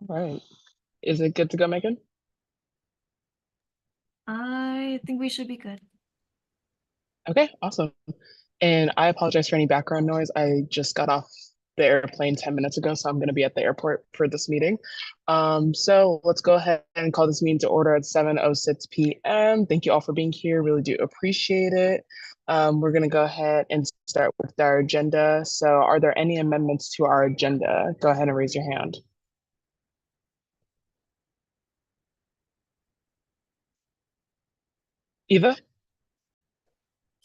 All right. Is it good to go, Megan? I think we should be good. Okay, awesome. And I apologize for any background noise. I just got off the airplane 10 minutes ago, so I'm going to be at the airport for this meeting. So let's go ahead and call this meeting to order at 7:06 p.m. Thank you all for being here. Really do appreciate it. We're going to go ahead and start with our agenda. So are there any amendments to our agenda? Go ahead and raise your hand. Eva?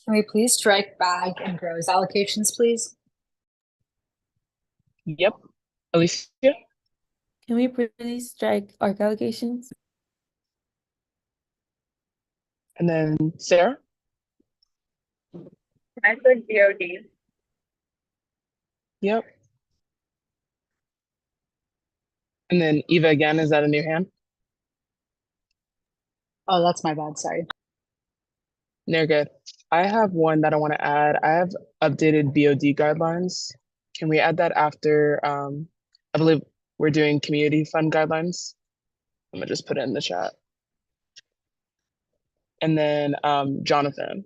Can we please strike bag and grows allocations, please? Yep. Alicia? Can we please strike ARC allocations? And then Sarah? I said DOD. Yep. And then Eva again, is that a new hand? Oh, that's my bad. Sorry. They're good. I have one that I want to add. I have updated BOD guidelines. Can we add that after, I believe we're doing community fund guidelines. I'm gonna just put it in the chat. And then Jonathan.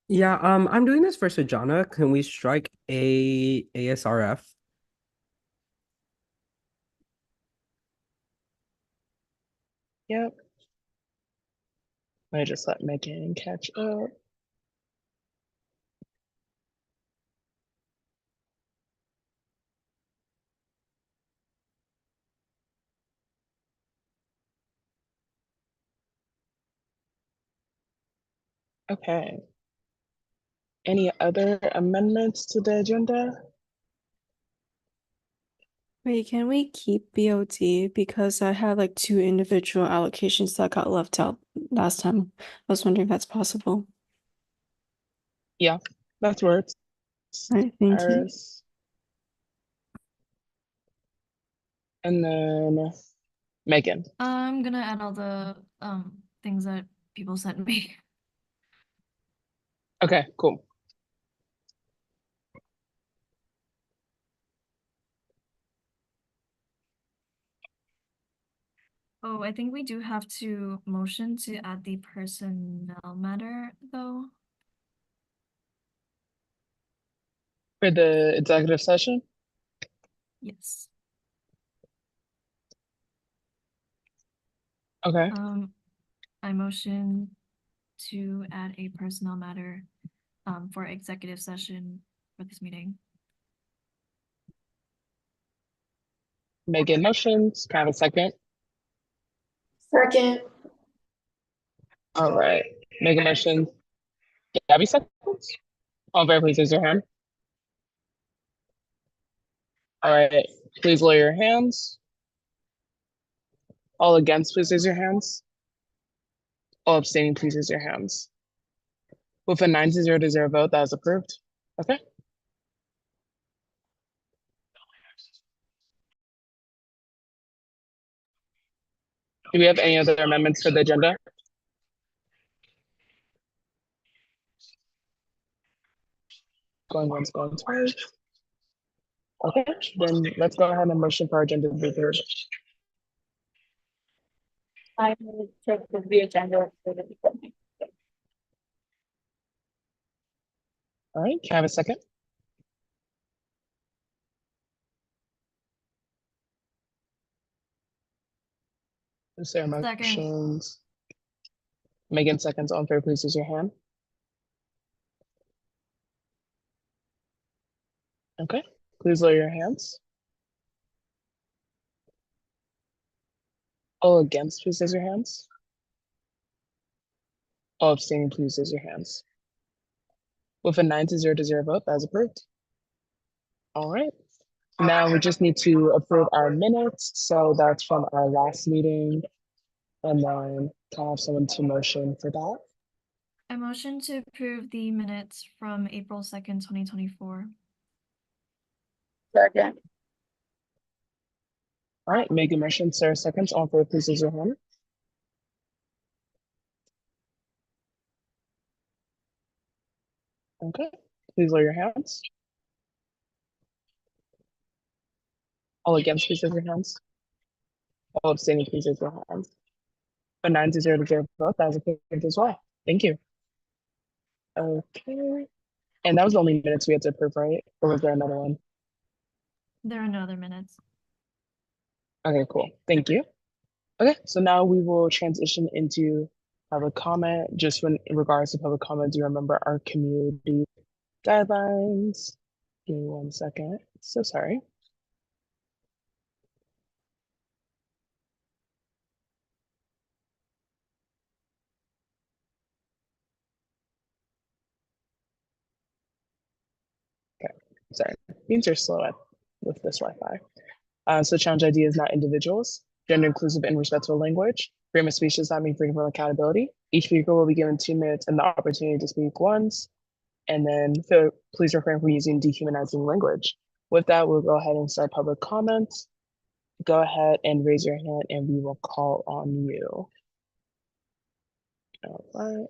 Yeah, I'm doing this for Sajana. Can we strike a ASRF? Yep. I just let Megan catch up. Okay. Any other amendments to the agenda? Wait, can we keep BOT? Because I had like two individual allocations that got left out last time. I was wondering if that's possible. Yeah, that's words. All right, thank you. Iris. And then Megan. I'm gonna add all the things that people sent me. Okay, cool. Oh, I think we do have to motion to add the personnel matter though. For the executive session? Yes. Okay. I motion to add a personnel matter for executive session for this meeting. Megan motions. Can I have a second? Second. All right. Megan motions. Gabby seconds. All very please raise your hand. All right. Please lower your hands. All against, please raise your hands. All abstaining, please raise your hands. With a 9-0 vote, that is approved. Okay. Do we have any other amendments to the agenda? Going once, going twice. Okay, then let's go ahead and motion for our agenda to be approved. I move to approve the agenda for the beginning. All right, can I have a second? Is there Second. motions? Megan seconds. All in favor, please raise your hand. Okay, please lower your hands. All against, please raise your hands. All abstaining, please raise your hands. With a 9-0 vote, that is approved. All right. Now we just need to approve our minutes. So that's from our last meeting. And then can I have someone to motion for that? I motion to approve the minutes from April 2nd, 2024. Second. All right, Megan motion, Sarah seconds. All in favor, please raise your hand. Okay, please lower your hands. All against, please raise your hands. All abstaining, please raise your hands. A 9-0 to 0 vote, that was approved as well. Thank you. Okay. And that was the only minutes we had to approve, right? Or was there another one? There are no other minutes. Okay, cool. Thank you. Okay, so now we will transition into public comment. Just when in regards to public comment, do you remember our community guidelines? Give me 1 second. So sorry. Okay, sorry. Things are slow with this Wi-Fi. So challenge ID is not individuals, gender inclusive and respectful language. Freedom of speech does not mean freedom from accountability. Each speaker will be given 2 minutes and the opportunity to speak once. And then please refrain from using dehumanizing language. With that, we'll go ahead and start public comments. Go ahead and raise your hand and we will call on you. All right.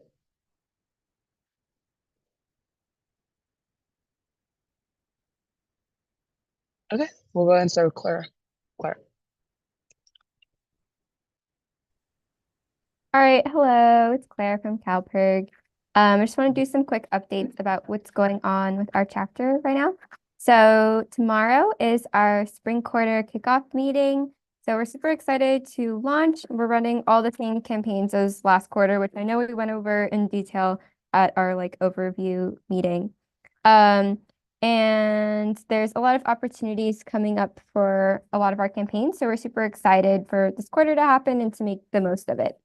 Okay, we'll go ahead and start with Clara. Clara. All right, hello, it's Claire from CalPERG. I just want to do some quick updates about what's going on with our chapter right now. So tomorrow is our spring quarter kickoff meeting. So we're super excited to launch. We're running all the same campaigns as last quarter, which I know we went over in detail at our overview meeting. And there's a lot of opportunities coming up for a lot of our campaigns. So we're super excited for this quarter to happen and to make the most of it.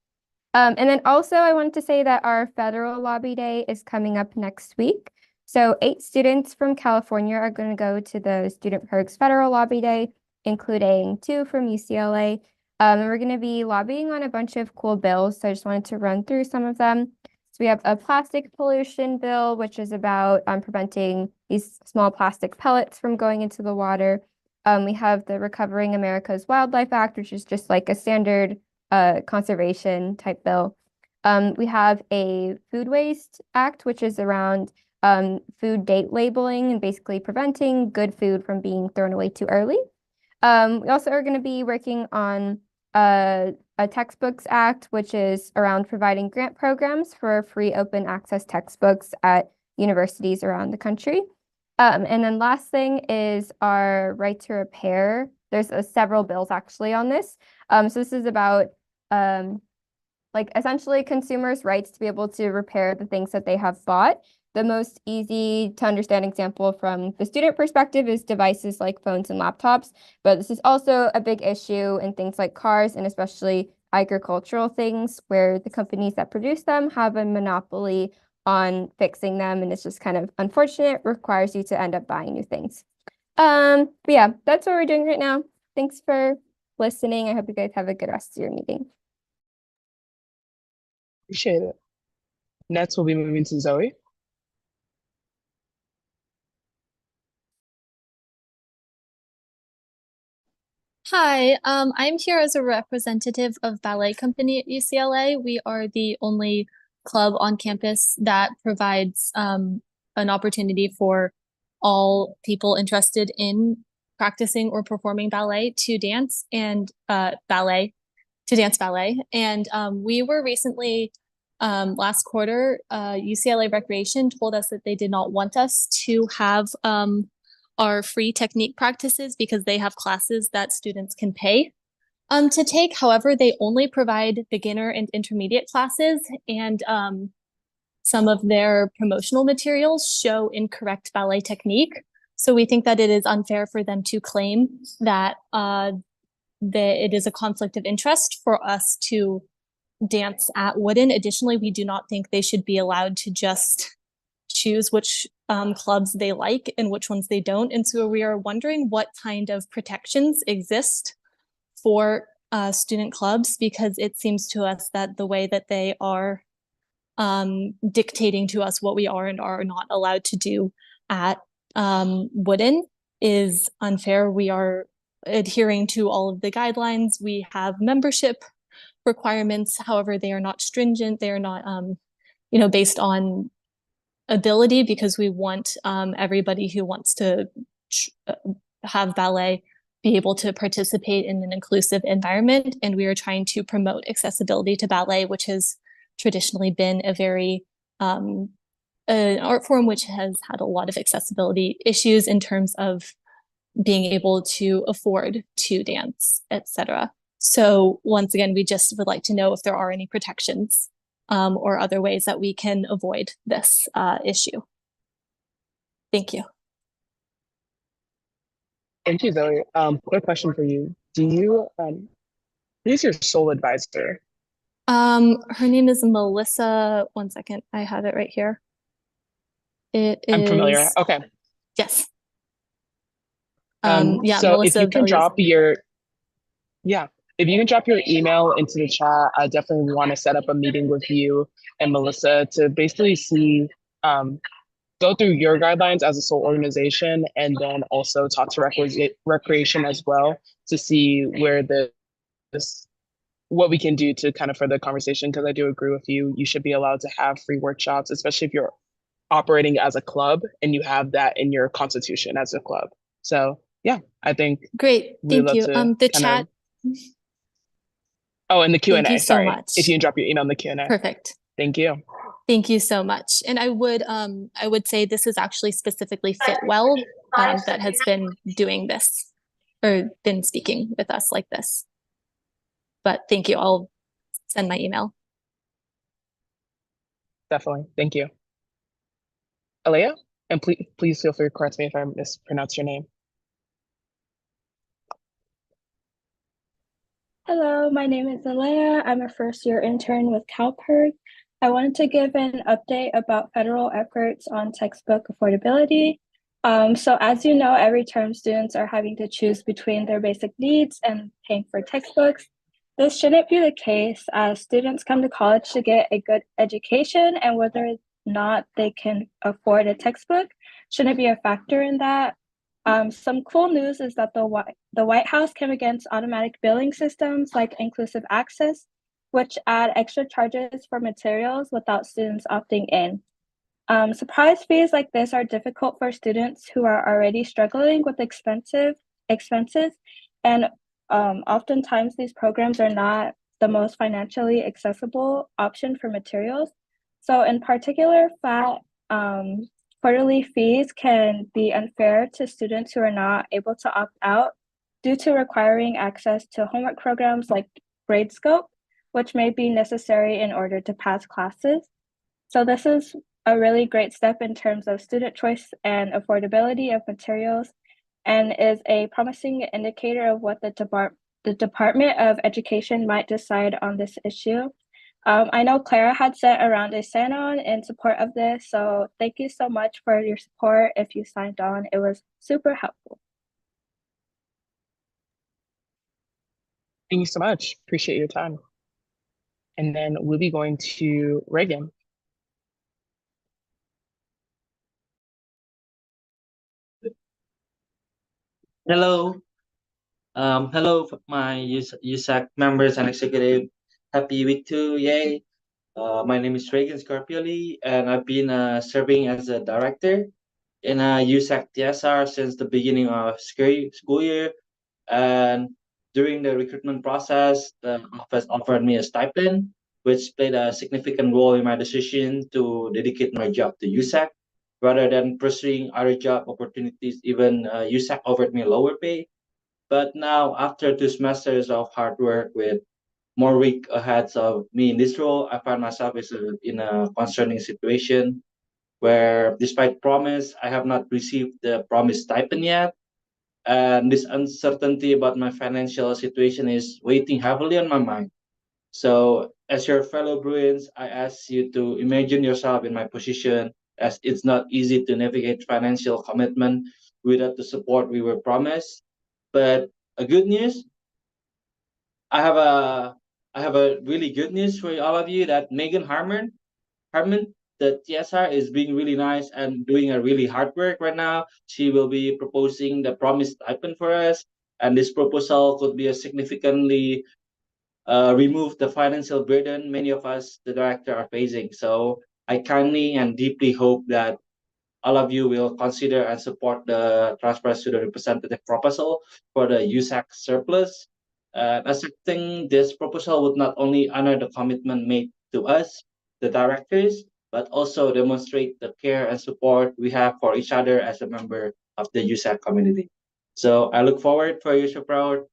And then also I wanted to say that our federal lobby day is coming up next week. So 8 students from California are going to go to the Student Perks Federal Lobby Day, including 2 from UCLA. And we're going to be lobbying on a bunch of cool bills. So I just wanted to run through some of them. So we have a plastic pollution bill, which is about preventing these small plastic pellets from going into the water. We have the Recovering America's Wildlife Act, which is just like a standard conservation type bill. We have a Food Waste Act, which is around food date labeling and basically preventing good food from being thrown away too early. We also are going to be working on a Textbooks Act, which is around providing grant programs for free open access textbooks at universities around the country. And then last thing is our right to repair. There's several bills actually on this. So this is about essentially consumers' rights to be able to repair the things that they have bought. The most easy to understand example from the student perspective is devices like phones and laptops, but this is also a big issue in things like cars and especially agricultural things where the companies that produce them have a monopoly on fixing them, and it's just kind of unfortunate, requires you to end up buying new things. But yeah, that's what we're doing right now. Thanks for listening. I hope you guys have a good rest of your meeting. Appreciate it. Next, we'll be moving to Zoe. Hi, I'm here as a representative of Ballet Company at UCLA. We are the only club on campus that provides an opportunity for all people interested in practicing or performing ballet to dance and ballet. And we were recently, last quarter, UCLA Recreation told us that they did not want us to have our free technique practices because they have classes that students can pay to take. However, they only provide beginner and intermediate classes, and some of their promotional materials show incorrect ballet technique. So we think that it is unfair for them to claim that it is a conflict of interest for us to dance at Wooden. Additionally, we do not think they should be allowed to just choose which clubs they like and which ones they don't. And so we are wondering what kind of protections exist for student clubs, because it seems to us that the way that they are dictating to us what we are and are not allowed to do at Wooden is unfair. We are adhering to all of the guidelines. We have membership requirements. However, they are not stringent. They are not, based on ability, because we want everybody who wants to have ballet be able to participate in an inclusive environment. And we are trying to promote accessibility to ballet, which has traditionally been a very an art form which has had a lot of accessibility issues in terms of being able to afford to dance, etc. So once again, we just would like to know if there are any protections or other ways that we can avoid this issue. Thank you. Thank you, Zoe. Quick question for you. Do you who's your sole advisor? Her name is Melissa. One second, I have it right here. I'm familiar. Okay. Yes. Yeah, so Melissa if you can Villiers. drop if you can drop your email into the chat, I definitely want to set up a meeting with you and Melissa to basically see, go through your guidelines as a sole organization, and then also talk to recreation as well to see where what we can do to kind of further the conversation. Because I do agree with you, you should be allowed to have free workshops, especially if you're operating as a club and you have that in your constitution as a club. So yeah, I think Great, we'd thank love you. to The kind chat. Oh, and the Thank Q&A, you so sorry. much. If you can drop your email in the Q&A. Perfect. Thank you. Thank you so much. And I would say this is actually specifically Fitwell that has been doing this or been speaking with us like this. But thank you. I'll send my email. Definitely. Thank you. Alea, and please feel free to correct me if I mispronounce your name. Hello, my name is Alea. I'm a first-year intern with CalPERS. I wanted to give an update about federal efforts on textbook affordability. So as you know, every term students are having to choose between their basic needs and paying for textbooks. This shouldn't be the case as students come to college to get a good education, and whether or not they can afford a textbook shouldn't be a factor in that. Some cool news is that the White House came against automatic billing systems like inclusive access, which add extra charges for materials without students opting in. Surprise fees like this are difficult for students who are already struggling with expenses, and oftentimes these programs are not the most financially accessible option for materials. So in particular, quarterly fees can be unfair to students who are not able to opt out due to requiring access to homework programs like GradeScope, which may be necessary in order to pass classes. So this is a really great step in terms of student choice and affordability of materials, and is a promising indicator of what the Department of Education might decide on this issue. I know Clara had sent around a sign-on in support of this, so thank you so much for your support if you signed on. It was super helpful. Thank you so much. Appreciate your time. And then we'll be going to Reagan. Hello. Hello, my USAC members and executive. Happy week 2, yay. My name is Reagan Scarpioli, and I've been serving as a director in USAC TSR since the beginning of school year. And during the recruitment process, the office offered me a stipend, which played a significant role in my decision to dedicate my job to USAC rather than pursuing other job opportunities. Even USAC offered me a lower pay. But now, after 2 semesters of hard work with more week ahead of me in this role, I find myself in a concerning situation where, despite promise, I have not received the promised stipend yet. And this uncertainty about my financial situation is weighing heavily on my mind. So, as your fellow Bruins, I ask you to imagine yourself in my position, as it's not easy to navigate financial commitment without the support we were promised. But a good news, I have a I have a really good news for all of you that Megan Harmon, the TSR is being really nice and doing a really hard work right now. She will be proposing the promised stipend for us, and this proposal could be a significantly remove the financial burden many of us, the director, are facing. So I kindly and deeply hope that all of you will consider and support the transfer student representative proposal for the USAC surplus. Accepting this proposal would not only honor the commitment made to us, the directors, but also demonstrate the care and support we have for each other as a member of the USAC community. So I look forward for your support.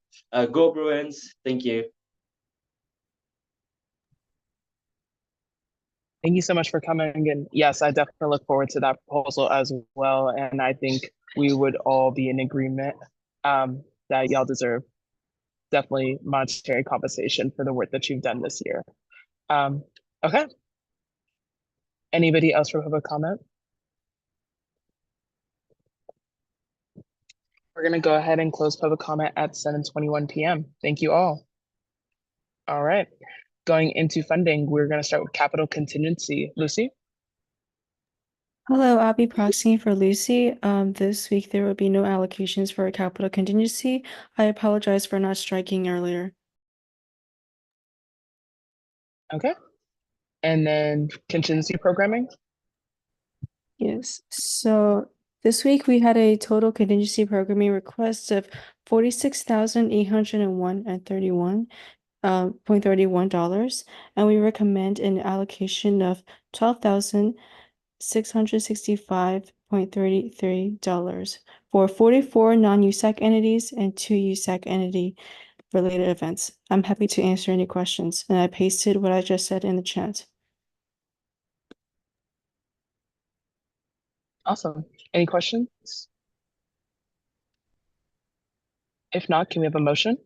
Go Bruins! Thank you. Thank you so much for coming. And yes, I definitely look forward to that proposal as well. And I think we would all be in agreement that y'all deserve definitely monetary compensation for the work that you've done this year. Okay. Anybody else for public comment? We're going to go ahead and close public comment at 7:21 p.m. Thank you all. All right. Going into funding, we're going to start with capital contingency. Lucy? Hello, I'll be proxying for Lucy. This week there will be no allocations for a capital contingency. I apologize for not striking earlier. Okay. And then contingency programming? Yes, so this week we had a total contingency programming request of $46,801.31 $0.31, and we recommend an allocation of $12,665.33 for 44 non-USAC entities and 2 USAC entity related events. I'm happy to answer any questions, and I pasted what I just said in the chat. Awesome. Any questions? If not, can we have a motion?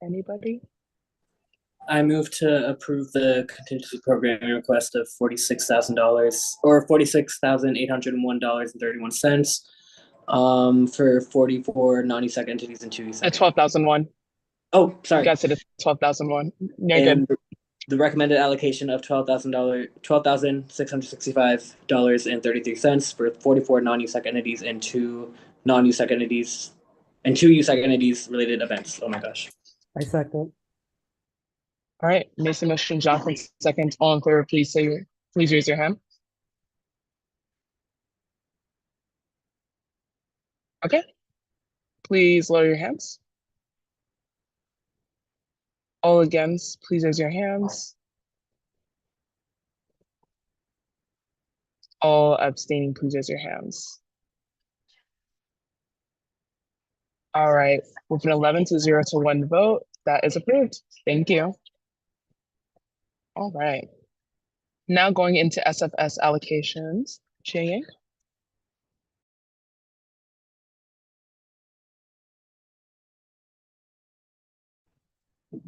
Anybody? I move to approve the contingency programming request of $46,000 or $46,801.31 for 44 non-USAC entities and 2 USAC. At 12,001. Oh, You sorry. guys said it's 12,001. Yeah, And good. the recommended allocation of $12,665.33 for 44 non-USAC entities and 2 non-USAC entities and 2 USAC entities related events. Oh my gosh. I second. All right, Mason motion, Johnson second. All in favor, please raise your hand. Okay. Please lower your hands. All against, please raise your hands. All abstaining, please raise your hands. All right, with an 11 to 0 to 1 vote, that is approved. Thank you. All right. Now going into SFS allocations. Cheyenne?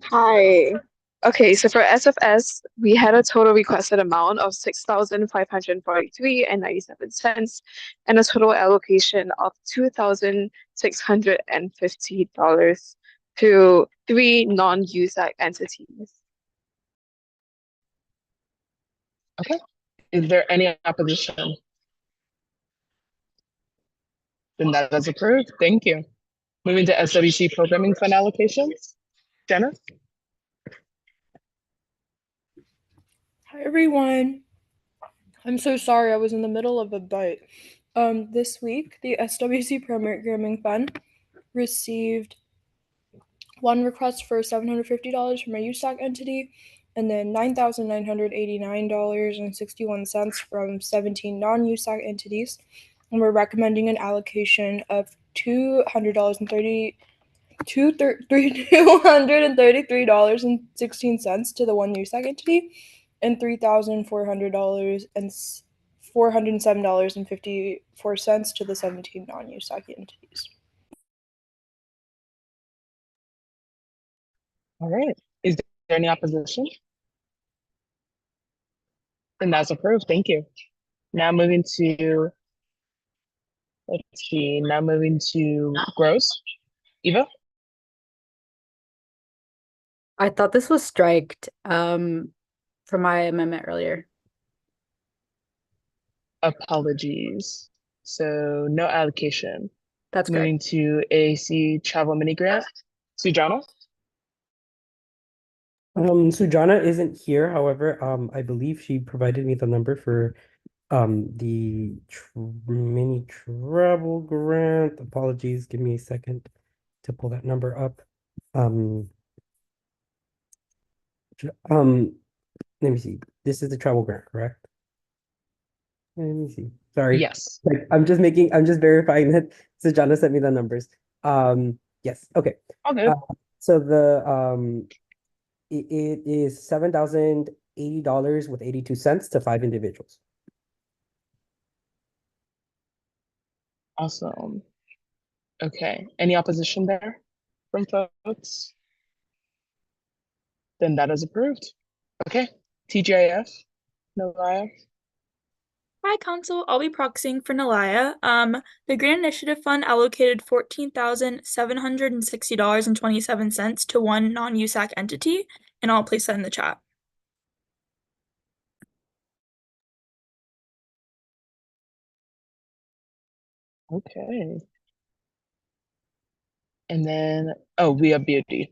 Hi. Okay, so for SFS, we had a total requested amount of $6,543.97 and a total allocation of $2,650 to 3 non-USAC entities. Okay. Is there any opposition? Then that is approved. Thank you. Moving to SWC programming fund allocations. Jenna? Hi everyone. I'm so sorry, I was in the middle of a bite. This week, the SWC Programming Fund received one request for $750 from a USAC entity, and then $9,989.61 from 17 non-USAC entities. And we're recommending an allocation of $233.16 to the one USAC entity and $3,407.54 to the 17 non-USAC entities. All right. Is there any opposition? Then that's approved. Thank you. Now moving to, gross. Eva? I thought this was striked for my amendment earlier. Apologies. So no allocation. That's correct. Moving to AAC travel mini grant. Sujana? Sujana isn't here, however, I believe she provided me the number for the mini travel grant. Apologies, give me a second to pull that number up. Um, let me see. This is the travel grant, correct? Let me see. Sorry. Yes. Like I'm just verifying that Sujana sent me the numbers. Yes, okay. All good. So it is $7,080 with 82 cents to 5 individuals. Awesome. Okay. Any opposition there from folks? Then that is approved. Okay. TGIF, Novaya. Hi, Council. I'll be proxying for Nalaya. The Green Initiative Fund allocated $14,760.27 to one non-USAC entity, and I'll place that in the chat. Okay. And then, oh, we have BOD.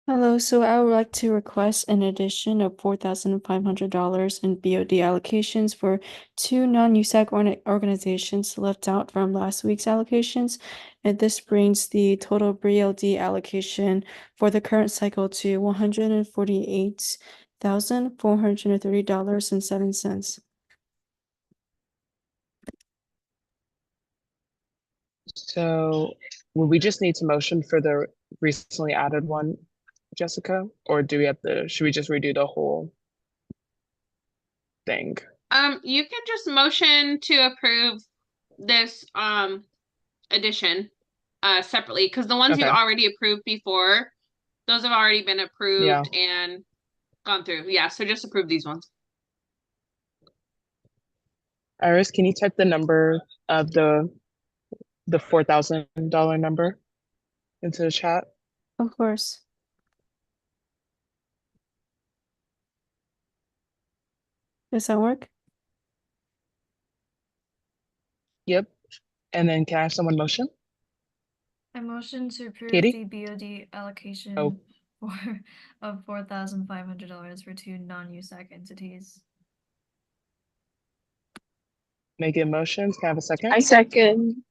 Hello, so I would like to request an addition of $4,500 in BOD allocations for two non-USAC organizations left out from last week's allocations. And this brings the total BLD allocation for the current cycle to $148,430.07. So will we just need to motion for the recently added one, Jessica? Or do we have to, should we just redo the whole thing? You can just motion to approve this addition separately, because the ones you've Okay. already approved before, those have already been approved Yeah. and gone through. Yeah, so just approve these ones. Iris, can you type the number of the $4,000 number into the chat? Of course. Does that work? Yep. And then can I have someone motion? I motion to approve Katie? the BOD allocation Oh. of $4,500 for two non-USAC entities. Making motions. Can I have a second? I second.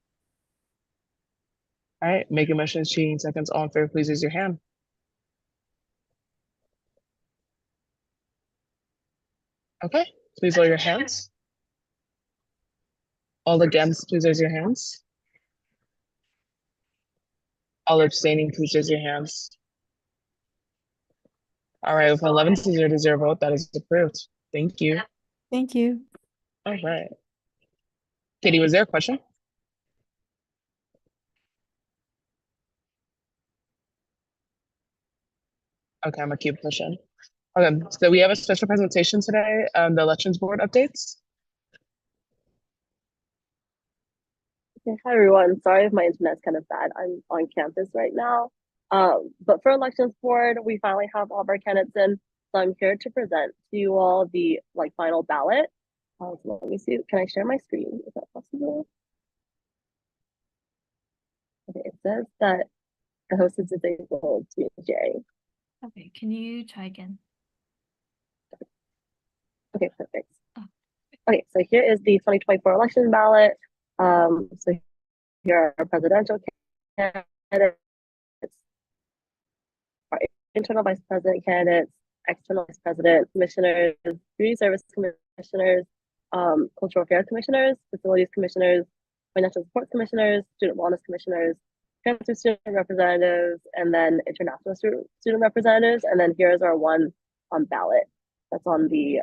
All right. Making motions, Sheen, seconds. All in favor, please raise your hand. Okay. Please lower your hands. All against, please raise your hands. All abstaining, please raise your hands. All right, with 11 to 0 vote, that is approved. Thank you. Thank you. All right. Katie, was there a question? Okay, I'm gonna keep pushing. Okay, so we have a special presentation today on the elections board updates. Okay, hi everyone. Sorry if my internet's kind of bad. I'm on campus right now. But for elections board, we finally have all of our candidates in. So I'm here to present to you all the final ballot. So let me see. Can I share my screen? Is that possible? Okay, it says that the host is disabled to J. Okay, can you try again? Okay, perfect. Okay, so here is the 2024 election ballot. So here are our presidential candidates, our internal vice president candidates, external vice president commissioners, community service commissioners, cultural affairs commissioners, facilities commissioners, financial support commissioners, student wellness commissioners, transfer student representatives, and then international student representatives. And then here's our one ballot that's on the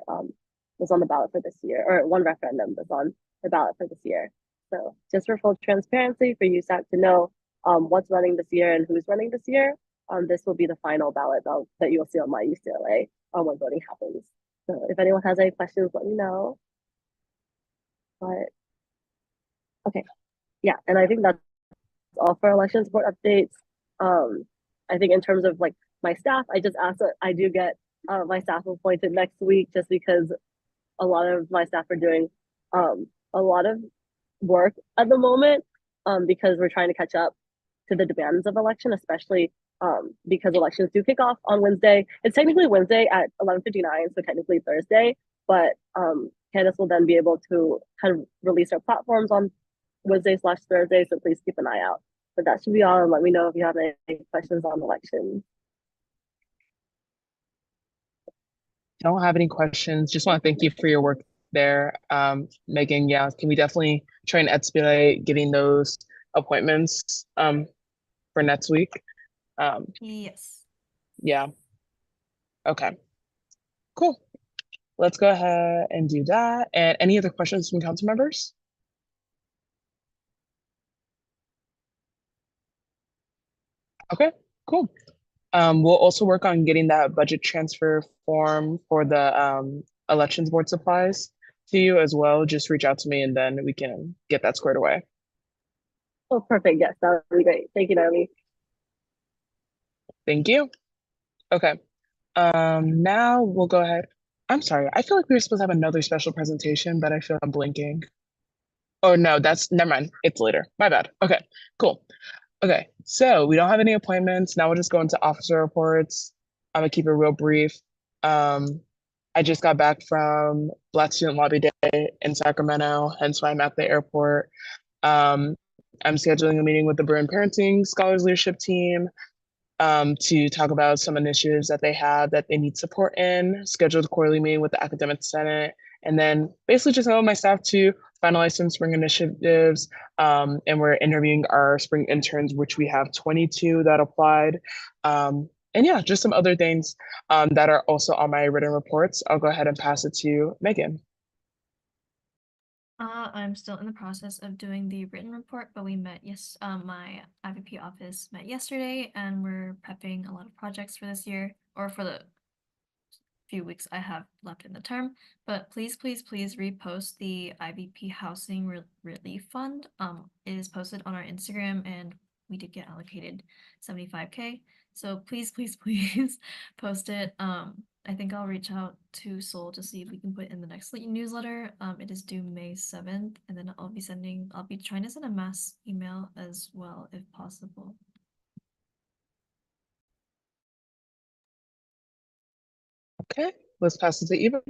ballot for this year, or one referendum that's on the ballot for this year. So just for full transparency for USAC to know what's running this year and who's running this year, this will be the final ballot that you'll see on my UCLA when voting happens. So if anyone has any questions, let me know. But okay, yeah, and I think that's all for election support updates. I think in terms of my staff, I just asked that I do get my staff appointed next week just because a lot of my staff are doing a lot of work at the moment because we're trying to catch up to the demands of election, especially because elections do kick off on Wednesday. It's technically Wednesday at 11:59, so technically Thursday, but candidates will then be able to kind of release their platforms on Wednesday/Thursday, so please keep an eye out. But that should be all, and let me know if you have any questions on elections. Don't have any questions. Just want to thank you for your work there. Megan, yeah, can we definitely try and expedite getting those appointments for next week? Yes. Yeah. Okay. Cool. Let's go ahead and do that. And any other questions from council members? Okay, cool. We'll also work on getting that budget transfer form for the elections board supplies to you as well. Just reach out to me and then we can get that squared away. Oh, perfect. Yes, that would be great. Thank you, Naomi. Thank you. Okay. Now we'll go ahead. I'm sorry. I feel like we were supposed to have another special presentation, but I feel I'm blinking. Oh no, never mind. It's later. My bad. Okay, cool. Okay, so we don't have any appointments. Now we'll just go into officer reports. I'm gonna keep it real brief. I just got back from Black Student Lobby Day in Sacramento, hence why I'm at the airport. I'm scheduling a meeting with the Bruin Parenting Scholars Leadership Team to talk about some initiatives that they have that they need support in, scheduled a quarterly meeting with the Academic Senate, and then basically just know my staff to finalize some spring initiatives. And we're interviewing our spring interns, which we have 22 that applied. And yeah, just some other things that are also on my written reports. I'll go ahead and pass it to Megan. I'm still in the process of doing the written report, but we met my IVP office met yesterday and we're prepping a lot of projects for this year or for the few weeks I have left in the term. But please repost the IVP Housing Relief Fund. It is posted on our Instagram and we did get allocated 75K. So please post it. I think I'll reach out to Sol to see if we can put it in the next newsletter. It is due May 7th, and then I'll be trying to send a mass email as well if possible. Okay, let's pass it to Eva.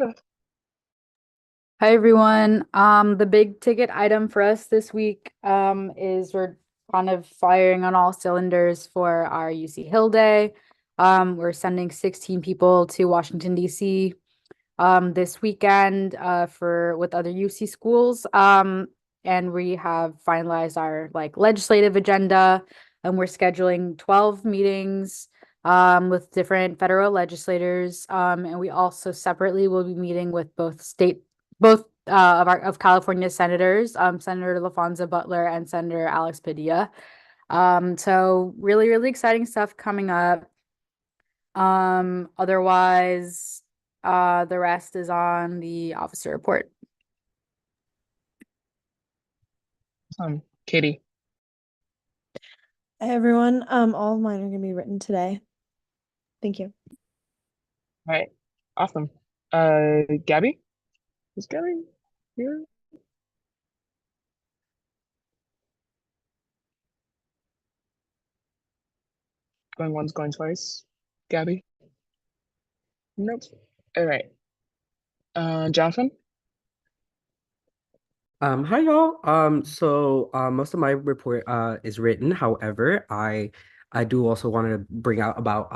Hi everyone. The big ticket item for us this week is we're kind of firing on all cylinders for our UC Hill Day. We're sending 16 people to Washington, D.C. This weekend with other UC schools. And we have finalized our legislative agenda, and we're scheduling 12 meetings with different federal legislators. And we also separately will be meeting with both of California senators, Senator LaFonza Butler and Senator Alex Padilla. So really exciting stuff coming up. Otherwise, the rest is on the officer report. Katie. Hey everyone, all of mine are gonna be written today. Thank you. All right, awesome. Gabby? Is Gabby here? Going once, going twice. Gabby? Nope. All right. Jonathan? Hi y'all. So most of my report is written. However, I do also want to bring out about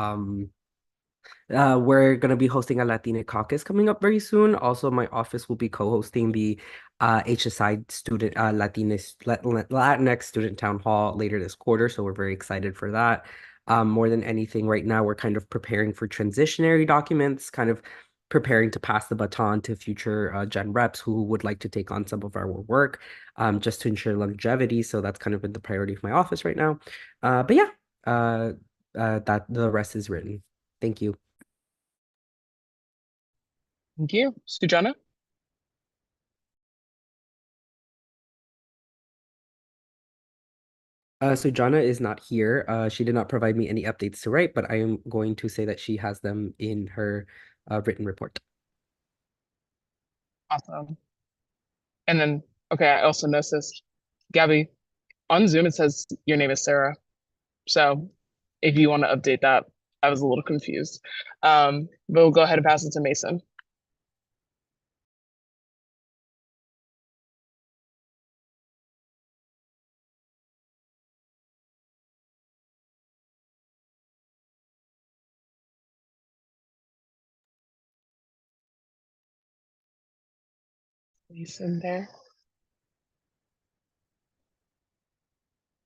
we're gonna be hosting a Latina caucus coming up very soon. Also, my office will be co-hosting the HSI student Latinx student town hall later this quarter. So we're very excited for that. More than anything, right now we're kind of preparing for transitionary documents, kind of preparing to pass the baton to future gen reps who would like to take on some of our work, just to ensure longevity. So that's kind of been the priority of my office right now. But yeah, that the rest is written. Thank you. Thank you. Sujana? Sujana is not here. She did not provide me any updates to write, but I am going to say that she has them in her written report. Awesome. And then, okay, I also noticed, Gabby, on Zoom it says your name is Sarah. So if you want to update that, I was a little confused. But we'll go ahead and pass it to Mason. Mason there.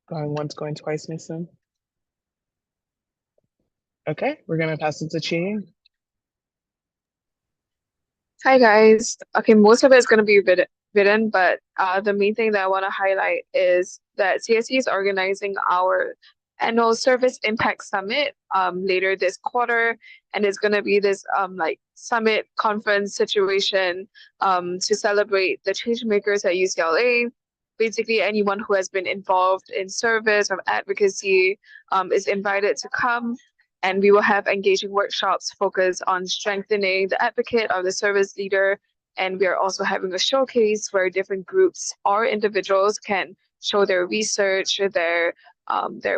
Going once, going twice, Mason. Okay, we're gonna pass it to Chi. Hi guys. Okay, most of it is going to be written, but the main thing that I want to highlight is that CSE is organizing our annual Service Impact Summit later this quarter, and it's going to be this like summit conference situation to celebrate the change makers at UCLA. Basically, anyone who has been involved in service or advocacy is invited to come, and we will have engaging workshops focused on strengthening the advocate or the service leader. And we are also having a showcase where different groups or individuals can show their research, their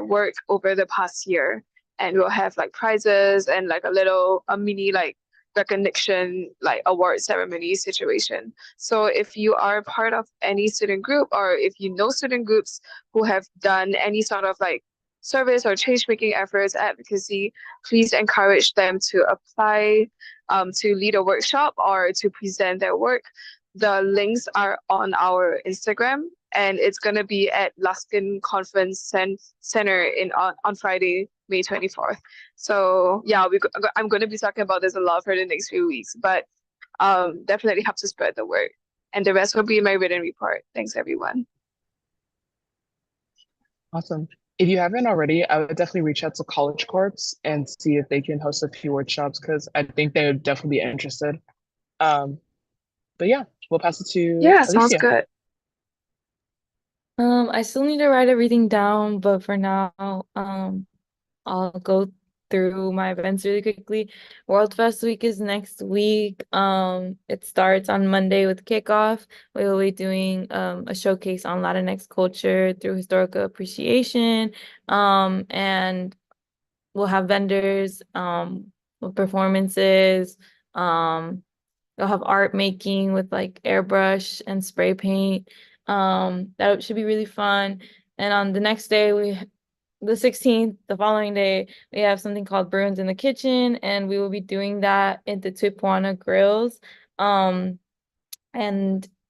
work over the past year. And we'll have like prizes and like a mini like recognition like award ceremony situation. So if you are part of any student group, or if you know student groups who have done any sort of like service or change making efforts, advocacy, please encourage them to apply to lead a workshop or to present their work. The links are on our Instagram, and it's going to be at Luskin Conference Center on Friday, May 24th. So yeah, I'm going to be talking about this a lot for the next few weeks, but definitely have to spread the word. And the rest will be in my written report. Thanks, everyone. Awesome. If you haven't already, I would definitely reach out to College Corps and see if they can host a few workshops, because I think they would definitely be interested. But yeah, we'll pass it to Yeah, sounds Alicia. good. I still need to write everything down, but for now, I'll go through my events really quickly. World Fest Week is next week. It starts on Monday with kickoff. We will be doing a showcase on Latinx culture through historical appreciation. And we'll have vendors, with performances. They'll have art making with like airbrush and spray paint. That should be really fun. And on the next day, the 16th, the following day, we have something called Bruins in the Kitchen, and we will be doing that at the Tijuana Grills. And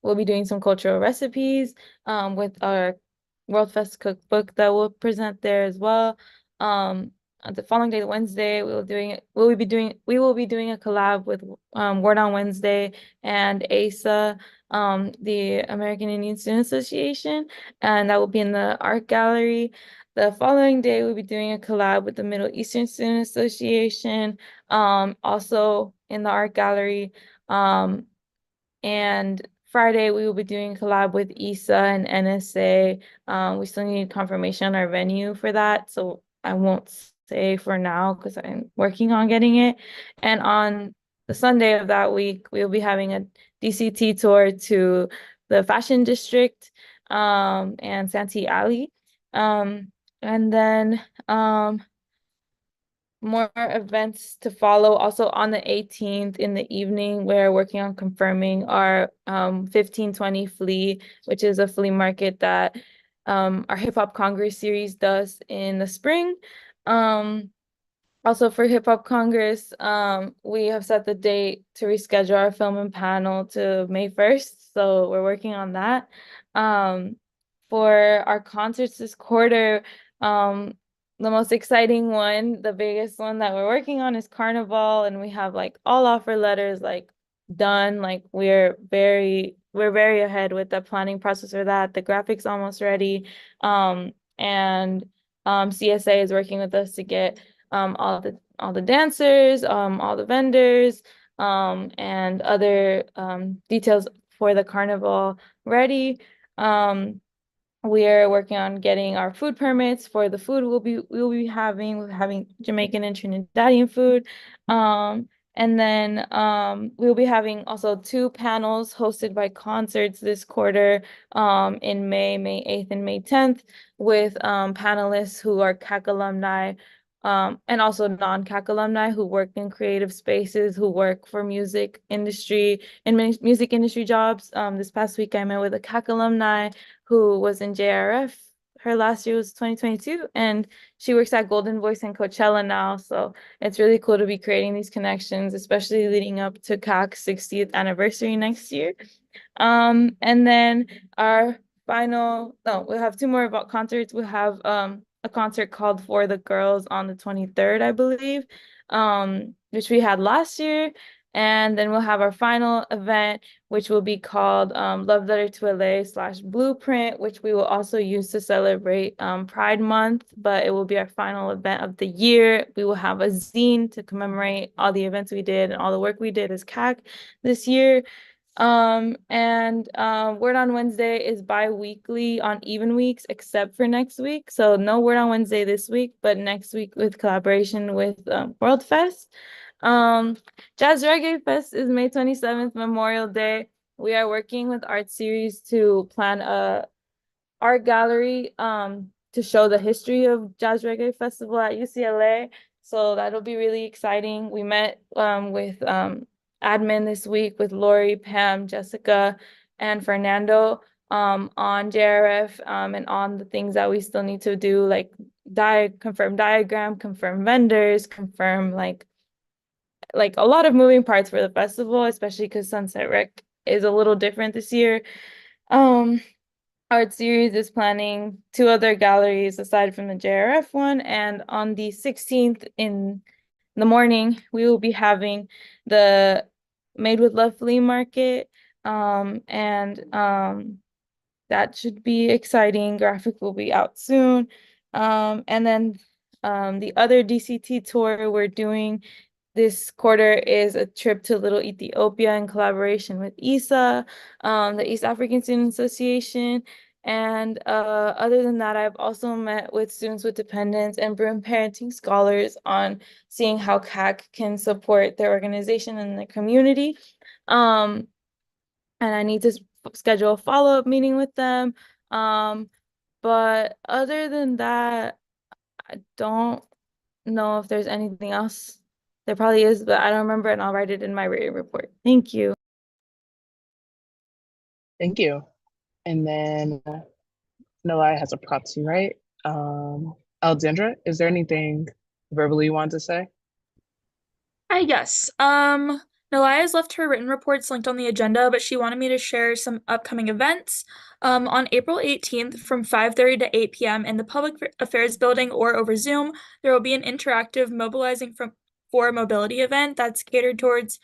we'll be doing some cultural recipes with our World Fest cookbook that we'll present there as well. On the following day, Wednesday, we will be doing a collab with Word on Wednesday and ASA, the American Indian Student Association, and that will be in the art gallery. The following day, we'll be doing a collab with the Middle Eastern Student Association, also in the art gallery. And Friday, we will be doing a collab with ESA and NSA. We still need confirmation on our venue for that, so I won't say for now because I'm working on getting it. And on the Sunday of that week, we'll be having a DCT tour to the Fashion District and Santee Alley. And then more events to follow. Also on the 18th in the evening, we're working on confirming our 1520 flea, which is a flea market that our Hip Hop Congress series does in the spring. Also for Hip Hop Congress, we have set the date to reschedule our film and panel to May 1st, so we're working on that. For our concerts this quarter, the most exciting one, the biggest one that we're working on is Carnival, and we have like all offer letters like done. Like we're very ahead with the planning process for that. The graphics almost ready. And CSA is working with us to get all the dancers, all the vendors, and other details for the carnival ready. We're working on getting our food permits for the food we'll be having. We're having Jamaican and Trinidadian food. And then we'll be having also 2 panels hosted by concerts this quarter in May 8th and May 10th with panelists who are CAC alumni and also non-CAC alumni who work in creative spaces, who work for music industry and music industry jobs. This past week I met with a CAC alumni who was in JRF. Her last year was 2022, and she works at Golden Voice and Coachella now. So it's really cool to be creating these connections, especially leading up to CAC's 60th anniversary next year. And then our we'll have 2 more about concerts. We'll have a concert called For the Girls on the 23rd, I believe, which we had last year. And then we'll have our final event, which will be called Love Letter to LA/Blueprint, which we will also use to celebrate Pride Month, but it will be our final event of the year. We will have a zine to commemorate all the events we did and all the work we did as CAC this year. Word on Wednesday is bi-weekly on even weeks, except for next week. So no Word on Wednesday this week, but next week with collaboration with World Fest. Jazz Reggae Fest is May 27th, Memorial Day. We are working with Art Series to plan a art gallery to show the history of Jazz Reggae Festival at UCLA. So that'll be really exciting. We met with admin this week with Lori, Pam, Jessica, and Fernando on JRF and on the things that we still need to do, like confirm diagram, confirm vendors, confirm like a lot of moving parts for the festival, especially because Sunset Rec is a little different this year. Art Series is planning 2 other galleries aside from the JRF one, and on the 16th in the morning, we will be having the Made with Love flea market, that should be exciting. Graphic will be out soon. And then the other DCT tour we're doing this quarter is a trip to Little Ethiopia in collaboration with ESA, the East African Student Association. And other than that, I've also met with students with dependents and Broom parenting scholars on seeing how CAC can support their organization and the community. And I need to schedule a follow-up meeting with them. But other than that, I don't know if there's anything else. There probably is, but I don't remember, and I'll write it in my written report. Thank you. Thank you. And then Nalai has a proxy, right? Alexandra, is there anything verbally you want to say? Yes. Nalaya's left her written reports linked on the agenda, but she wanted me to share some upcoming events. On April 18th from 5:30 to 8 p.m. in the Public Affairs Building or over Zoom, there will be an interactive Mobilizing for Mobility event that's catered towards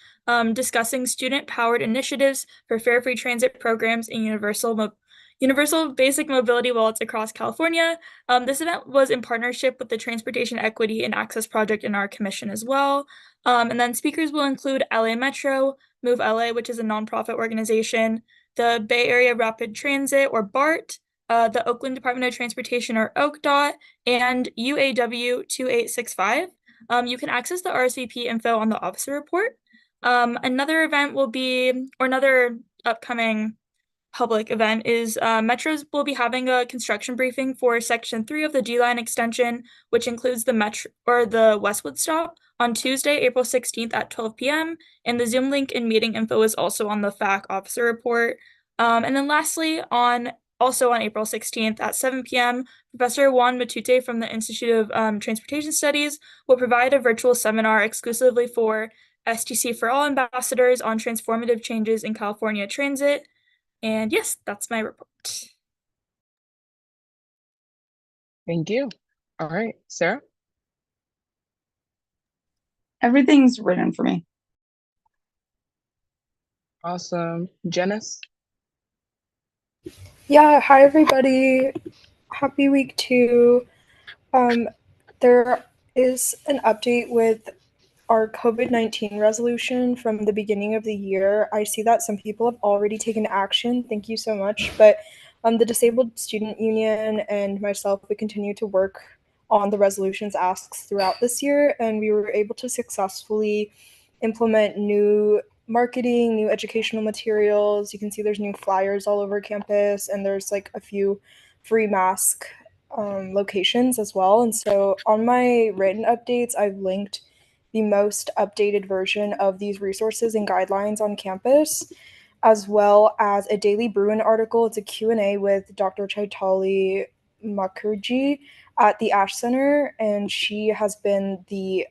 discussing student-powered initiatives for fare free transit programs and universal basic mobility wallets across California. This event was in partnership with the Transportation Equity and Access Project in our commission as well. And then speakers will include LA Metro, Move LA, which is a nonprofit organization, the Bay Area Rapid Transit or BART, the Oakland Department of Transportation or OCDOT, and UAW 2865. You can access the RSVP info on the officer report. Another event will be, or another upcoming public event is Metros will be having a construction briefing for Section 3 of the D Line extension, which includes the Metro or the Westwood stop on Tuesday, April 16th at 12 p.m. And the Zoom link and meeting info is also on the FAC officer report. And then lastly, also on April 16th at 7 p.m., Professor Juan Matute from the Institute of Transportation Studies will provide a virtual seminar exclusively for STC for All ambassadors on transformative changes in California transit. And yes, that's my report. Thank you. All right, Sarah? Everything's written for me. Awesome. Janice? Yeah, hi everybody. Happy week 2. There is an update with our COVID-19 resolution from the beginning of the year. I see that some people have already taken action. Thank you so much. But the Disabled Student Union and myself, we continue to work on the resolutions asks throughout this year, and we were able to successfully implement new marketing, new educational materials. You can see there's new flyers all over campus, and there's like a few free mask locations as well. And so on my written updates, I've linked the most updated version of these resources and guidelines on campus, as well as a Daily Bruin article. It's a Q&A with Dr. Chaitali Mukherjee at the Ash Center, and she has been the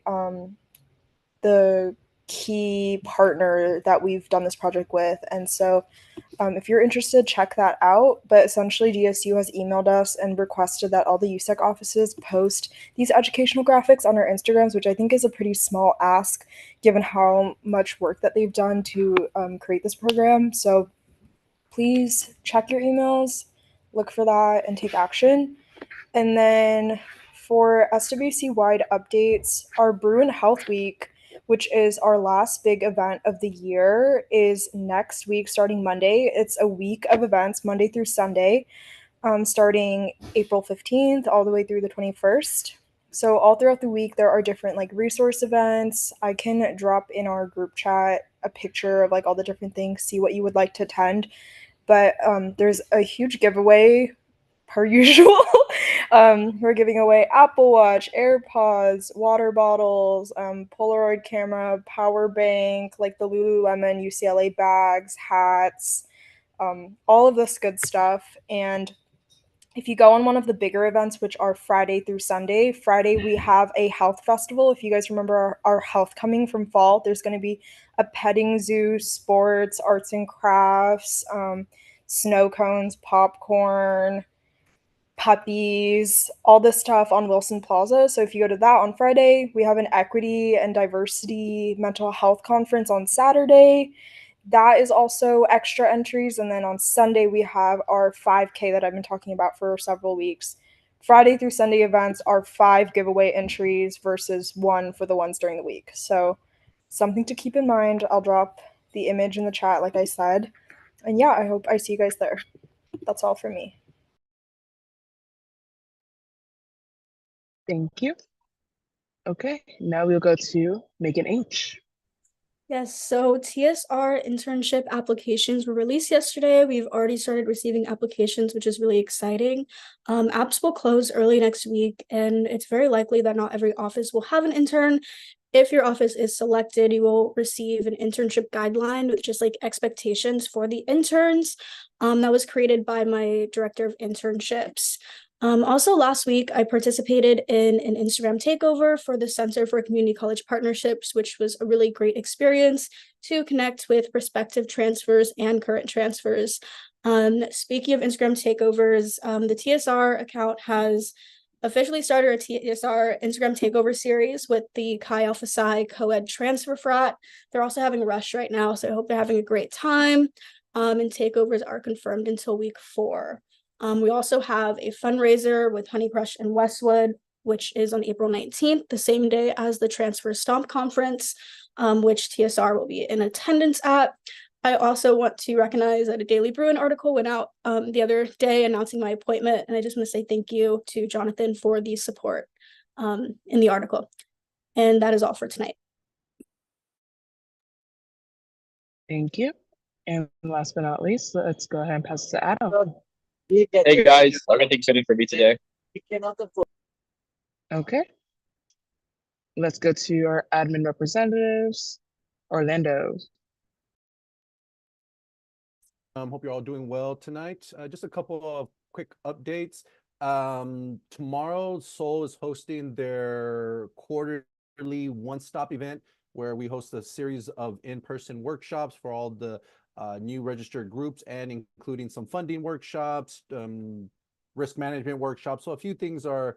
key partner that we've done this project with. And so if you're interested, check that out. But essentially, DSU has emailed us and requested that all the USAC offices post these educational graphics on our Instagrams, which I think is a pretty small ask given how much work that they've done to create this program. So please check your emails, look for that, and take action. And then for SWC-wide updates, our Bruin Health Week, which is our last big event of the year, is next week starting Monday. It's a week of events, Monday through Sunday, starting April 15th all the way through the 21st. So all throughout the week, there are different like resource events. I can drop in our group chat a picture of like all the different things, see what you would like to attend. But there's a huge giveaway per usual. We're giving away Apple Watch, AirPods, water bottles, Polaroid camera, power bank, like the Lululemon UCLA bags, hats, all of this good stuff. And if you go on one of the bigger events, which are Friday through Sunday, Friday we have a health festival. If you guys remember our health coming from fall, there's going to be a petting zoo, sports, arts and crafts, snow cones, popcorn, puppies, all this stuff on Wilson Plaza. So if you go to that on Friday, we have an equity and diversity mental health conference on Saturday. That is also extra entries. And then on Sunday, we have our 5K that I've been talking about for several weeks. Friday through Sunday events are 5 giveaway entries versus 1 for the ones during the week. So something to keep in mind. I'll drop the image in the chat, like I said. And yeah, I hope I see you guys there. That's all for me. Thank you. Okay, now we'll go to Megan H. Yes, so TSR internship applications were released yesterday. We've already started receiving applications, which is really exciting. Apps will close early next week, and it's very likely that not every office will have an intern. If your office is selected, you will receive an internship guideline with just like expectations for the interns. That was created by my director of internships. Also last week, I participated in an Instagram takeover for the Center for Community College Partnerships, which was a really great experience to connect with prospective transfers and current transfers. Speaking of Instagram takeovers, the TSR account has officially started a TSR Instagram takeover series with the Chi Alpha Psi co-ed transfer frat. They're also having a rush right now, so I hope they're having a great time. And takeovers are confirmed until week 4. We also have a fundraiser with Honey Crush and Westwood, which is on April 19th, the same day as the Transfer Stomp Conference, which TSR will be in attendance at. I also want to recognize that a Daily Bruin article went out the other day announcing my appointment, and I just want to say thank you to Jonathan for the support in the article. And that is all for tonight. Thank you. And last but not least, let's go ahead and pass it to Adam. Hey guys, everything's fitting for me today. Okay. Let's go to our admin representatives. Orlando. Hope you're all doing well tonight. Just a couple of quick updates. Tomorrow, Seoul is hosting their quarterly one-stop event where we host a series of in-person workshops for all the new registered groups, and including some funding workshops, risk management workshops. So a few things are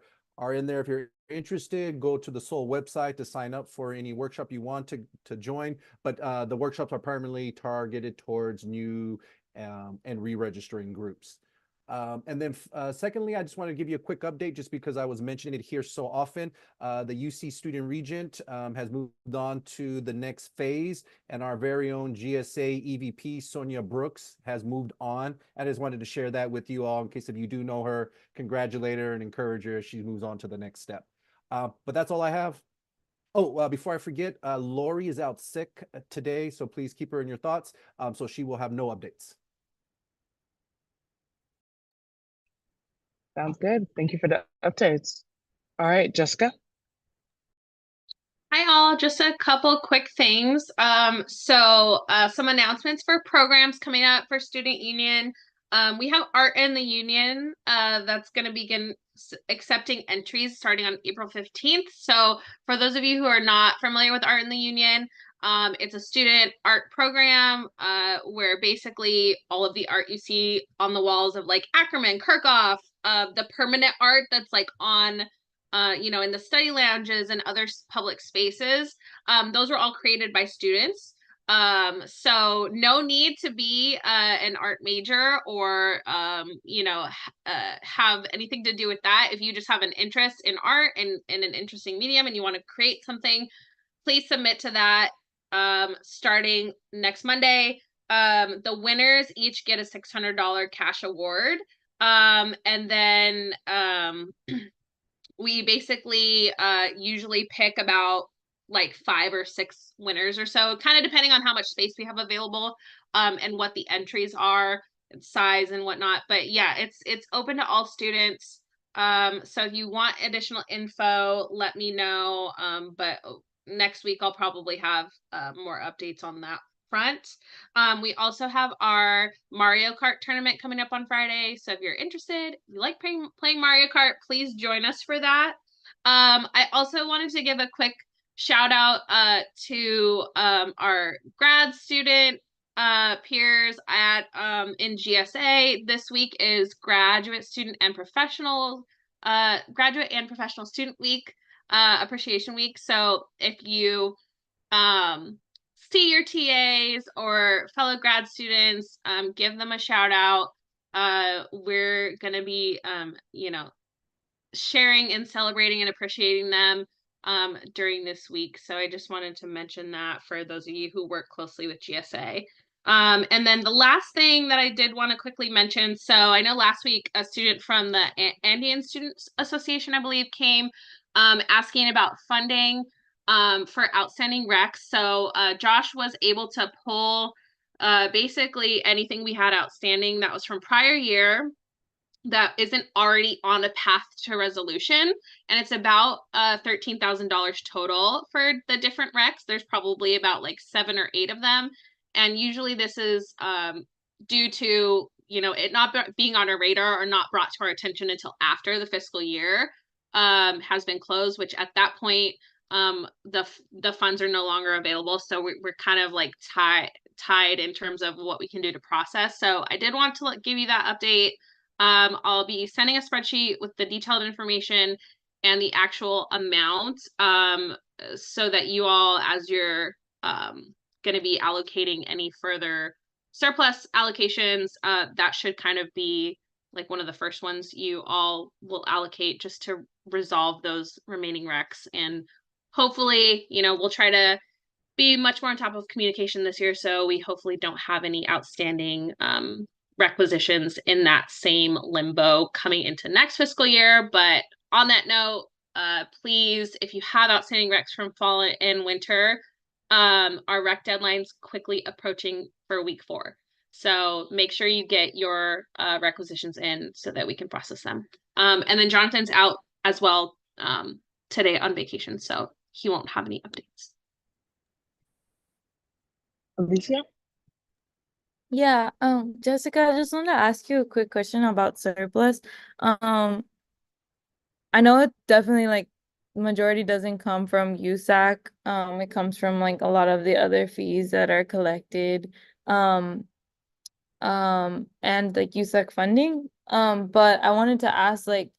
in there. If you're interested, go to the Seoul website to sign up for any workshop you want to join. But the workshops are primarily targeted towards new and re-registering groups. And then secondly, I just want to give you a quick update just because I was mentioning it here so often. The UC Student Regent has moved on to the next phase, and our very own GSA EVP, Sonia Brooks, has moved on. I just wanted to share that with you all in case if you do know her, congratulate her and encourage her as she moves on to the next step. But that's all I have. Oh, before I forget, Lori is out sick today, so please keep her in your thoughts. So she will have no updates. Sounds good. Thank you for the updates. All right, Jessica. Hi all, just a couple quick things. Some announcements for programs coming up for Student Union. We have Art in the Union that's going to begin accepting entries starting on April 15th. So for those of you who are not familiar with Art in the Union, it's a student art program where basically all of the art you see on the walls of like Ackerman, Kirchhoff, the permanent art that's like on in the study lounges and other public spaces. Those were all created by students. So no need to be an art major or, have anything to do with that. If you just have an interest in art and in an interesting medium and you want to create something, please submit to that starting next Monday. The winners each get a $600 cash award. And then we basically usually pick about like 5 or 6 winners or so, kind of depending on how much space we have available and what the entries are, and size and whatnot. But yeah, it's open to all students. So if you want additional info, let me know. But next week I'll probably have more updates on that front. We also have our Mario Kart tournament coming up on Friday. So if you're interested, if you like playing Mario Kart, please join us for that. I also wanted to give a quick shout out to our grad student peers at in GSA. This week is graduate and professional student week, appreciation week. So if you see your TAs or fellow grad students, give them a shout out. We're gonna be sharing and celebrating and appreciating them during this week. So I just wanted to mention that for those of you who work closely with GSA. And then the last thing that I did want to quickly mention, so I know last week a student from the Andean Students Association, I believe, came asking about funding for outstanding recs. So Josh was able to pull basically anything we had outstanding that was from prior year that isn't already on a path to resolution, and it's about $13,000 total for the different recs. There's probably about like 7 or 8 of them, and usually this is due to it not being on our radar or not brought to our attention until after the fiscal year has been closed, which at that point the funds are no longer available. So we're kind of like tied in terms of what we can do to process. So I did want to give you that update. I'll be sending a spreadsheet with the detailed information and the actual amount so that you all, as you're going to be allocating any further surplus allocations, that should kind of be like one of the first ones you all will allocate just to resolve those remaining recs. And hopefully, we'll try to be much more on top of communication this year, so we hopefully don't have any outstanding requisitions in that same limbo coming into next fiscal year. But on that note, please, if you have outstanding recs from fall and winter, our rec deadline's quickly approaching for week 4. So make sure you get your requisitions in so that we can process them. And then Jonathan's out as well today on vacation, so he won't have any updates. Alicia? Yeah, Jessica, I just want to ask you a quick question about surplus. I know it definitely like majority doesn't come from USAC. It comes from like a lot of the other fees that are collected, and like USAC funding. But I wanted to ask, like,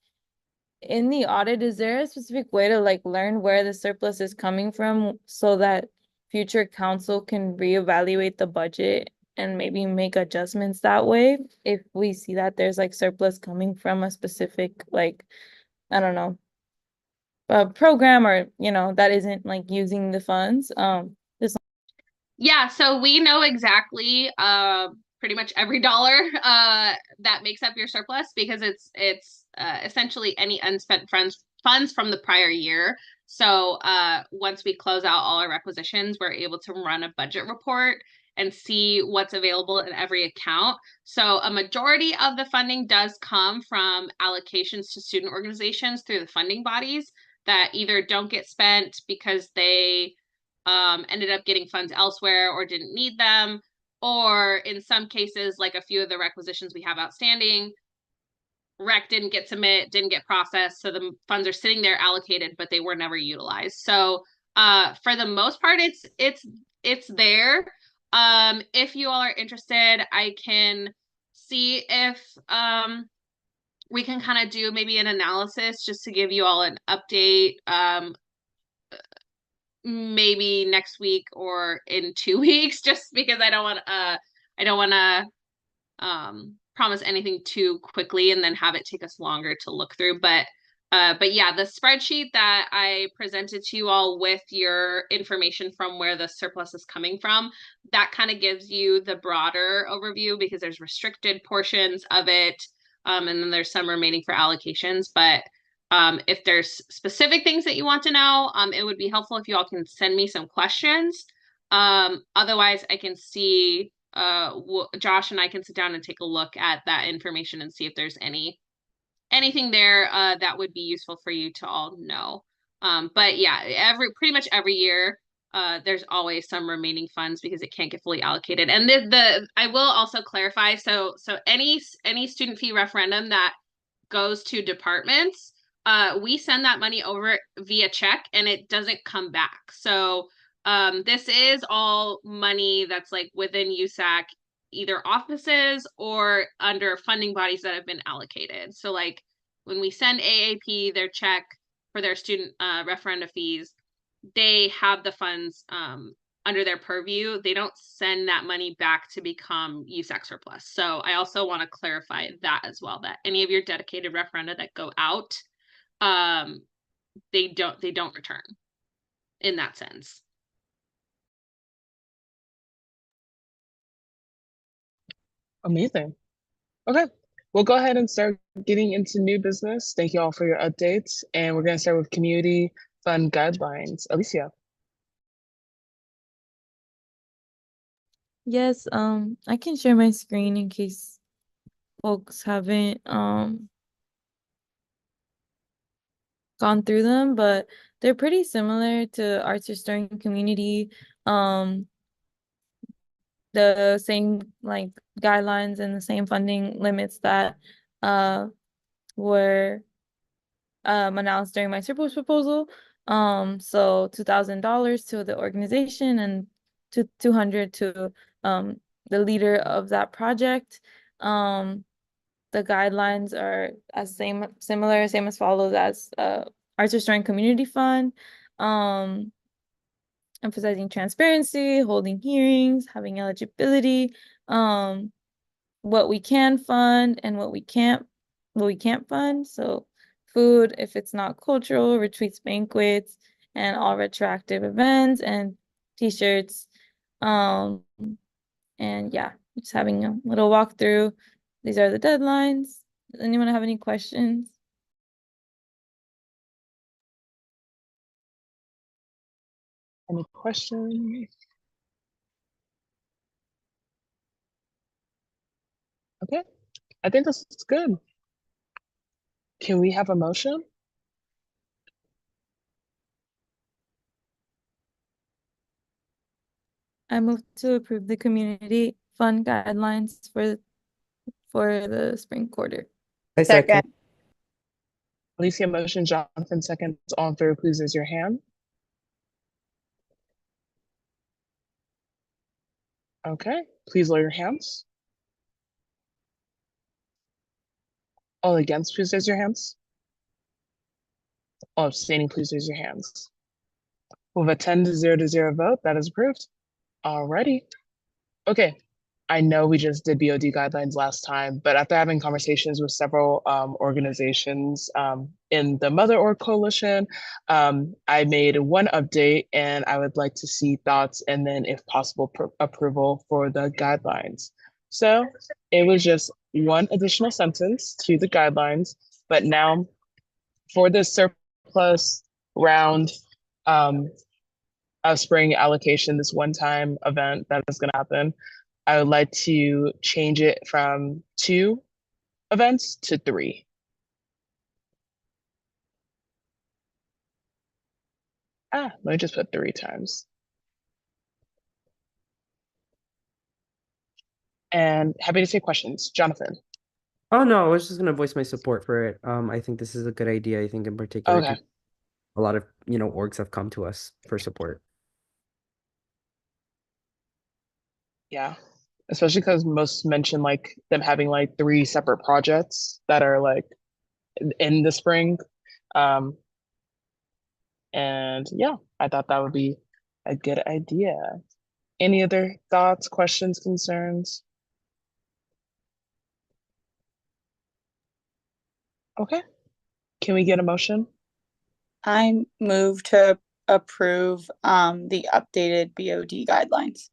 in the audit, is there a specific way to like learn where the surplus is coming from so that future council can reevaluate the budget and maybe make adjustments that way if we see that there's like surplus coming from a specific, like, I don't know, a program or that isn't like using the funds? Yeah, so we know exactly pretty much every dollar that makes up your surplus, because it's essentially any unspent funds from the prior year. So once we close out all our requisitions, we're able to run a budget report and see what's available in every account. So a majority of the funding does come from allocations to student organizations through the funding bodies that either don't get spent because they ended up getting funds elsewhere or didn't need them, or in some cases, like a few of the requisitions we have outstanding, rec didn't get submit, didn't get processed, so the funds are sitting there allocated, but they were never utilized. So for the most part, it's there. If you all are interested, I can see if we can kind of do maybe an analysis just to give you all an update, maybe next week or in 2 weeks, just because I don't want to promise anything too quickly and then have it take us longer to look through. But yeah, the spreadsheet that I presented to you all with your information from where the surplus is coming from, that kind of gives you the broader overview, because there's restricted portions of it, and then there's some remaining for allocations. But if there's specific things that you want to know, it would be helpful if you all can send me some questions. Otherwise, I can see Josh and I can sit down and take a look at that information and see if there's anything there that would be useful for you to all know. But yeah, pretty much every year there's always some remaining funds because it can't get fully allocated. And I will also clarify, so any student fee referendum that goes to departments, we send that money over via check and it doesn't come back. So this is all money that's like within USAC, either offices or under funding bodies that have been allocated. So like when we send AAP their check for their student referenda fees, they have the funds under their purview. They don't send that money back to become USAC surplus. So I also want to clarify that as well, that any of your dedicated referenda that go out, they don't return in that sense. Amazing. Okay, we'll go ahead and start getting into new business. Thank you all for your updates. And we're going to start with community fund guidelines. Alicia. Yes, I can share my screen in case folks haven't gone through them, but they're pretty similar to Arts Restoring Community. The same like guidelines and the same funding limits that were announced during my surplus proposal. So $2,000 to the organization and $200 to the leader of that project. The guidelines are same as follows as Arts Restoring Community Fund, emphasizing transparency, holding hearings, having eligibility, what we can fund and what we can't fund. So food, if it's not cultural, retreats, banquets, and all retroactive events, and t-shirts. And yeah, just having a little walkthrough. These are the deadlines. Does anyone have any questions? Any questions? Okay, I think this is good. Can we have a motion? I move to approve the community fund guidelines for the spring quarter. I second. Alicia motion, Jonathan seconds. All in favor, please raise your hand. Okay, please lower your hands. All against, please raise your hands. All abstaining, please raise your hands. With a 10-0 vote, that is approved. Alrighty. Okay, I know we just did BOD guidelines last time, but after having conversations with several organizations in the Mother Org Coalition, I made one update and I would like to see thoughts and then, if possible, approval for the guidelines. So it was just one additional sentence to the guidelines, but now for the surplus round of spring allocation, this one-time event that is going to happen, I would like to change it from 2 events to 3. Let me just put 3 times. And happy to take questions. Jonathan. Oh no, I was just gonna voice my support for it. I think this is a good idea. I think in particular, Okay. a lot of orgs have come to us for support. Yeah. Especially because most mention like them having like 3 separate projects that are like in the spring. And yeah, I thought that would be a good idea. Any other thoughts, questions, concerns? Okay. Can we get a motion? I move to approve the updated BOD guidelines.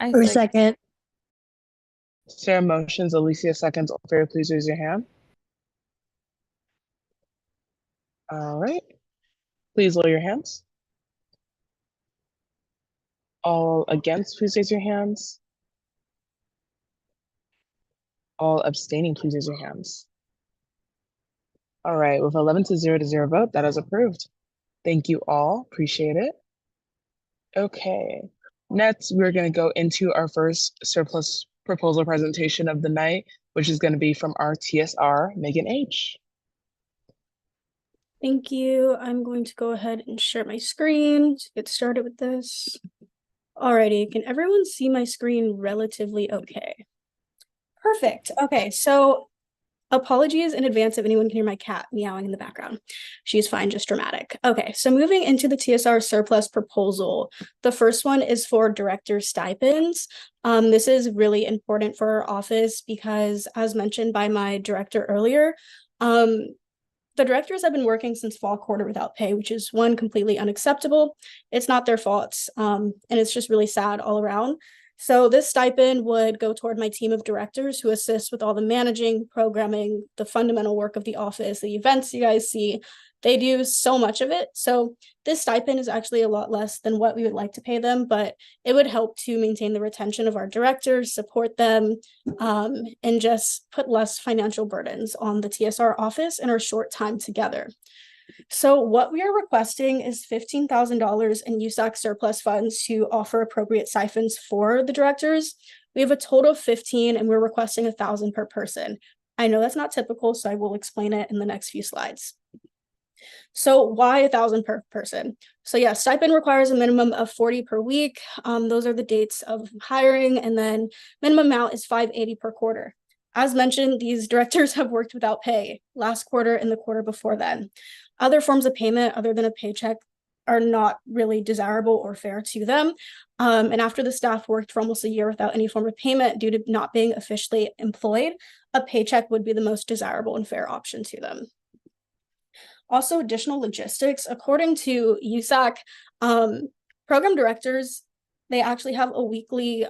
Or second. Sarah motions, Alicia seconds. All fair, please raise your hand. All right. Please lower your hands. All against, please raise your hands. All abstaining, please raise your hands. All right, with 11 to 0 vote, that is approved. Thank you all, appreciate it. Okay, next we're gonna go into our first surplus proposal presentation of the night, which is gonna be from our TSR, Megan H. Thank you. I'm going to go ahead and share my screen to get started with this. Alrighty, can everyone see my screen relatively okay? Perfect. Okay, so apologies in advance if anyone can hear my cat meowing in the background. She's fine, just dramatic. Okay, so moving into the TSR surplus proposal, the first one is for director stipends. This is really important for our office because, as mentioned by my director earlier, the directors have been working since fall quarter without pay, which is one, completely unacceptable. It's not their faults, and it's just really sad all around. So this stipend would go toward my team of directors who assist with all the managing, programming, the fundamental work of the office, the events you guys see. They do so much of it. So this stipend is actually a lot less than what we would like to pay them, but it would help to maintain the retention of our directors, support them, and just put less financial burdens on the TSR office in our short time together. So what we are requesting is $15,000 in USAC surplus funds to offer appropriate stipends for the directors. We have a total of 15 and we're requesting 1,000 per person. I know that's not typical, so I will explain it in the next few slides. So why 1,000 per person? So yeah, stipend requires a minimum of 40 per week. Those are the dates of hiring, and then minimum amount is 580 per quarter. As mentioned, these directors have worked without pay last quarter and the quarter before then. Other forms of payment other than a paycheck are not really desirable or fair to them. And after the staff worked for almost a year without any form of payment due to not being officially employed, a paycheck would be the most desirable and fair option to them. Also, additional logistics. According to USAC, program directors, they actually have a weekly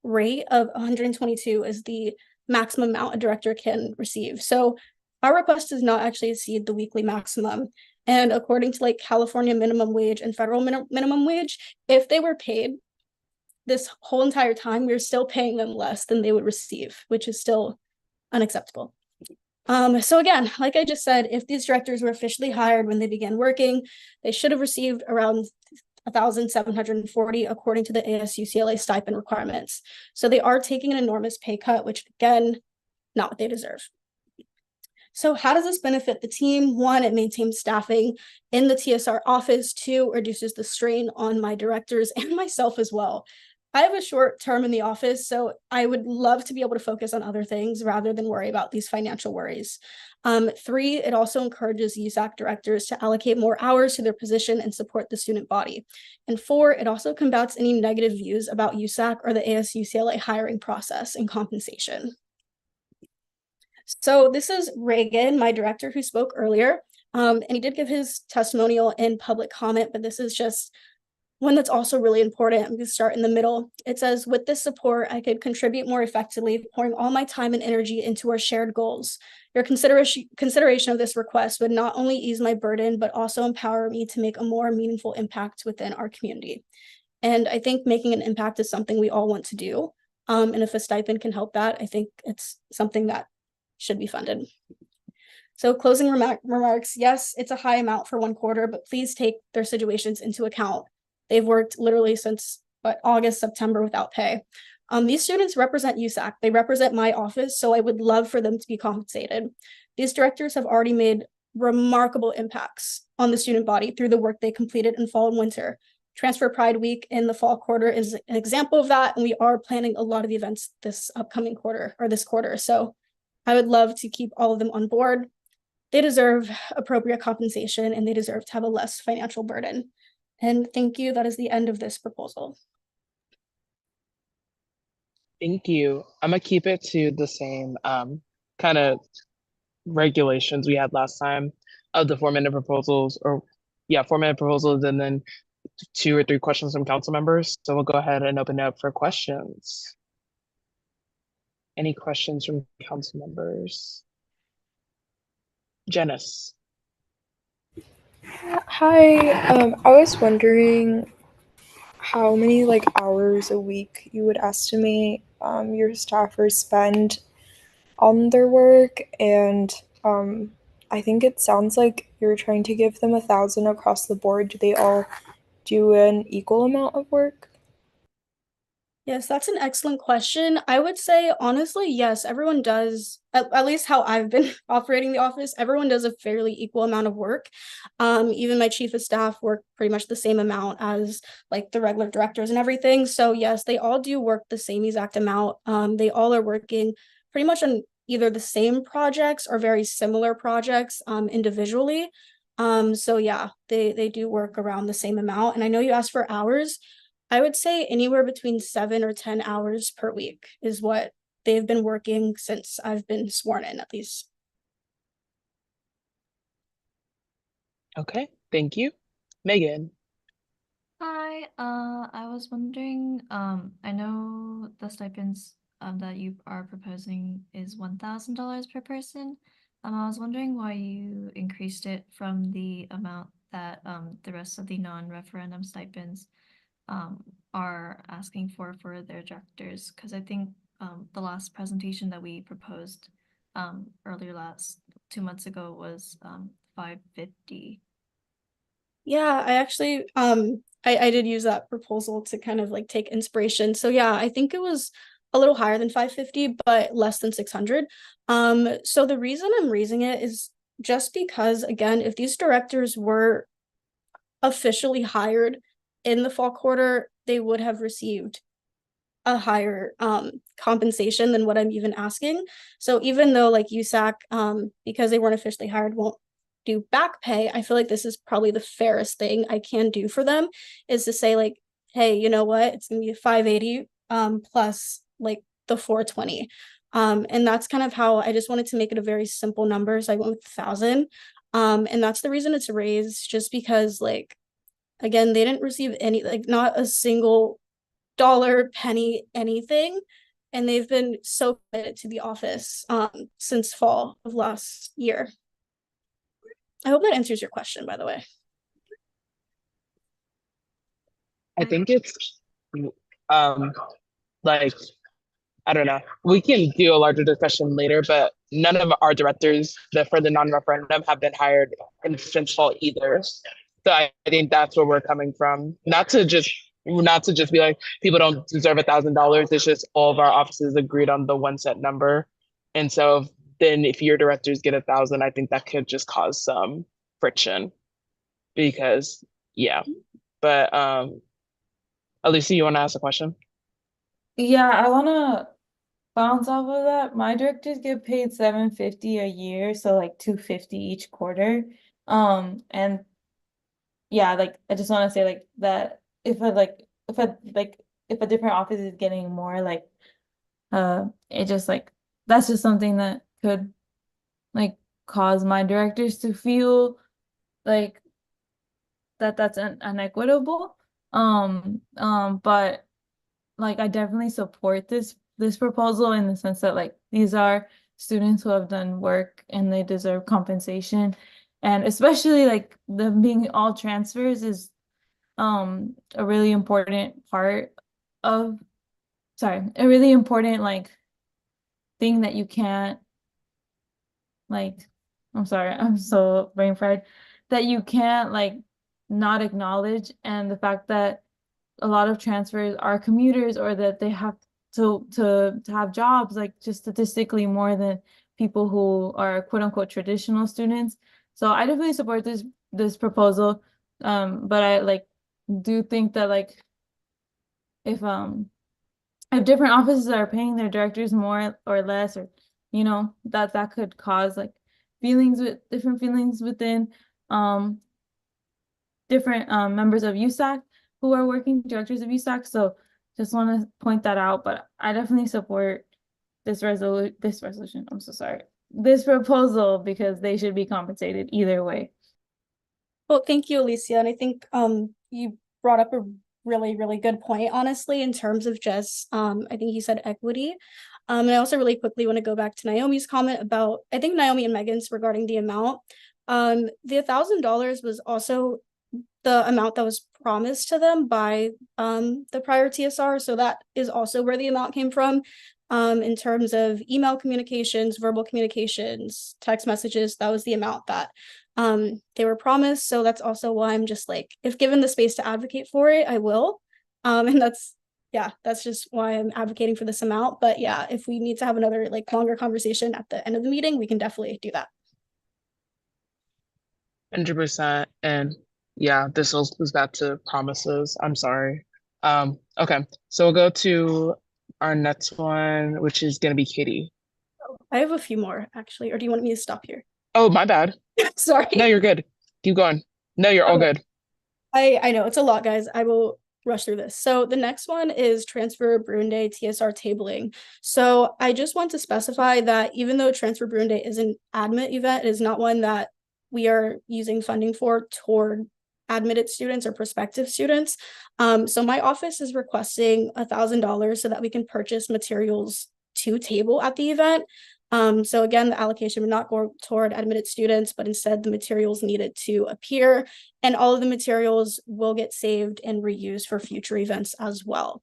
rate of 122 is the maximum amount a director can receive. So our request does not actually exceed the weekly maximum. And according to like California minimum wage and federal minimum wage, if they were paid this whole entire time, we're still paying them less than they would receive, which is still unacceptable. So again, like I just said, if these directors were officially hired when they began working, they should have received around 1,740 according to the ASUCLA stipend requirements. So they are taking an enormous pay cut, which again, not what they deserve. So how does this benefit the team? One, it maintains staffing in the TSR office. Two, reduces the strain on my directors and myself as well. I have a short term in the office, so I would love to be able to focus on other things rather than worry about these financial worries. Three, it also encourages USAC directors to allocate more hours to their position and support the student body. And four, it also combats any negative views about USAC or the ASUCLA hiring process and compensation. So this is Reagan, my director, who spoke earlier, and he did give his testimonial in public comment, but this is just one that's also really important. I'm going to start in the middle. It says, with this support, I could contribute more effectively, pouring all my time and energy into our shared goals. Your consideration of this request would not only ease my burden, but also empower me to make a more meaningful impact within our community. And I think making an impact is something we all want to do. And if a stipend can help that, I think it's something that should be funded. So closing remarks, yes, it's a high amount for one quarter, but please take their situations into account. They've worked literally since August, September without pay. These students represent USAC. They represent my office, so I would love for them to be compensated. These directors have already made remarkable impacts on the student body through the work they completed in fall and winter. Transfer Pride Week in the fall quarter is an example of that, and we are planning a lot of events this upcoming quarter or this quarter. So I would love to keep all of them on board. They deserve appropriate compensation and they deserve to have a less financial burden. And thank you. That is the end of this proposal. Thank you. I'm gonna keep it to the same kind of regulations we had last time of the 4-minute proposals, or yeah, 4-minute proposals, and then 2 or 3 questions from council members. So we'll go ahead and open it up for questions. Any questions from council members? Janice. Hi, I was wondering how many hours a week you would estimate your staffers spend on their work, and I think it sounds like you're trying to give them 1,000 across the board. Do they all do an equal amount of work? Yes, that's an excellent question. I would say, honestly, yes, everyone does, at least how I've been operating the office, everyone does a fairly equal amount of work. Even my chief of staff work pretty much the same amount as the regular directors and everything. So yes, they all do work the same exact amount. They all are working pretty much on either the same projects or very similar projects individually. So yeah, they do work around the same amount. And I know you asked for hours. I would say anywhere between 7 or 10 hours per week is what they've been working since I've been sworn in, at least. Okay, thank you. Megan. Hi, I was wondering, I know the stipends that you are proposing is $1,000 per person. I was wondering why you increased it from the amount that the rest of the non-referendum stipends are asking for their directors, because I think the last presentation that we proposed earlier 2 months ago was $550. Yeah, I actually I did use that proposal to kind of take inspiration. So yeah, I think it was a little higher than 550, but less than 600. So the reason I'm raising it is just because, again, if these directors were officially hired in the fall quarter, they would have received a higher compensation than what I'm even asking. So even though USAC, because they weren't officially hired, won't do back pay, I feel like this is probably the fairest thing I can do for them, is to say hey, you know what, it's gonna be 580 plus the 420. And that's kind of how I just wanted to make it a very simple number. So I went with 1,000. And that's the reason it's raised, just because again, they didn't receive any, not a single dollar, penny, anything. And they've been so committed to the office since fall of last year. I hope that answers your question, by the way. I think it's like, I don't know. We can do a larger discussion later, but none of our directors for the non-referendum have been hired since fall either. So I think that's where we're coming from. Not to just be like, people don't deserve $1,000. It's just all of our offices agreed on the one set number. And so then if your directors get 1,000, I think that could just cause some friction, because yeah. But Alicia, you want to ask a question? Yeah, I wanna bounce off of that. My directors get paid $750 a year, so $250 each quarter. And yeah, I just want to say that if a different office is getting more, it just that's just something that could cause my directors to feel that's unequitable. But like I definitely support this proposal in the sense that like these are students who have done work and they deserve compensation. And especially like them being all transfers is a really important part of a really important like thing that you can't like I'm sorry, I'm so brain fried that you can't like not acknowledge, and the fact that a lot of transfers are commuters or that they have to have jobs like just statistically more than people who are quote unquote traditional students. So I definitely support this proposal. But I like do think that like if different offices are paying their directors more or less, or that could cause like different feelings within um different members of USAC who are working directors of USAC. So just want to point that out. But I definitely support this resolution. I'm so sorry. This proposal because they should be compensated either way. Well, thank you, Alicia. And I think you brought up a really, really good point, honestly, in terms of just I think you said equity. And I also really quickly want to go back to Naomi's comment about, I think Naomi and Megan's regarding the amount. The $1,000 was also the amount that was promised to them by the prior TSR. So that is also where the amount came from. In terms of email communications, verbal communications, text messages, that was the amount that they were promised. So that's also why I'm just like, if given the space to advocate for it, I will. And that's just why I'm advocating for this amount. But yeah, if we need to have another like longer conversation at the end of the meeting, we can definitely do that. 100%. And yeah, this goes back to promises. I'm sorry. Okay, so we'll go to our next one, which is gonna be Katie. I have a few more actually, or do you want me to stop here? Oh, my bad. Sorry. No, you're good. Keep going. No, you're all good. I know it's a lot, guys. I will rush through this. So the next one is transfer Burundi TSR tabling. So I just want to specify that even though transfer Burundi is an admit event, it is not one that we are using funding for toward admitted students or prospective students. So my office is requesting $1,000 so that we can purchase materials to table at the event. So again, the allocation would not go toward admitted students, but instead the materials needed to appear, and all of the materials will get saved and reused for future events as well.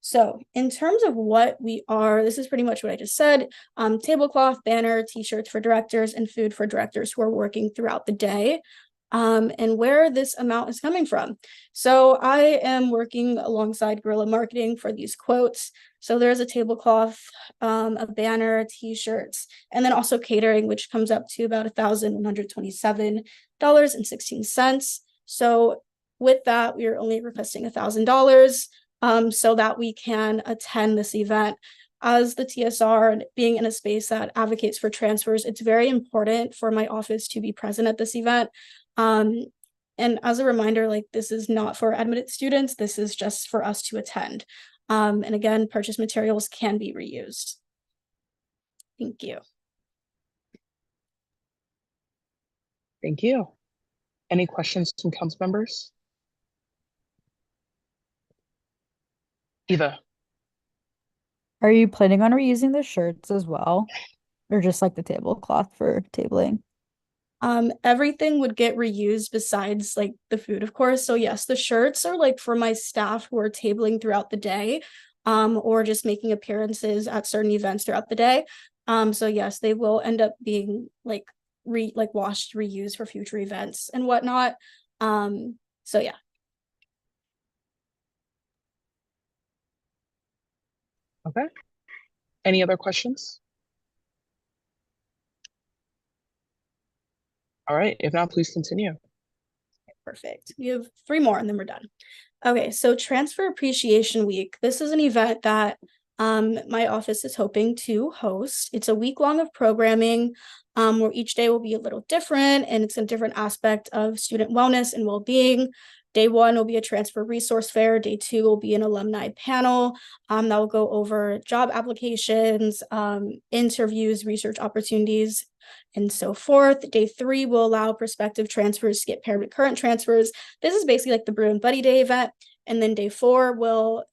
So in terms of what we are, this is pretty much what I just said, tablecloth, banner, t-shirts for directors, and food for directors who are working throughout the day. And where this amount is coming from. So I am working alongside Guerrilla Marketing for these quotes. So there's a tablecloth, a banner, t-shirts, and then also catering, which comes up to about $1,127.16. So with that, we are only requesting $1,000 so that we can attend this event. As the TSR and being in a space that advocates for transfers, it's very important for my office to be present at this event. And as a reminder, like this is not for admitted students, this is just for us to attend. And again, purchase materials can be reused. Thank you. Thank you. Any questions from council members? Eva. Are you planning on reusing the shirts as well? Or just like the tablecloth for tabling? Everything would get reused besides like the food, of course. So yes, the shirts are like for my staff who are tabling throughout the day, or just making appearances at certain events throughout the day. So yes, they will end up being like washed, reused for future events and whatnot. So yeah. Okay. Any other questions? All right, if not, please continue. Perfect. We have 3 more and then we're done. Okay, so Transfer Appreciation Week. This is an event that my office is hoping to host. It's a week long of programming where each day will be a little different, and it's a different aspect of student wellness and well-being. Day 1 will be a transfer resource fair. Day 2 will be an alumni panel that will go over job applications, interviews, research opportunities, and so forth. Day 3 will allow prospective transfers to get paired with current transfers. This is basically like the Brew and Buddy Day event. And then day 4 will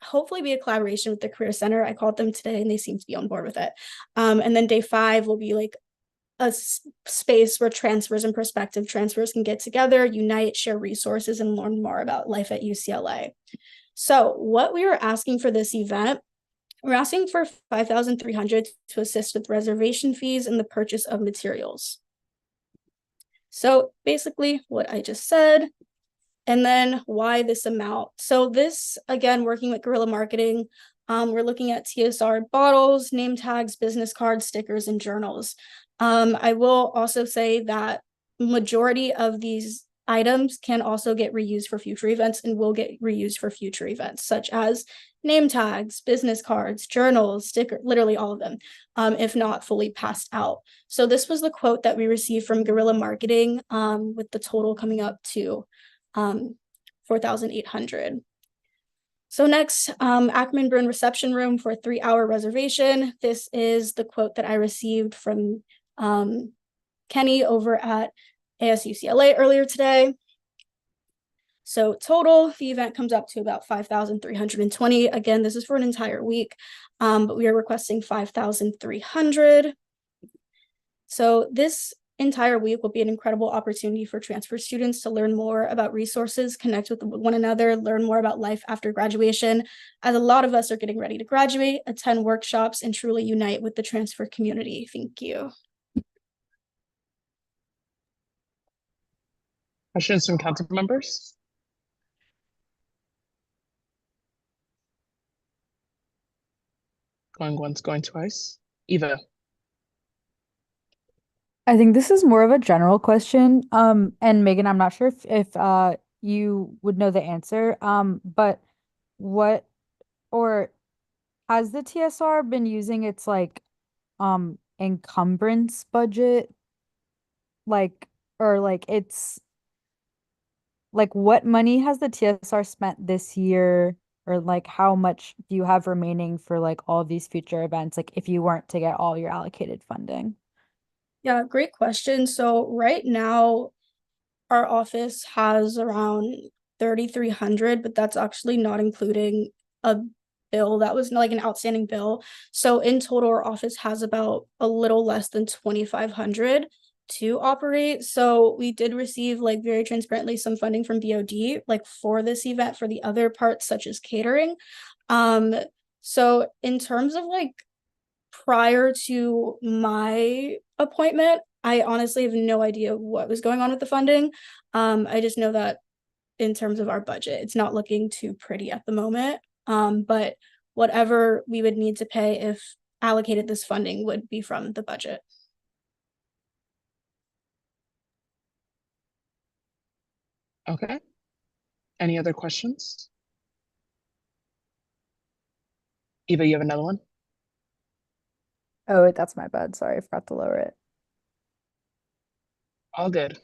hopefully be a collaboration with the Career Center. I called them today and they seem to be on board with it. And then day 5 will be like a space where transfers and prospective transfers can get together, unite, share resources, and learn more about life at UCLA. So what we were asking for this event, we're asking for $5,300 to assist with reservation fees and the purchase of materials. So basically what I just said, and then why this amount. So this, again, working with guerrilla marketing, we're looking at TSR bottles, name tags, business cards, stickers, and journals. I will also say that majority of these items can also get reused for future events and will get reused for future events, such as name tags, business cards, journals, stickers, literally all of them, if not fully passed out. So this was the quote that we received from Guerrilla Marketing, with the total coming up to $4,800. So next, Ackerman Bruin reception room for a 3-hour reservation. This is the quote that I received from Kenny over at ASUCLA earlier today. So total, the event comes up to about $5,320. Again, this is for an entire week, but we are requesting $5,300. So this entire week will be an incredible opportunity for transfer students to learn more about resources, connect with one another, learn more about life after graduation, as a lot of us are getting ready to graduate, attend workshops, and truly unite with the transfer community. Thank you. Questions from council members? Going once, going twice. Eva. I think this is more of a general question. And Megan, I'm not sure if you would know the answer. But what or has the TSR been using its like encumbrance budget? Like or like it's like what money has the TSR spent this year? Or like how much do you have remaining for like all of these future events, like if you weren't to get all your allocated funding? Yeah, great question. So right now, our office has around 3,300, but that's actually not including a bill that was like an outstanding bill. So in total, our office has about a little less than 2,500 to operate. So we did receive, like, very transparently some funding from BOD, like for this event, for the other parts such as catering. So in terms of like prior to my appointment, I honestly have no idea what was going on with the funding. I just know that in terms of our budget, it's not looking too pretty at the moment. But whatever we would need to pay if allocated this funding would be from the budget. Okay. Any other questions? Eva, you have another one? Oh, wait, that's my bad. Sorry, I forgot to lower it. All good.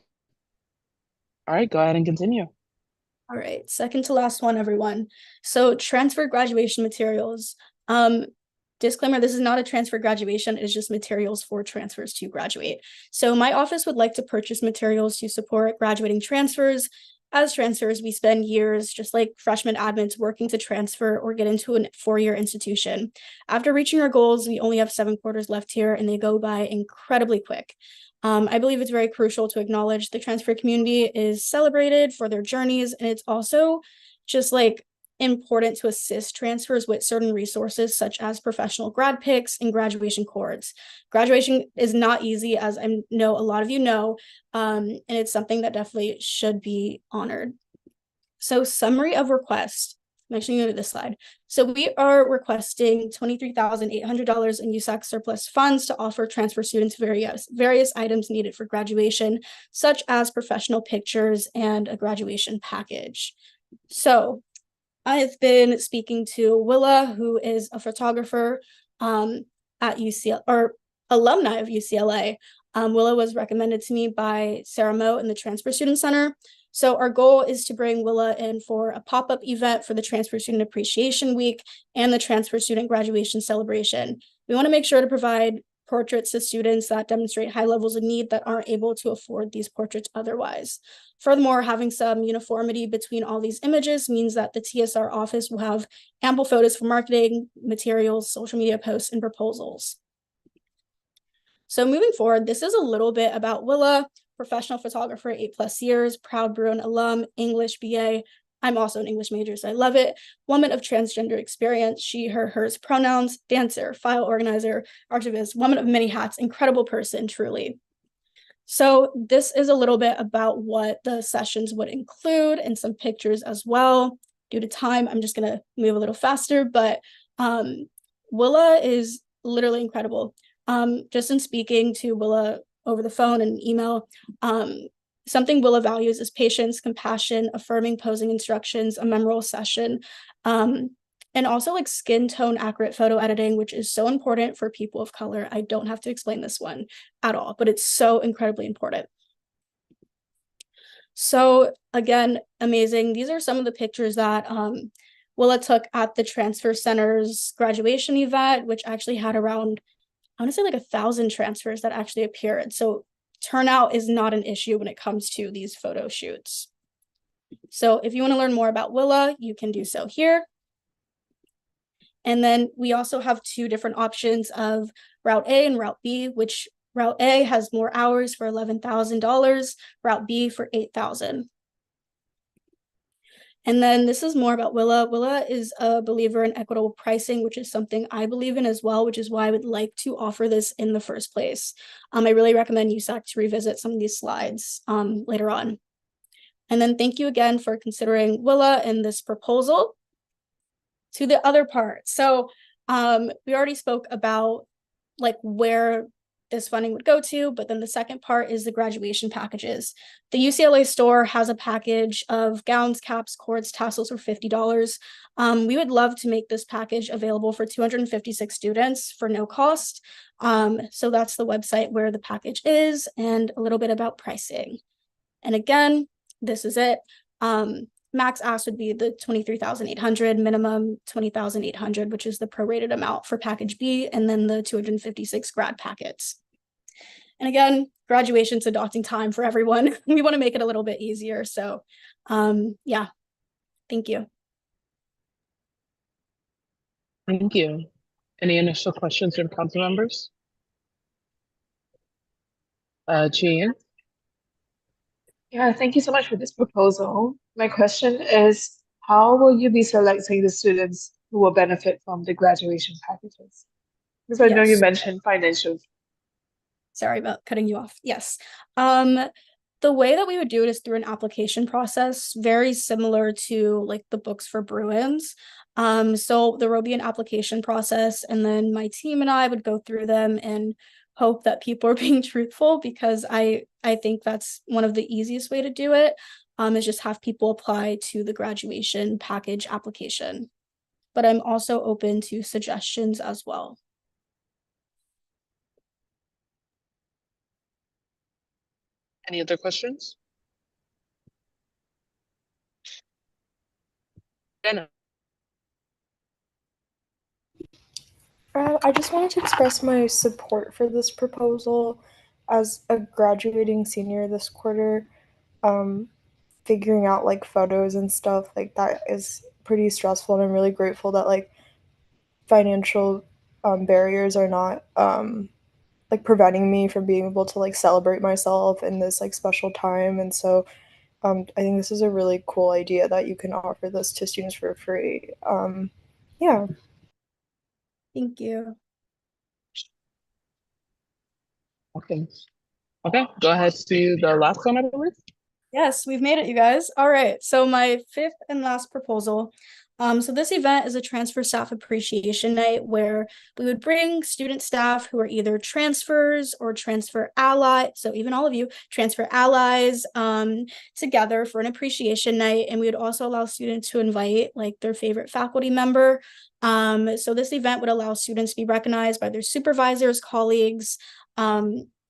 All right, go ahead and continue. All right, second to last one, everyone. So transfer graduation materials. Disclaimer, this is not a transfer graduation, it's just materials for transfers to graduate. So my office would like to purchase materials to support graduating transfers. As transfers, we spend years, just like freshman admins, working to transfer or get into a 4-year institution. After reaching our goals, we only have 7 quarters left here, and they go by incredibly quick. I believe it's very crucial to acknowledge the transfer community is celebrated for their journeys, and it's also just like important to assist transfers with certain resources such as professional grad picks and graduation cords. Graduation is not easy, as I know a lot of you know, and it's something that definitely should be honored. So summary of request. I'm actually going to this slide. So we are requesting $23,800 in USAC surplus funds to offer transfer students various items needed for graduation, such as professional pictures and a graduation package. So I've been speaking to Willa, who is a photographer at UCLA, or alumni of UCLA. Willa was recommended to me by Sarah Moe in the Transfer Student Center. So our goal is to bring Willa in for a pop-up event for the Transfer Student Appreciation Week and the Transfer Student Graduation Celebration. We want to make sure to provide portraits to students that demonstrate high levels of need that aren't able to afford these portraits otherwise. Furthermore, having some uniformity between all these images means that the TSR office will have ample photos for marketing, materials, social media posts, and proposals. So moving forward, this is a little bit about Willa, professional photographer, 8+ years, proud Bruin alum, English BA. I'm also an English major, so I love it. Woman of transgender experience, she, her, hers pronouns, dancer, file organizer, archivist, woman of many hats, incredible person, truly. So this is a little bit about what the sessions would include and some pictures as well. Due to time, I'm just gonna move a little faster, but Willa is literally incredible. Just in speaking to Willa over the phone and email, something Willa values is patience, compassion, affirming posing instructions, a memorable session, and also like skin tone accurate photo editing, which is so important for people of color. I don't have to explain this one at all, but it's so incredibly important. So again, amazing. These are some of the pictures that Willa took at the Transfer Center's graduation event, which actually had around, I want to say like 1,000 transfers that actually appeared. So turnout is not an issue when it comes to these photo shoots. So if you want to learn more about Willa, you can do so here. And then we also have two different options of Route A and Route B, which Route A has more hours for $11,000, Route B for $8,000. And then this is more about Willa. Willa is a believer in equitable pricing, which is something I believe in as well, which is why I would like to offer this in the first place. I really recommend USAC to revisit some of these slides later on. And then thank you again for considering Willa and this proposal. To the other part. So we already spoke about like where this funding would go to, but then the second part is the graduation packages. The UCLA store has a package of gowns, caps, cords, tassels for $50. We would love to make this package available for 256 students for no cost. So that's the website where the package is and a little bit about pricing. And again, this is it. Max ask would be the $23,800, minimum $20,800, which is the prorated amount for package B, and then the 256 grad packets. And again, graduation's a daunting time for everyone. We want to make it a little bit easier. So yeah, thank you. Thank you. Any initial questions from council members? Jean? Yeah, thank you so much for this proposal. My question is, how will you be selecting the students who will benefit from the graduation packages? Because I know you mentioned financial. Sorry about cutting you off. Yes. The way that we would do it is through an application process, very similar to like the books for Bruins. So there will be an application process, and then my team and I would go through them and hope that people are being truthful, because I think that's one of the easiest way to do it, is just have people apply to the graduation package application. But I'm also open to suggestions as well. Any other questions? Jenna? I just wanted to express my support for this proposal. As a graduating senior this quarter, figuring out like photos and stuff like that is pretty stressful, and I'm really grateful that like financial barriers are not like preventing me from being able to like celebrate myself in this like special time. And so I think this is a really cool idea that you can offer this to students for free. Yeah. Thank you. Okay. Okay, go ahead to the last one, I believe. Yes, we've made it, you guys. All right, so my fifth and last proposal. So this event is a transfer staff appreciation night where we would bring student staff who are either transfers or transfer allies, so even all of you, transfer allies, together for an appreciation night. And we would also allow students to invite like their favorite faculty member. So this event would allow students to be recognized by their supervisors, colleagues,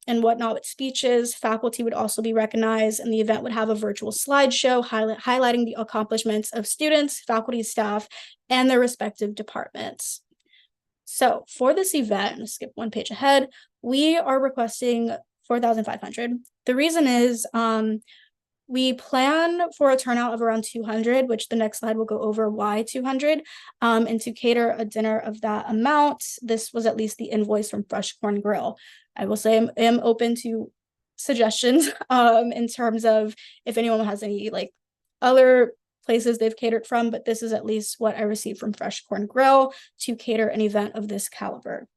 and whatnot with speeches. Faculty would also be recognized, and the event would have a virtual slideshow highlighting the accomplishments of students, faculty, staff, and their respective departments. So for this event, I'm gonna skip one page ahead, we are requesting 4,500. The reason is we plan for a turnout of around 200, which the next slide will go over why 200, and to cater a dinner of that amount, this was at least the invoice from Fresh Corn Grill. I will say I am open to suggestions in terms of if anyone has any like other places they've catered from, but this is at least what I received from Fresh Corn Grill to cater an event of this caliber.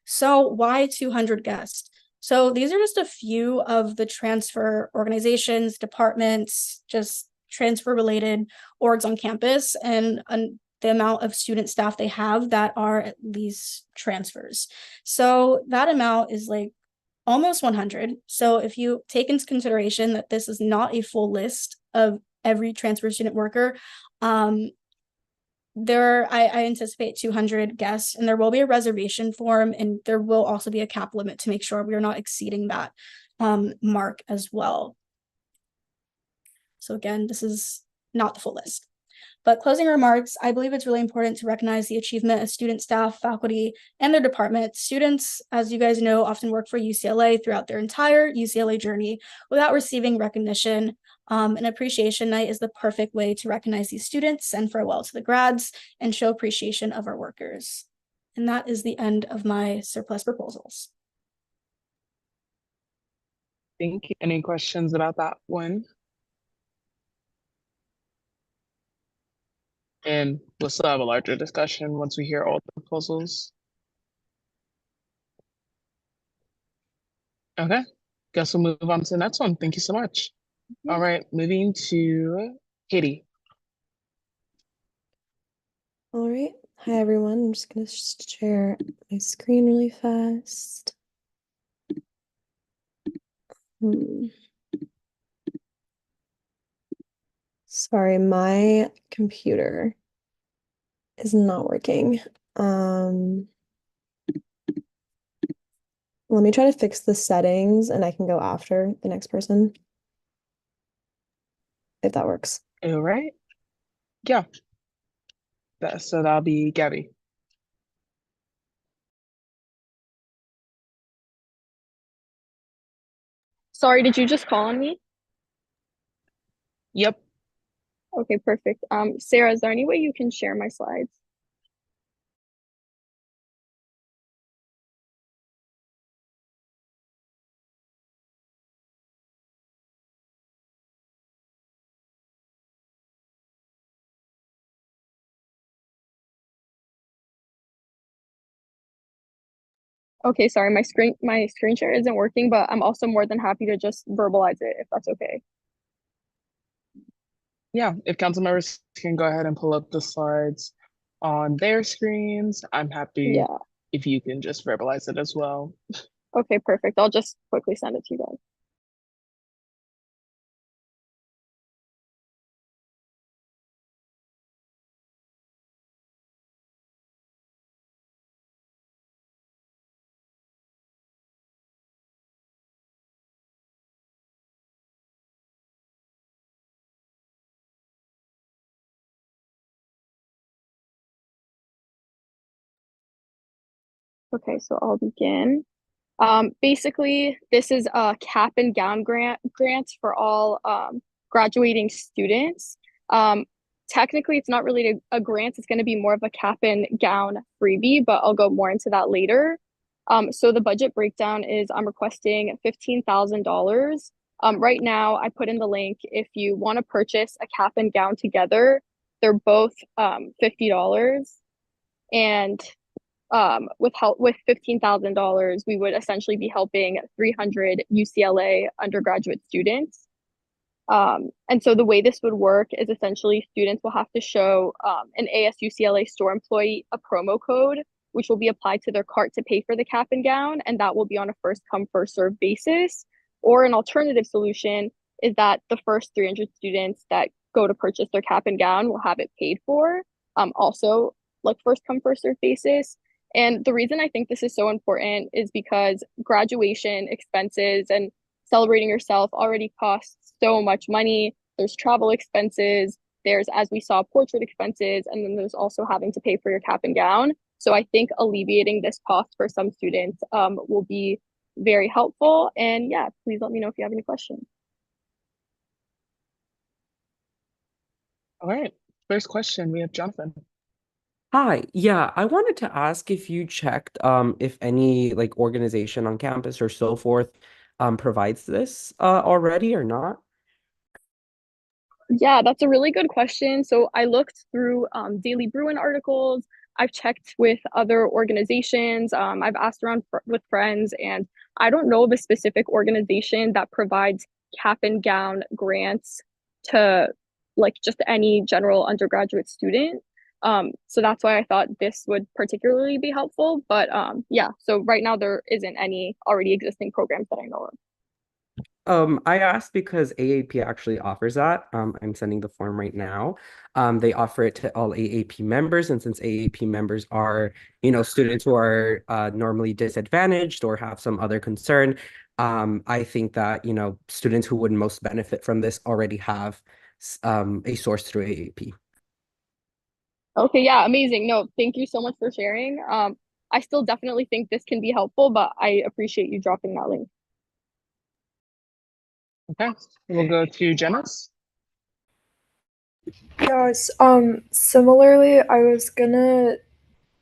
So why 200 guests? So these are just a few of the transfer organizations, departments, just transfer related orgs on campus, and the amount of student staff they have that are at least transfers. So that amount is like almost 100. So if you take into consideration that this is not a full list of every transfer student worker, I anticipate 200 guests, and there will be a reservation form, and there will also be a cap limit to make sure we are not exceeding that mark as well. So again, this is not the full list. But closing remarks, I believe it's really important to recognize the achievement of student, staff, faculty, and their department. Students, as you guys know, often work for UCLA throughout their entire UCLA journey without receiving recognition. An appreciation night is the perfect way to recognize these students, send farewell to the grads, and show appreciation of our workers. And that is the end of my surplus proposals. Thank you. Any questions about that one? And we'll still have a larger discussion once we hear all the proposals. Okay, guess we'll move on to the next one. Thank you so much. All right, moving to Katie. All right. Hi, everyone. I'm just going to share my screen really fast. Sorry, my computer is not working. Let me try to fix the settings and I can go after the next person, if that works. All right. Yeah. So that'll be Gabby. Sorry, did you just call on me? Yep. Okay, perfect. Sarah, is there any way you can share my slides? Okay, sorry, my screen share isn't working, but I'm also more than happy to just verbalize it if that's okay. Yeah, if council members can go ahead and pull up the slides on their screens, I'm happy if you can just verbalize it as well. Okay, perfect. I'll just quickly send it to you guys. Okay, so I'll begin. Basically, this is a cap and gown grants for all graduating students. Technically, it's not really a grant. It's going to be more of a cap and gown freebie, but I'll go more into that later. So the budget breakdown is I'm requesting $15,000. Right now, I put in the link. If you want to purchase a cap and gown together, they're both $50. And with $15,000, we would essentially be helping 300 UCLA undergraduate students. And so the way this would work is essentially students will have to show an ASUCLA store employee a promo code, which will be applied to their cart to pay for the cap and gown, and that will be on a first come, first served basis. Or an alternative solution is that the first 300 students that go to purchase their cap and gown will have it paid for, also like first come, first served basis. And the reason I think this is so important is because graduation expenses and celebrating yourself already costs so much money. There's travel expenses, there's, as we saw, portrait expenses, and then there's also having to pay for your cap and gown. So I think alleviating this cost for some students will be very helpful. And yeah, please let me know if you have any questions. All right. First question, we have Jonathan. Hi, yeah, I wanted to ask if you checked if any like organization on campus or so forth provides this already or not. Yeah, that's a really good question. So I looked through Daily Bruin articles. I've checked with other organizations. I've asked around with friends, and I don't know of a specific organization that provides cap and gown grants to like just any general undergraduate student. So that's why I thought this would particularly be helpful. But yeah, so right now there isn't any already existing programs that I know of. I asked because AAP actually offers that. I'm sending the form right now. They offer it to all AAP members, and since AAP members are, students who are normally disadvantaged or have some other concern, I think that, students who would most benefit from this already have a source through AAP. Okay, yeah, amazing. No, thank you so much for sharing. I still definitely think this can be helpful, but I appreciate you dropping that link. Okay, we'll go to Janice. Yes, similarly, I was gonna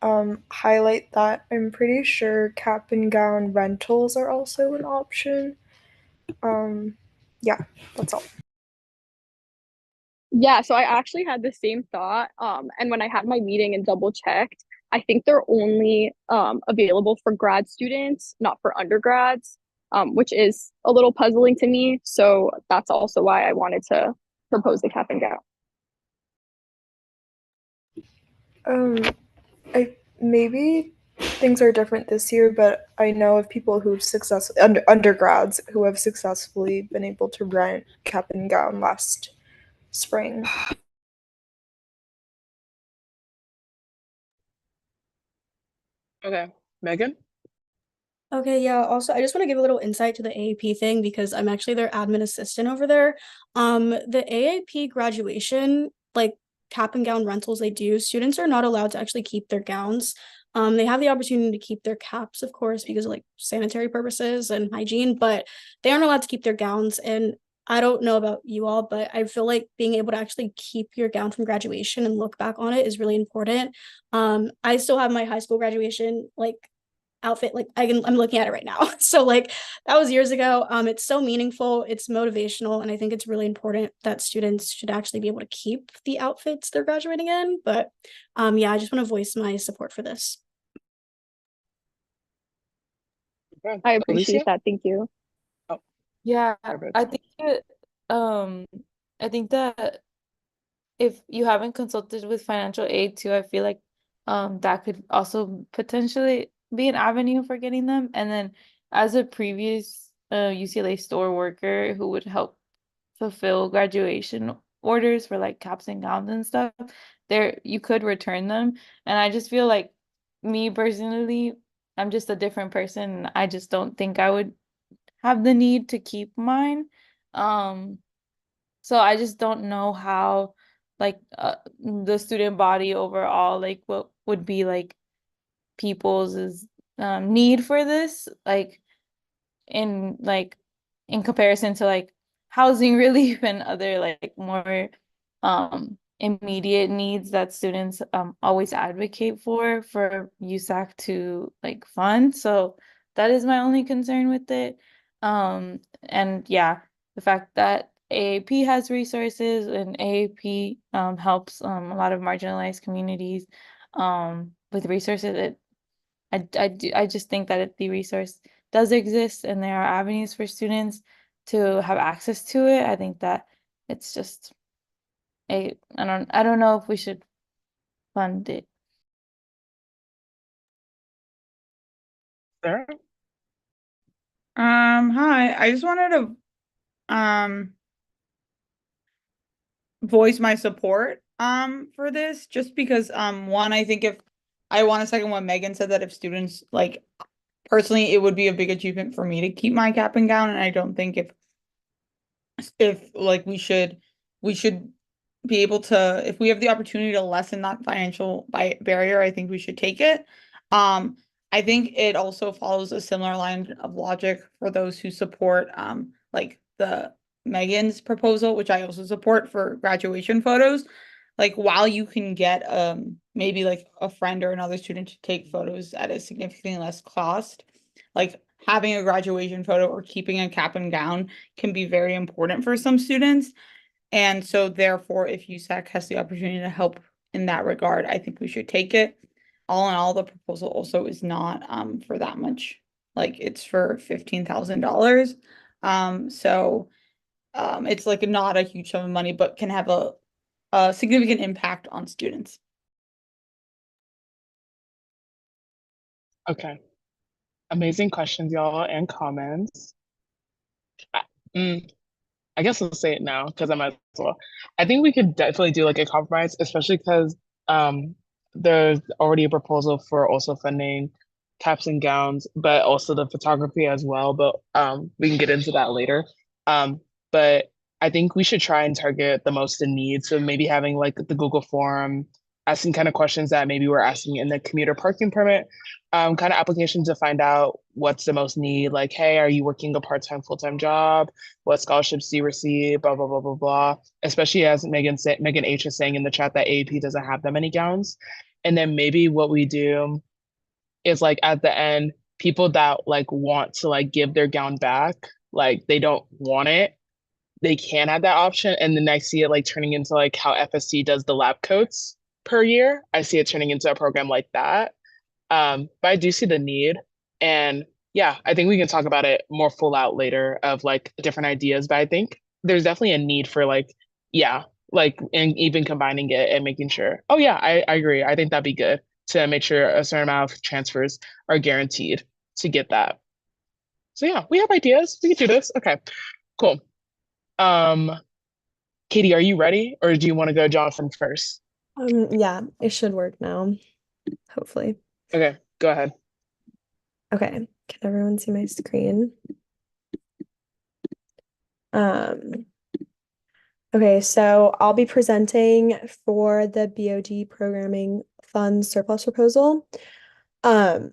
highlight that I'm pretty sure cap and gown rentals are also an option. Yeah, that's all. Yeah, so I actually had the same thought. And when I had my meeting and double checked, I think they're only available for grad students, not for undergrads, which is a little puzzling to me. So that's also why I wanted to propose the cap and gown. I maybe things are different this year, but I know of people who've undergrads who have successfully been able to rent cap and gown last spring. Okay, Megan. Okay, yeah. Also, I just want to give a little insight to the AAP thing because I'm actually their admin assistant over there. The AAP graduation, like cap and gown rentals they do, students are not allowed to actually keep their gowns. They have the opportunity to keep their caps, of course, because of like sanitary purposes and hygiene, but they aren't allowed to keep their gowns. And I don't know about you all, but I feel like being able to actually keep your gown from graduation and look back on it is really important. I still have my high school graduation like outfit, like I'm looking at it right now. So like that was years ago. It's so meaningful, it's motivational, and I think it's really important that students should actually be able to keep the outfits they're graduating in. But yeah, I just want to voice my support for this. Okay. I appreciate Alicia? that. Thank you. Yeah, Perfect. um I think that if you haven't consulted with financial aid too, I feel like that could also potentially be an avenue for getting them. And then as a previous UCLA store worker who would help fulfill graduation orders for like caps and gowns and stuff, there you could return them. And I just feel like me personally, I'm just a different person. I just don't think I would have the need to keep mine. Um, so I just don't know how like the student body overall, like what would be like people's need for this, in like in comparison to like housing relief and other like more immediate needs that students always advocate for USAC to like fund. So that is my only concern with it. And yeah, the fact that AAP has resources and AAP helps a lot of marginalized communities with resources. I just think that the resource does exist and there are avenues for students to have access to it. I think that it's just I don't know if we should fund it. Sarah? Hi. I just wanted to voice my support for this just because one, I think if I want to second what Megan said, that if students like personally it would be a big achievement for me to keep my cap and gown, and I don't think if like we should be able to, if we have the opportunity to lessen that financial barrier, I think we should take it. I think it also follows a similar line of logic for those who support like the Megan's proposal, which I also support for graduation photos. Like while you can get maybe like a friend or another student to take photos at a significantly less cost, like having a graduation photo or keeping a cap and gown can be very important for some students. And so therefore, if USAC has the opportunity to help in that regard, I think we should take it. All in all, the proposal also is not for that much. Like it's for $15,000. So it's like not a huge sum of money, but can have a significant impact on students. Okay. Amazing questions, y'all, and comments. I guess I'll say it now because I might as well. I think we could definitely do like a compromise, especially because there's already a proposal for also funding caps and gowns, but also the photography as well. But we can get into that later. But I think we should try and target the most in need. So maybe having like the Google form, asking kind of questions that maybe we're asking in the commuter parking permit kind of application to find out what's the most need. Like, hey, are you working a part-time, full-time job? What scholarships do you receive? Blah, blah, blah, blah, blah. Especially as Megan H is saying in the chat that AAP doesn't have that many gowns. And then maybe what we do is like at the end, people that like want to like give their gown back, like they don't want it, they can have that option. And then I see it like turning into like how FSC does the lab coats per year. I see it turning into a program like that. But I do see the need. And yeah, I think we can talk about it more full out later of like different ideas. But I think there's definitely a need for like, yeah, like and even combining it and making sure. Oh yeah, I agree. I think that'd be good to make sure a certain amount of transfers are guaranteed to get that. So yeah, we have ideas. We can do this. Okay, cool. Katie, are you ready? Or do you want to go Jonathan first? Yeah, it should work now, hopefully. Okay, go ahead. Okay, can everyone see my screen? Okay, so I'll be presenting for the BOD programming fund surplus proposal. So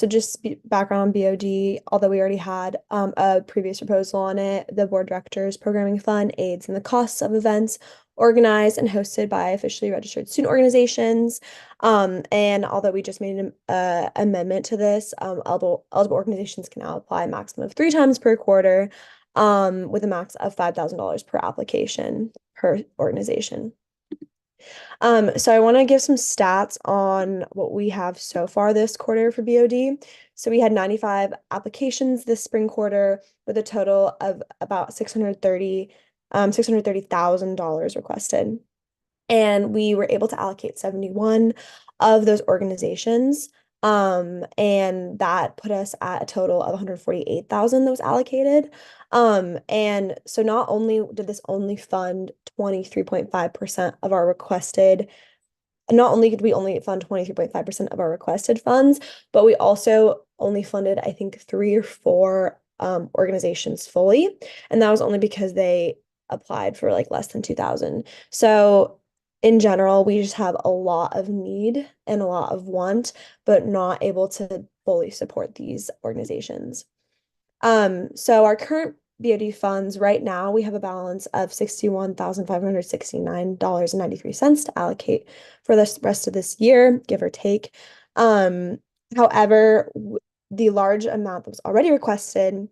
just background on BOD, although we already had a previous proposal on it, the board directors programming fund aids in the costs of events organized and hosted by officially registered student organizations. And although we just made an amendment to this, eligible organizations can now apply a maximum of 3 times per quarter, with a max of $5,000 per application per organization. So I want to give some stats on what we have so far this quarter for BOD. So we had 95 applications this spring quarter with a total of about $630,000 requested. And we were able to allocate 71 of those organizations. And that put us at a total of 148,000 that was allocated. And so not only did this only fund 23.5% of our requested, not only did we only fund 23.5% of our requested funds, but we also only funded, I think, 3 or 4 organizations fully. And that was only because they applied for like less than 2,000. So in general, we just have a lot of need and a lot of want, but not able to fully support these organizations. So our current BOD funds right now, we have a balance of $61,569.93 to allocate for the rest of this year, give or take. However, the large amount that was already requested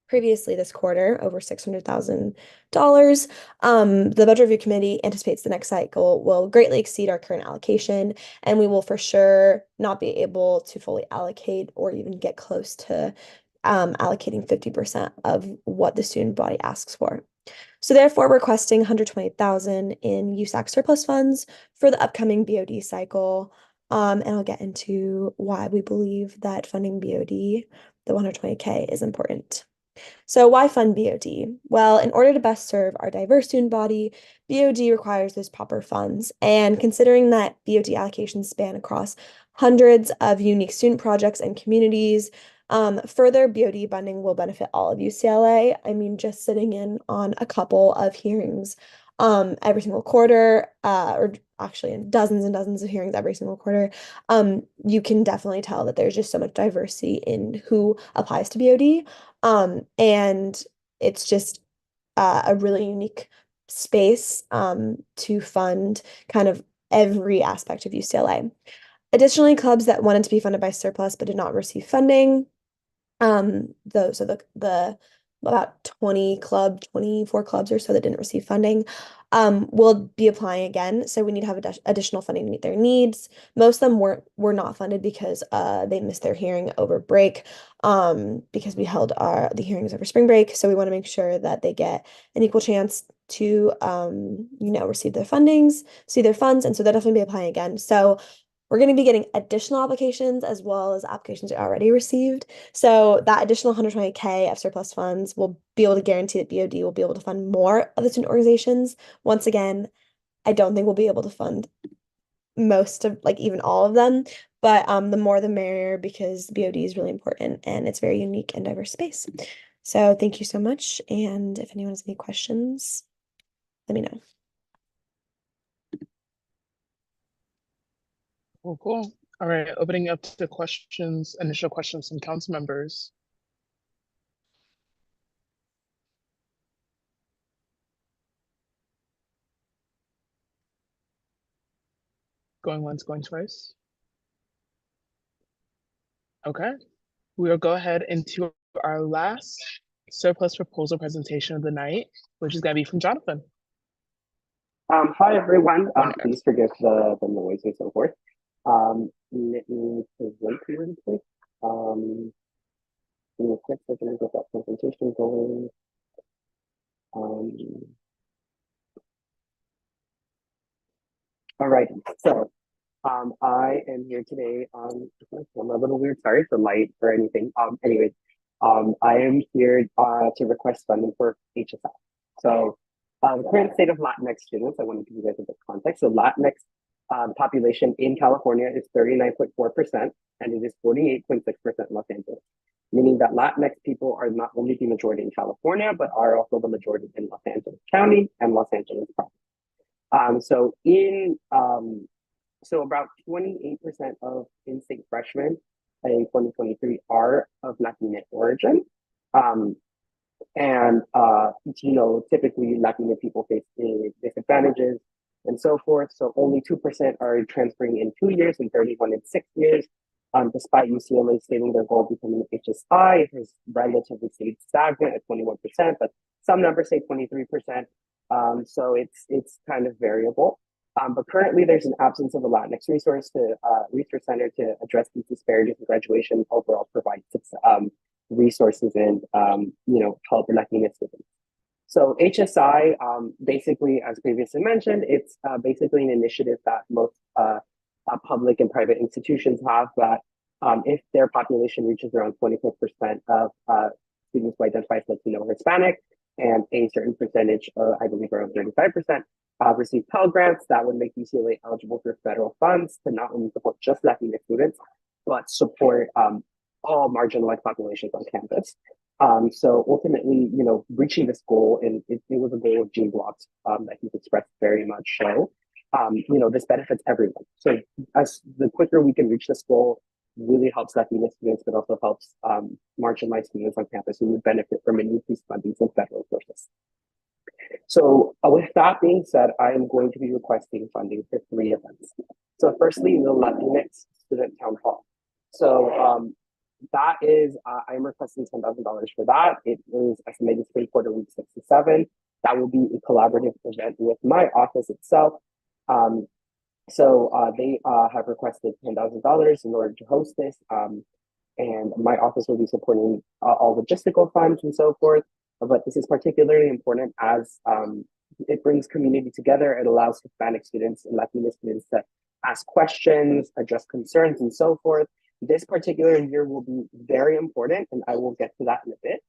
previously this quarter, over $600,000. The Budget Review Committee anticipates the next cycle will greatly exceed our current allocation, and we will for sure not be able to fully allocate or even get close to allocating 50% of what the student body asks for. So therefore, requesting $120,000 in USAC surplus funds for the upcoming BOD cycle. And I'll get into why we believe that funding BOD, the 120K, is important. So why fund BOD? Well, in order to best serve our diverse student body, BOD requires those proper funds. And considering that BOD allocations span across hundreds of unique student projects and communities, Further BOD funding will benefit all of UCLA. I mean, just sitting in on a couple of hearings every single quarter, or actually in dozens and dozens of hearings every single quarter, you can definitely tell that there's just so much diversity in who applies to BOD. And it's just a really unique space to fund kind of every aspect of UCLA. Additionally, clubs that wanted to be funded by surplus but did not receive funding, the about 24 clubs or so that didn't receive funding, will be applying again. So we need to have additional funding to meet their needs. Most of them were not funded because they missed their hearing over break, because we held the hearings over spring break. So we want to make sure that they get an equal chance to receive their see their funds, and so they'll definitely be applying again. So we're going to be getting additional applications as well as applications we already received. So that additional 120K of surplus funds will be able to guarantee that BOD will be able to fund more of the student organizations. Once again, I don't think we'll be able to fund most of, like, even all of them, but the more the merrier, because BOD is really important and it's very unique and diverse space. So thank you so much. And if anyone has any questions, let me know. Cool. All right, opening up to questions, initial questions from council members. Going once, going twice. Okay, we'll go ahead into our last surplus proposal presentation of the night, which is going to be from Jonathan. Hi everyone. Please forgive the noise and so forth. Let me present really quick. Give me a quick second to get that presentation going. All right. So I am here today. I'm a little weird. Sorry for light or anything. Anyways, I am here to request funding for HSI. So the current state of Latinx students, I want to give you guys a bit of context. So Latinx population in California is 39.4%, and it is 48.6% in Los Angeles, meaning that Latinx people are not only the majority in California, but are also the majority in Los Angeles County and Los Angeles province. So about 28% of in-state freshmen in 2023 are of Latina origin. Typically Latina people face disadvantages and so forth. So only 2% are transferring in 2 years and 31 in 6 years. Despite UCLA stating their goal of becoming an HSI, it has relatively stayed stagnant at 21%, but some numbers say 23%. So it's kind of variable. But currently there's an absence of a Latinx resource center to address these disparities in graduation, overall provide resources and help Latina students. So HSI, basically, as previously mentioned, it's basically an initiative that most public and private institutions have, that if their population reaches around 24% of students who identify as Latino or Hispanic, and a certain percentage, I believe around 35%, receive Pell Grants, that would make UCLA eligible for federal funds to not only support just Latinx students, but support all marginalized populations on campus. So ultimately, reaching this goal, and it was a goal of Gene Block's that he's expressed very much so, this benefits everyone. So as the quicker we can reach this goal, really helps Latina students, but also helps marginalized students on campus who would benefit from an increased funding from federal sources. So with that being said, I am going to be requesting funding for 3 events. So firstly, the Latinx Student Town Hall. So that is, I'm requesting $10,000 for that. It is estimated to be quarter week 6 to 7. That will be a collaborative event with my office itself. They have requested $10,000 in order to host this. And my office will be supporting all logistical funds and so forth. But this is particularly important as it brings community together. It allows Hispanic students and Latino students to ask questions, address concerns, and so forth. This particular year will be very important, and I will get to that in a bit.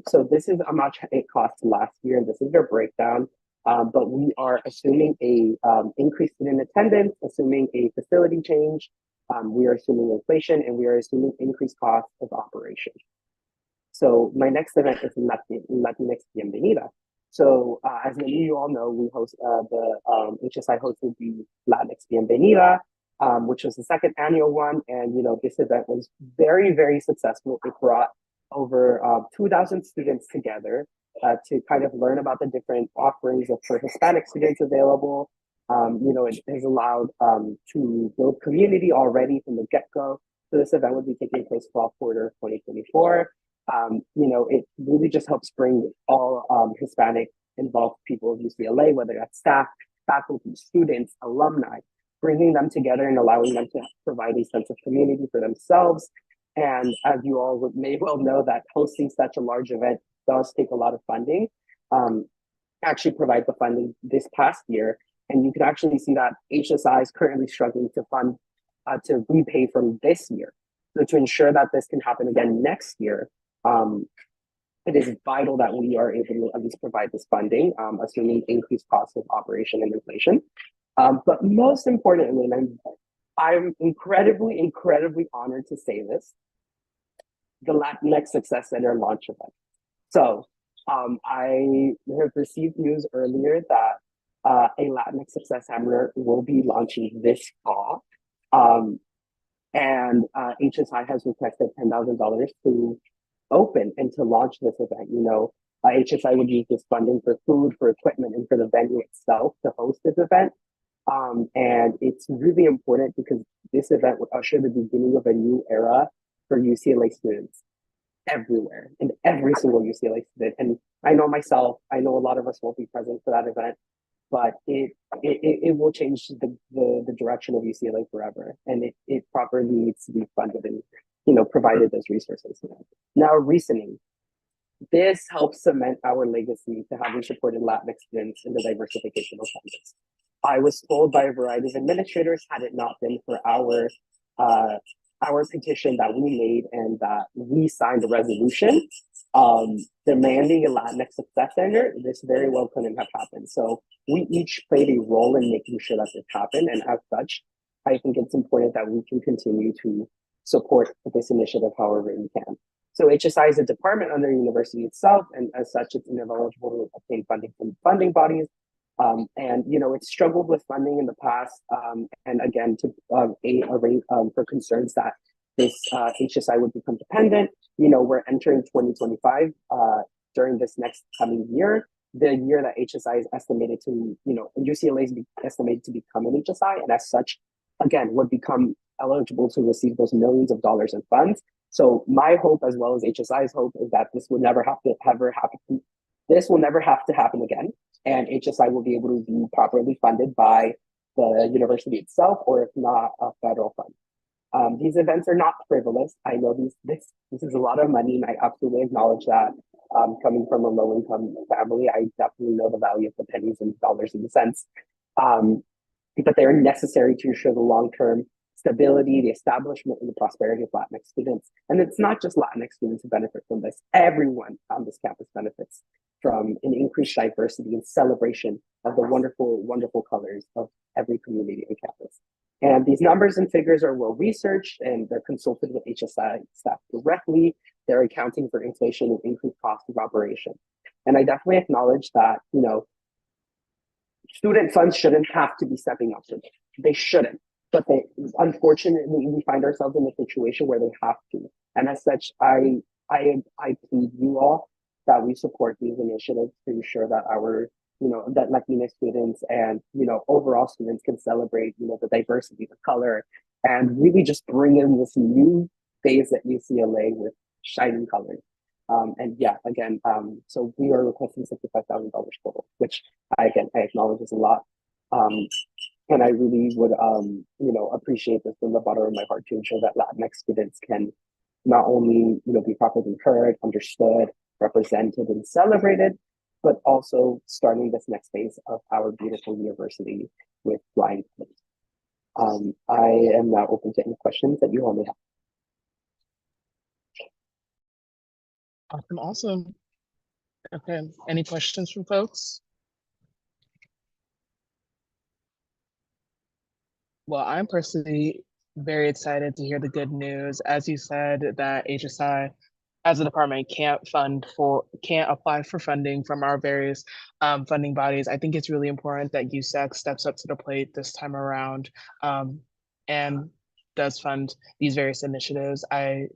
So this is how much it cost last year, and this is their breakdown. But we are assuming a increase in attendance, assuming a facility change. We are assuming inflation, and we are assuming increased cost of operation. So my next event is Latinx Bienvenida. So as many of you all know, we host HSI hosted the Latinx Bienvenida, which was the second annual one. And, this event was very, very successful. It brought over 2,000 students together to kind of learn about the different offerings for Hispanic students available. It has allowed to build community already from the get-go. So this event would be taking place fall quarter 2024. It really just helps bring all Hispanic involved people of UCLA, whether that's staff, faculty, students, alumni, bringing them together and allowing them to provide a sense of community for themselves. And as you all may well know, that hosting such a large event does take a lot of funding. Actually provide the funding this past year. And you can actually see that HSI is currently struggling to fund, to repay from this year. So to ensure that this can happen again next year, it is vital that we are able to at least provide this funding, assuming increased costs of operation and inflation. But most importantly, and I'm incredibly, incredibly honored to say this, the Latinx Success Center launch event. So I have received news earlier that a Latinx Success Center will be launching this fall. And HSI has requested $10,000 to open and to launch this event. HSI would use this funding for food, for equipment, and for the venue itself to host this event. And it's really important because this event would usher the beginning of a new era for UCLA students everywhere, and every single UCLA student. And I know myself, I know a lot of us won't be present for that event, but it will change the direction of UCLA forever. And it properly needs to be funded and provided those resources. Now, reasoning. This helps cement our legacy to having supported Latinx students in the diversification of campus. I was told by a variety of administrators, had it not been for our petition that we made and that we signed a resolution demanding a Latinx Success Center, this very well couldn't have happened. So we each played a role in making sure that this happened. And as such, I think it's important that we can continue to support this initiative however we can. So HSI is a department under the university itself, and as such, it's ineligible to obtain funding from funding bodies. It's struggled with funding in the past, and again, for concerns that this HSI would become dependent. We're entering 2025 during this next coming year, the year that HSI is estimated to, UCLA is estimated to become an HSI, and as such, again, would become eligible to receive those millions of dollars in funds. So my hope, as well as HSI's hope, is that this would never have to ever happen. This will never have to happen again, and HSI will be able to be properly funded by the university itself, or if not, a federal fund. These events are not frivolous. I know this is a lot of money, and I absolutely acknowledge that. Coming from a low-income family, I definitely know the value of the pennies and dollars and the cents. But they are necessary to ensure the long-term stability, the establishment, and the prosperity of Latinx students. And it's not just Latinx students who benefit from this. Everyone on this campus benefits from an increased diversity and celebration of the wonderful, wonderful colors of every community on campus. And these numbers and figures are well researched, and they're consulted with HSI staff directly. They're accounting for inflation and increased cost of operation. And I definitely acknowledge that, student funds shouldn't have to be stepping up for them. They shouldn't. But unfortunately, we find ourselves in a situation where they have to. And as such, I plead you all that we support these initiatives to ensure that our, that Latina students and, overall students can celebrate, the diversity, the color, and really just bring in this new phase at UCLA with shining colors. So we are requesting $65,000 total, which I acknowledge is a lot. And I really would, appreciate this from the bottom of my heart to ensure that Latinx students can not only, be properly heard, understood, represented, and celebrated, but also starting this next phase of our beautiful university with flying colors. I am now open to any questions that you all may have. Awesome. Okay. Any questions from folks? Well, I'm personally very excited to hear the good news. As you said, that HSI as a department can't apply for funding from our various funding bodies. I think it's really important that USAC steps up to the plate this time around and does fund these various initiatives. I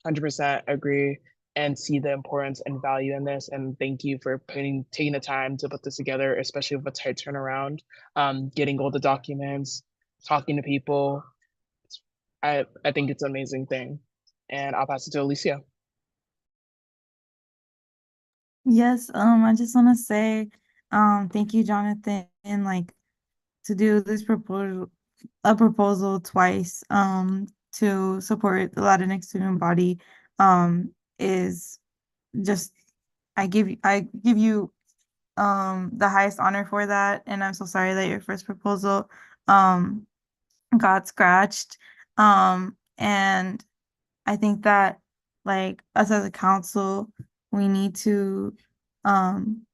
100% agree and see the importance and value in this. And thank you for taking the time to put this together, especially with a tight turnaround, getting all the documents, talking to people. I think it's an amazing thing. And I'll pass it to Alicia. Yes, I just want to say, thank you, Jonathan, like to do this proposal twice, to support the Latinx student body, is just, I give you, the highest honor for that, and I'm so sorry that your first proposal, got scratched, and I think that like us as a council, we need to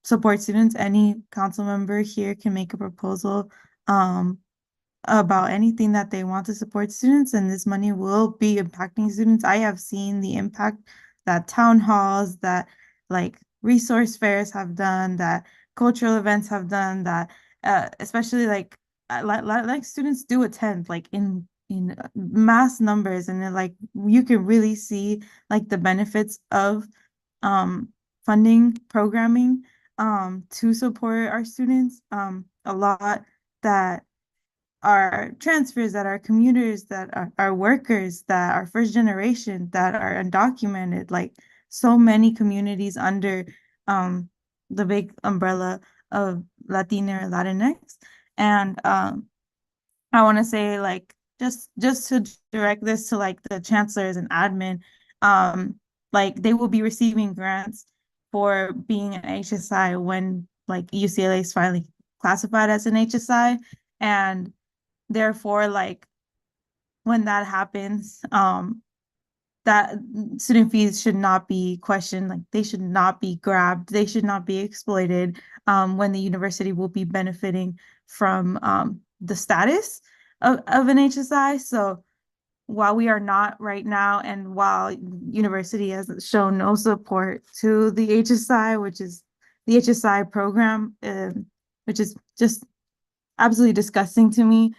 support students. Any council member here can make a proposal about anything that they want to support students, and this money will be impacting students. I have seen the impact that town halls, that like resource fairs have done, that cultural events have done, that especially like students do attend like in mass numbers, and then like you can really see like the benefits of um funding programming to support our students, a lot that are transfers, that are commuters, that are workers, that are first generation, that are undocumented, like so many communities under the big umbrella of Latina or Latinx. And I want to say like just to direct this to like the chancellors and admin, like they will be receiving grants for being an HSI when like UCLA is finally classified as an HSI, and therefore like when that happens, that student fees should not be questioned, like they should not be grabbed, they should not be exploited, when the university will be benefiting from the status of an HSI. So while we are not right now, and while university has shown no support to the HSI, which is the HSI program, which is just absolutely disgusting to me.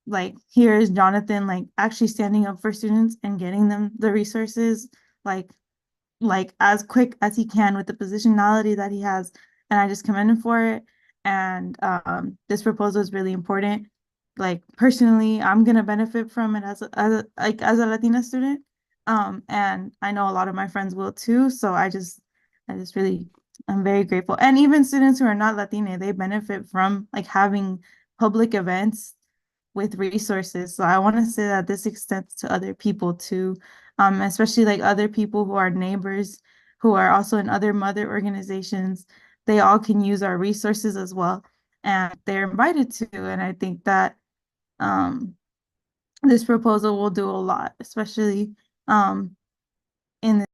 Like here is Jonathan like actually standing up for students and getting them the resources like as quick as he can with the positionality that he has, and I just commend him for it. And this proposal is really important. Like personally, I'm gonna benefit from it as a Latina student, and I know a lot of my friends will too. So I just really, I'm very grateful. And even students who are not Latina, they benefit from like having public events with resources. So I want to say that this extends to other people too, especially like other people who are neighbors, who are also in other mother organizations. They all can use our resources as well, and they're invited to. And I think that um, this proposal will do a lot, especially in the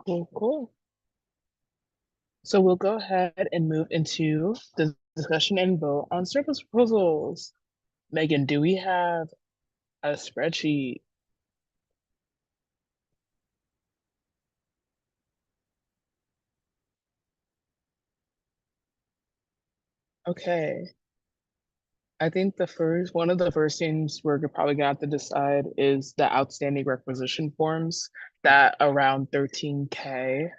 Okay, cool. So we'll go ahead and move into the discussion and vote on surplus proposals. Megan, do we have a spreadsheet? Okay. I think one of the first things we're probably gonna have to decide is the outstanding requisition forms that around 13K.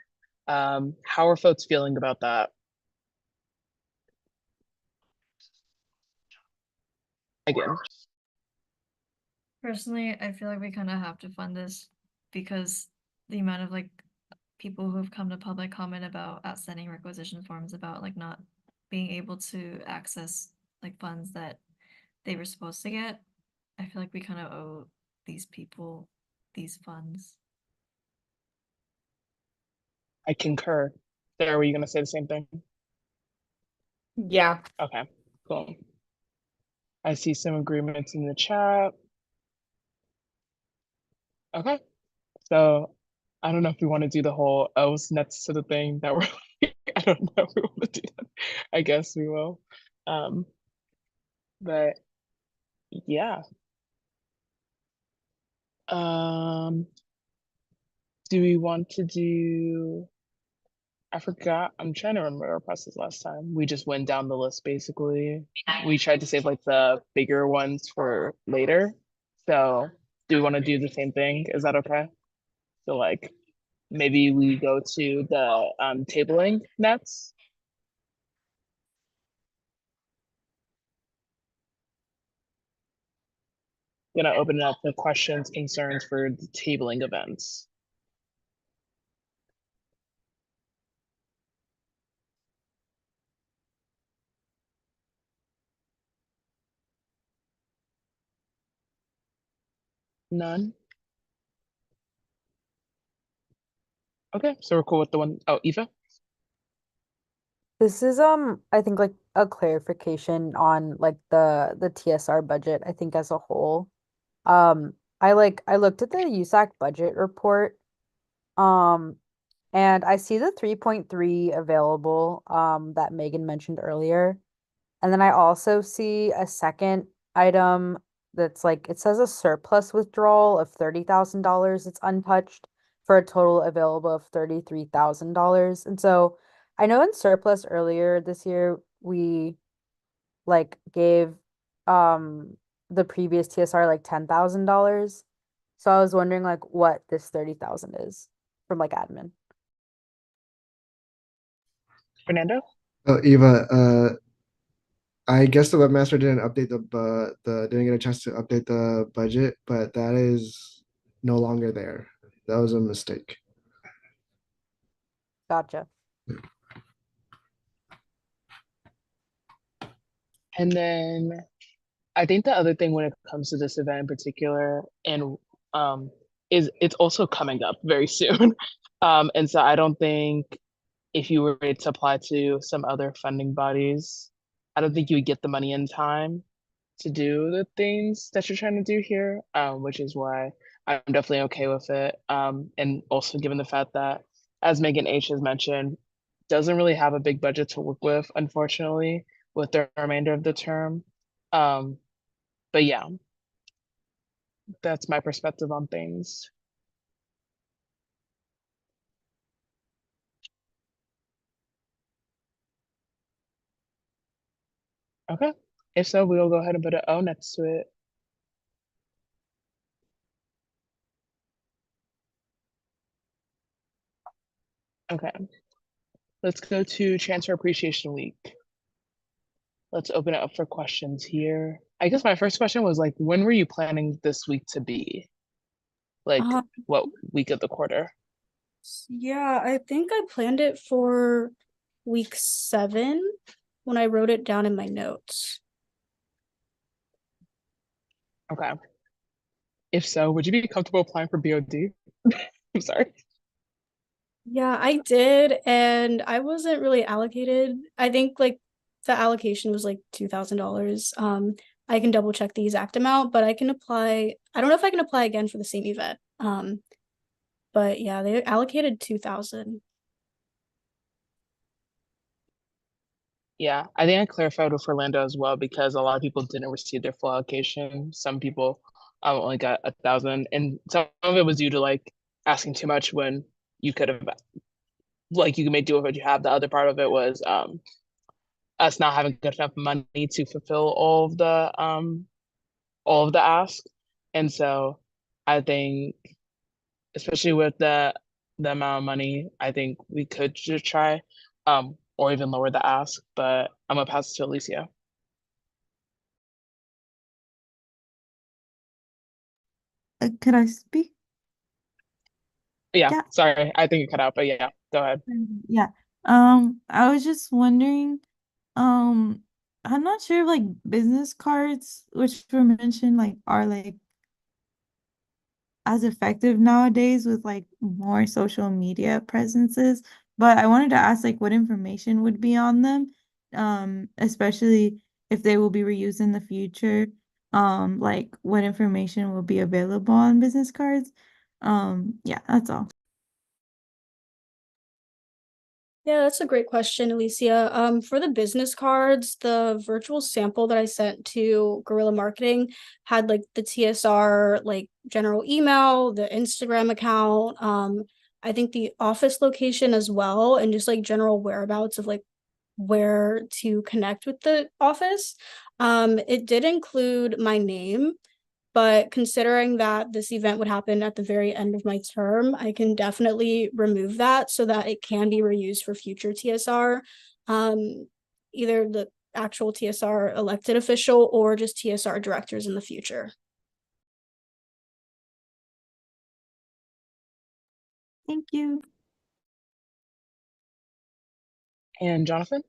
How are folks feeling about that? Again, Personally, I feel like we kind of have to fund this because the amount of like people who have come to public comment about outstanding requisition forms about like not being able to access like funds that they were supposed to get. I feel like we kind of owe these people these funds. I concur. Sarah, were you gonna say the same thing? Yeah. Okay, cool. I see some agreements in the chat. Okay, so I don't know if we want to do the whole O's next to the thing that we're I don't know if we want to do that. I guess we will. But yeah. Um, do we want to do I forgot. I'm trying to remember our process last time. We just went down the list basically. We tried to save like the bigger ones for later. So do we want to do the same thing? Is that okay? So like maybe we go to the tabling next. Gonna open up the questions, concerns for the tabling events. None. Okay, so we're cool with the one. Oh, Eva? This is I think like a clarification on like the TSR budget, I think as a whole. I looked at the USAC budget report, um, and I see the 3.3 available that Megan mentioned earlier. And then I also see a second item that's like it says a surplus withdrawal of $30,000. It's untouched for a total available of $33,000. And so I know in surplus earlier this year we like gave the previous TSR like $10,000. So I was wondering like what this 30,000 is from like admin. Fernando? Oh, Eva, I guess the webmaster didn't update the didn't get a chance to update the budget, but that is no longer there. That was a mistake. Gotcha. And then I think the other thing when it comes to this event in particular, and is it's also coming up very soon. And so I don't think if you were to apply to some other funding bodies, I don't think you would get the money in time to do the things that you're trying to do here, which is why I'm definitely okay with it. And also given the fact that, as Megan H has mentioned, doesn't really have a big budget to work with, unfortunately, with the remainder of the term. But yeah, that's my perspective on things. Okay. If so, we'll go ahead and put an O next to it. Okay. Let's go to Transfer Appreciation Week. Let's open it up for questions here. I guess my first question was like, when were you planning this week to be? Like, what week of the quarter? Yeah, I think I planned it for week 7 when I wrote it down in my notes. Okay. If so, would you be comfortable applying for BOD? I'm sorry. Yeah, I did, and I wasn't really allocated. I think like the allocation was like $2,000. I can double check the exact amount, but I can apply. I don't know if I can apply again for the same event. But yeah, they allocated 2,000. Yeah, I think I clarified with Orlando as well because a lot of people didn't receive their full allocation. Some people only got 1,000, and some of it was due to like asking too much when you could have, like, you may do with what you have. The other part of it was us not having good enough money to fulfill all of the asks, and so I think, especially with the amount of money, I think we could just try, or even lower the ask. But I'm gonna pass it to Alicia. Could I speak? Yeah, Yeah. sorry, I think you cut out, but yeah, go ahead. Yeah. I was just wondering, um, I'm not sure if like business cards, which were mentioned, like are like as effective nowadays with like more social media presences. But I wanted to ask like what information would be on them, especially if they will be reused in the future. Like what information will be available on business cards. Yeah, that's all. Yeah, that's a great question, Alicia. For the business cards, the virtual sample that I sent to Guerrilla Marketing had like the TSR like general email, the Instagram account, I think the office location as well, and just like general whereabouts of like where to connect with the office. It did include my name, but considering that this event would happen at the very end of my term, I can definitely remove that so that it can be reused for future TSR, either the actual TSR elected official or just TSR directors in the future. Thank you. And Jonathan?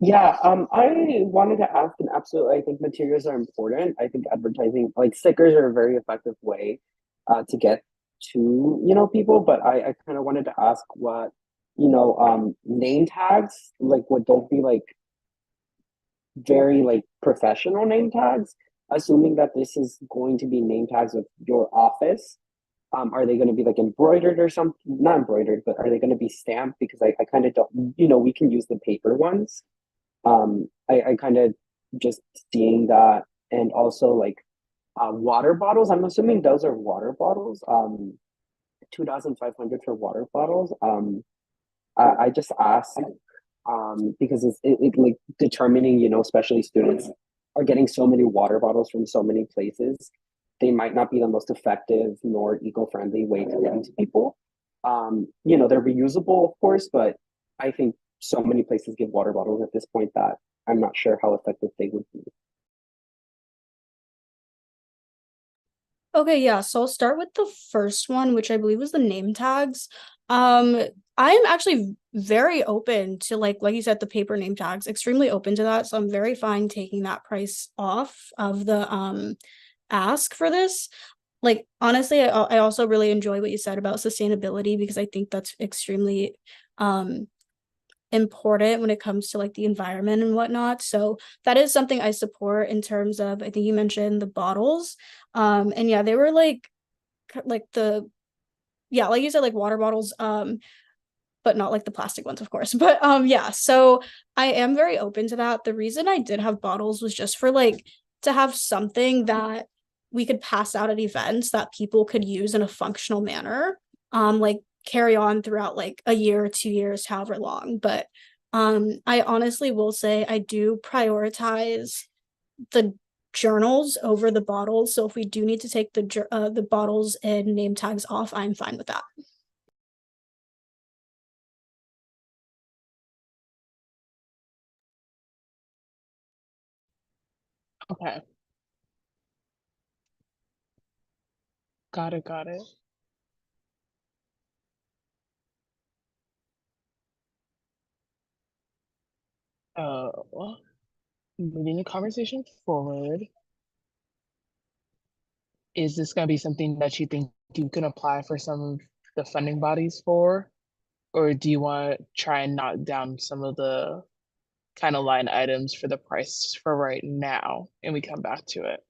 Yeah, I wanted to ask, and absolutely, I think materials are important. I think advertising, like stickers, are a very effective way to get to, people. But I kind of wanted to ask what, name tags, like, would those be like very like professional name tags? Assuming that this is going to be name tags of your office, are they going to be like embroidered or something? Not embroidered, but are they going to be stamped? Because I kind of don't, we can use the paper ones. I kind of just seeing that, and also like water bottles. I'm assuming those are water bottles. 2,500 for water bottles. I just asked because it like determining, especially students are getting so many water bottles from so many places. They might not be the most effective nor eco-friendly way to get into people. They're reusable, of course, but I think so many places give water bottles at this point that I'm not sure how effective they would be. Okay, yeah, so I'll start with the first one, which I believe was the name tags. Um, I'm actually very open to like you said, the paper name tags, extremely open to that. So I'm very fine taking that price off of the ask for this. Like honestly, I also really enjoy what you said about sustainability because I think that's extremely important when it comes to like the environment and whatnot. So that is something I support in terms of, I think you mentioned the bottles. And yeah, they were like the, yeah, like you said, like water bottles, but not like the plastic ones, of course. But yeah, so I am very open to that. The reason I did have bottles was just for like to have something that we could pass out at events that people could use in a functional manner. Like carry on throughout like a year, 2 years, however long. But I honestly will say I do prioritize the journals over the bottles. So if we do need to take the bottles and name tags off, I'm fine with that. Okay. Got it, got it. Well, moving the conversation forward, is this going to be something that you think you can apply for some of the funding bodies for? Or do you want to try and knock down some of the kind of line items for the price for right now and we come back to it?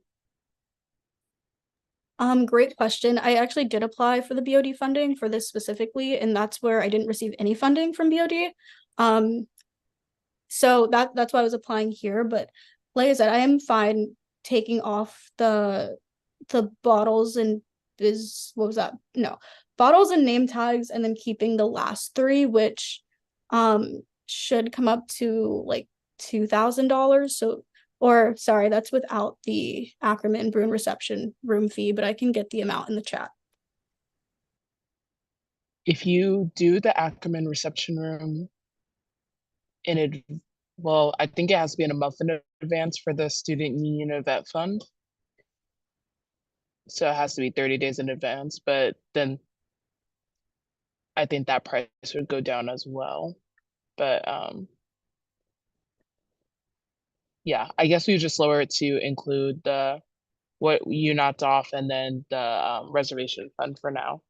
Great question. I actually did apply for the BOD funding for this specifically, and that's where I didn't receive any funding from BOD. So that's why I was applying here. But like I said, I am fine taking off the bottles and what was that? No, bottles and name tags, and then keeping the last three, which should come up to like $2,000. So, or sorry, that's without the Ackerman Bruin reception room fee, but I can get the amount in the chat. If you do the Ackerman reception room in it, well, I think it has to be in a month in advance for the student union event fund. So it has to be 30 days in advance, but then I think that price would go down as well. But yeah, I guess we just lower it to include the what you knocked off and then the reservation fund for now.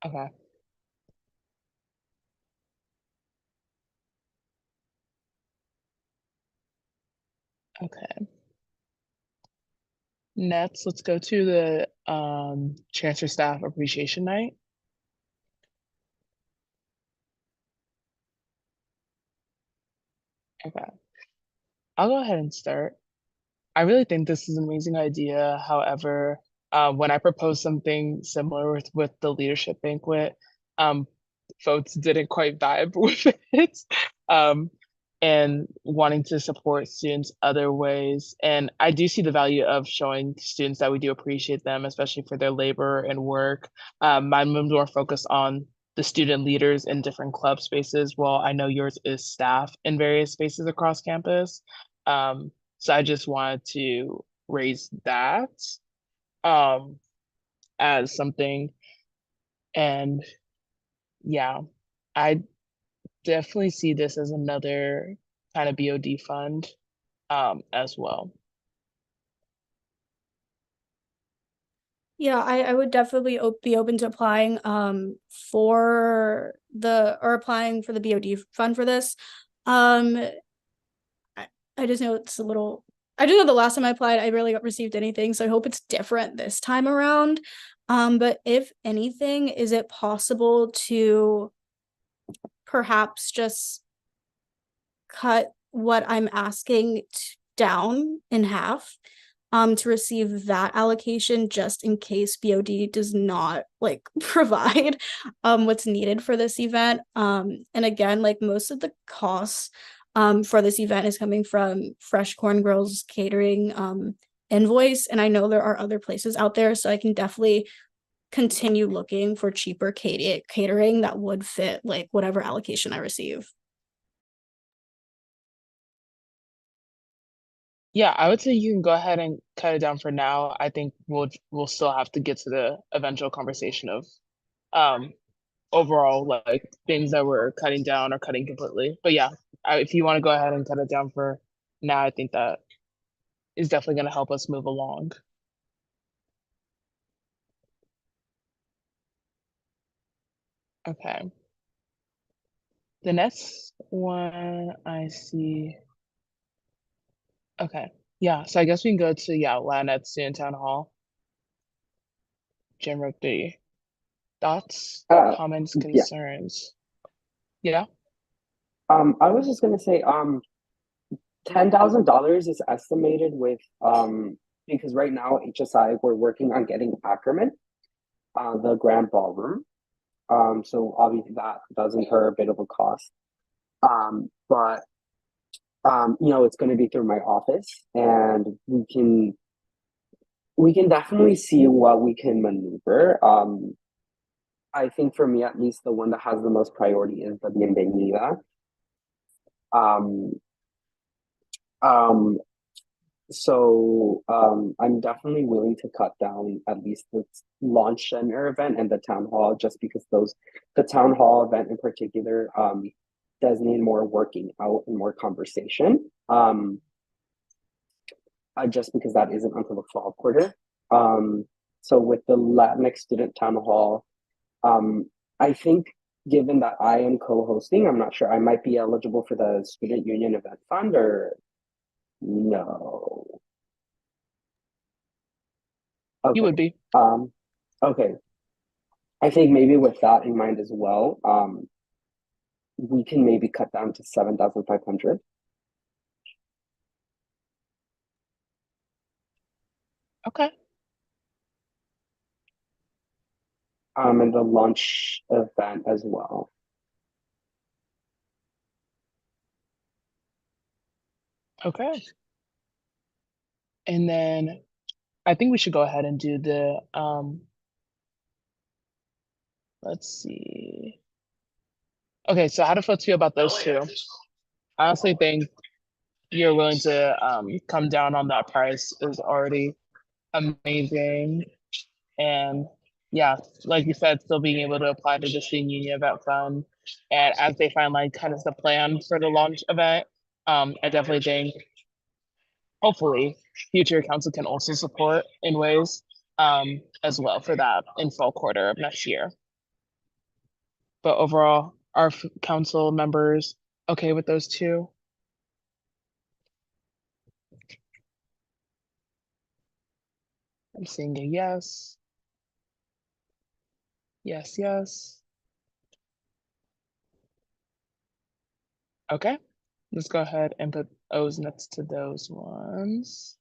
Okay. Okay. Next, let's go to the Chancellor Staff Appreciation Night. Okay, I'll go ahead and start. I really think this is an amazing idea. However, when I proposed something similar with the leadership banquet, um, folks didn't quite vibe with it, um, and wanting to support students other ways. And I do see the value of showing students that we do appreciate them, especially for their labor and work. Mine was more focused on the student leaders in different club spaces, while I know yours is staff in various spaces across campus. So I just wanted to raise that um, as something. And yeah, I definitely see this as another kind of BOD fund as well. Yeah, I would definitely be open to applying for applying for the BOD fund for this. I, I just know it's a little I just know the last time I applied I really received anything, so I hope it's different this time around. But if anything, is it possible to perhaps just cut what I'm asking down in half to receive that allocation just in case BOD does not like provide what's needed for this event. And again, like most of the costs for this event is coming from Fresh Corn Girls Catering invoice, and I know there are other places out there, so I can definitely continue looking for cheaper catering that would fit like whatever allocation I receive. Yeah, I would say you can go ahead and cut it down for now. I think we'll still have to get to the eventual conversation of um overall like things that we're cutting down or cutting completely. But yeah, if you want to go ahead and cut it down for now, I think that is definitely going to help us move along. Okay. The next one I see. Okay. Yeah, so I guess we can go to Latinette Student Town Hall. Jim Rugby. Thoughts, comments, Yeah. concerns? Yeah. I was just gonna say, $10,000 is estimated with because right now HSI we're working on getting Ackerman, the grand ballroom. So obviously that does incur a bit of a cost. But it's going to be through my office, and we can definitely see what we can maneuver. I think for me, at least, the one that has the most priority is the bienvenida. Um, um, so I'm definitely willing to cut down at least the launch center event and the town hall, just because the town hall event in particular does need more working out and more conversation. Just because that isn't until the fall quarter. So with the Latinx student town hall, I think given that I am co-hosting, I'm not sure I might be eligible for the student union event fund or no. Okay. You would be. Okay. I think maybe with that in mind as well, we can maybe cut down to 7,500. Okay. And the launch event as well. Okay. And then I think we should go ahead and do the let's see. Okay, so how do folks feel about those two? I honestly think you're willing to come down on that price is already amazing. And yeah, like you said, still being able to apply to the student union event fund. And as they finalize kind of the plan for the launch event, I definitely think hopefully future council can also support in ways as well for that in fall quarter of next year. But overall, are council members okay with those two? I'm seeing a yes. Yes, yes. Okay. Let's go ahead and put O's next to those ones.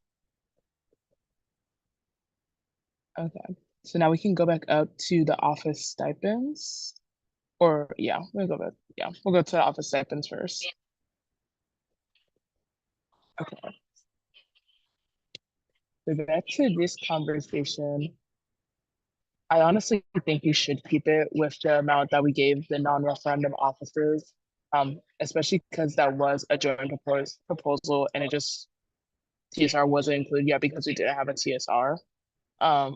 Okay, so now we can go back up to the office stipends. Or yeah, we'll go back. Yeah, we'll go to the office stipends first. Okay. So back to this conversation. I honestly think you should keep it with the amount that we gave the non-referendum officers, especially because that was a joint proposal and it just TSR wasn't included yet because we didn't have a TSR. I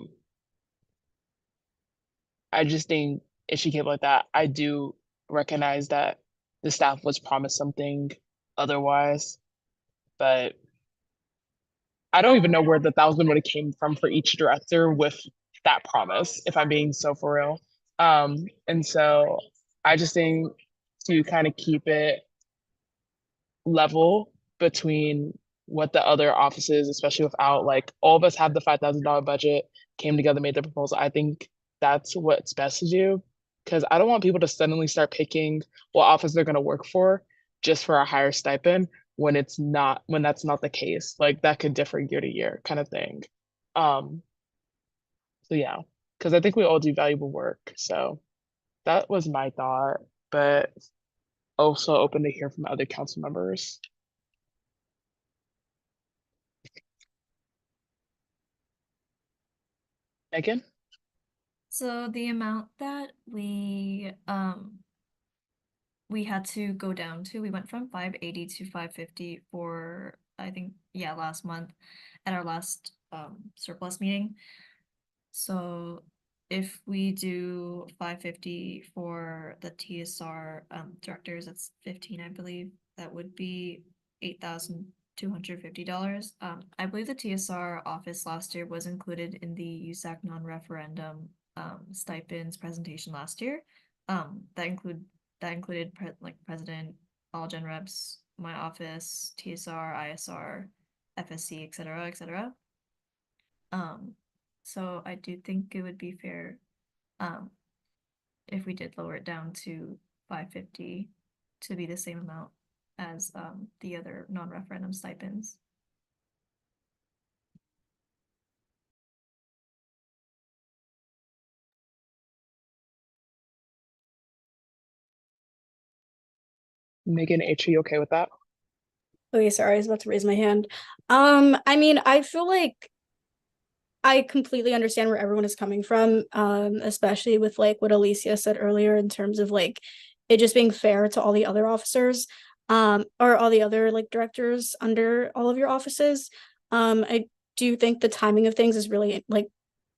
just think it should keep like that. I do recognize that the staff was promised something otherwise, but I don't even know where the 1,000 would have came from for each director with that promise, if I'm being so for real. And so I just think to kind of keep it level between what the other offices, especially without like all of us have the $5,000 budget, came together, made the proposal. I think that's what's best to do because I don't want people to suddenly start picking what office they're going to work for just for a higher stipend when that's not the case. Like that could differ year to year kind of thing. So yeah, because I think we all do valuable work. So that was my thought, but also open to hear from other council members. Megan? So the amount that we had to go down to, we went from 580 to 550 for I think last month at our last surplus meeting. So if we do 550 for the TSR directors, that's 15, I believe. That would be $8,250. I believe the TSR office last year was included in the USAC non-referendum stipends presentation last year. That included president, all gen reps, my office, TSR, ISR, FSC, etc., etc. So I do think it would be fair if we did lower it down to 550 to be the same amount as the other non-referendum stipends. Megan H, are you okay with that? Okay, sorry, I was about to raise my hand. I mean, I feel like I completely understand where everyone is coming from, especially with like what Alicia said earlier in terms of like it just being fair to all the other officers, or all the other like directors under all of your offices. I do think the timing of things is really like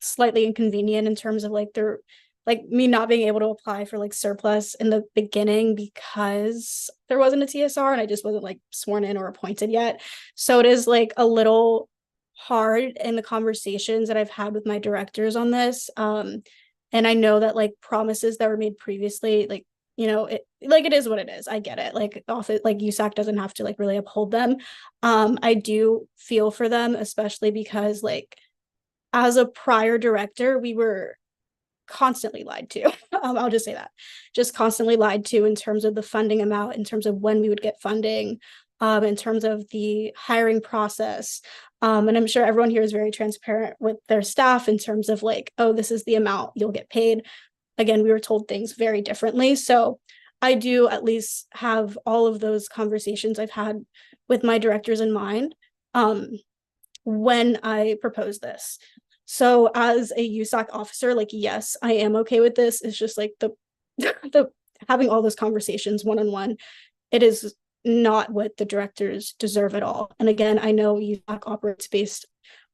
slightly inconvenient in terms of like their like me not being able to apply for like surplus in the beginning because there wasn't a TSR and I just wasn't like sworn in or appointed yet. So it is like a little hard in the conversations that I've had with my directors on this. And I know that like promises that were made previously, like, it is what it is. I get it. Like often like USAC doesn't have to like really uphold them. I do feel for them, especially because like as a prior director, we were constantly lied to. I'll just say that, just constantly lied to in terms of the funding amount, in terms of when we would get funding, in terms of the hiring process. And I'm sure everyone here is very transparent with their staff in terms of like, oh, this is the amount you'll get paid. Again, we were told things very differently. So I do at least have all of those conversations I've had with my directors in mind when I propose this. So as a USAC officer, like, yes, I am okay with this. It's just like the having all those conversations one-on-one, it is not what the directors deserve at all. And again, I know USAC operates based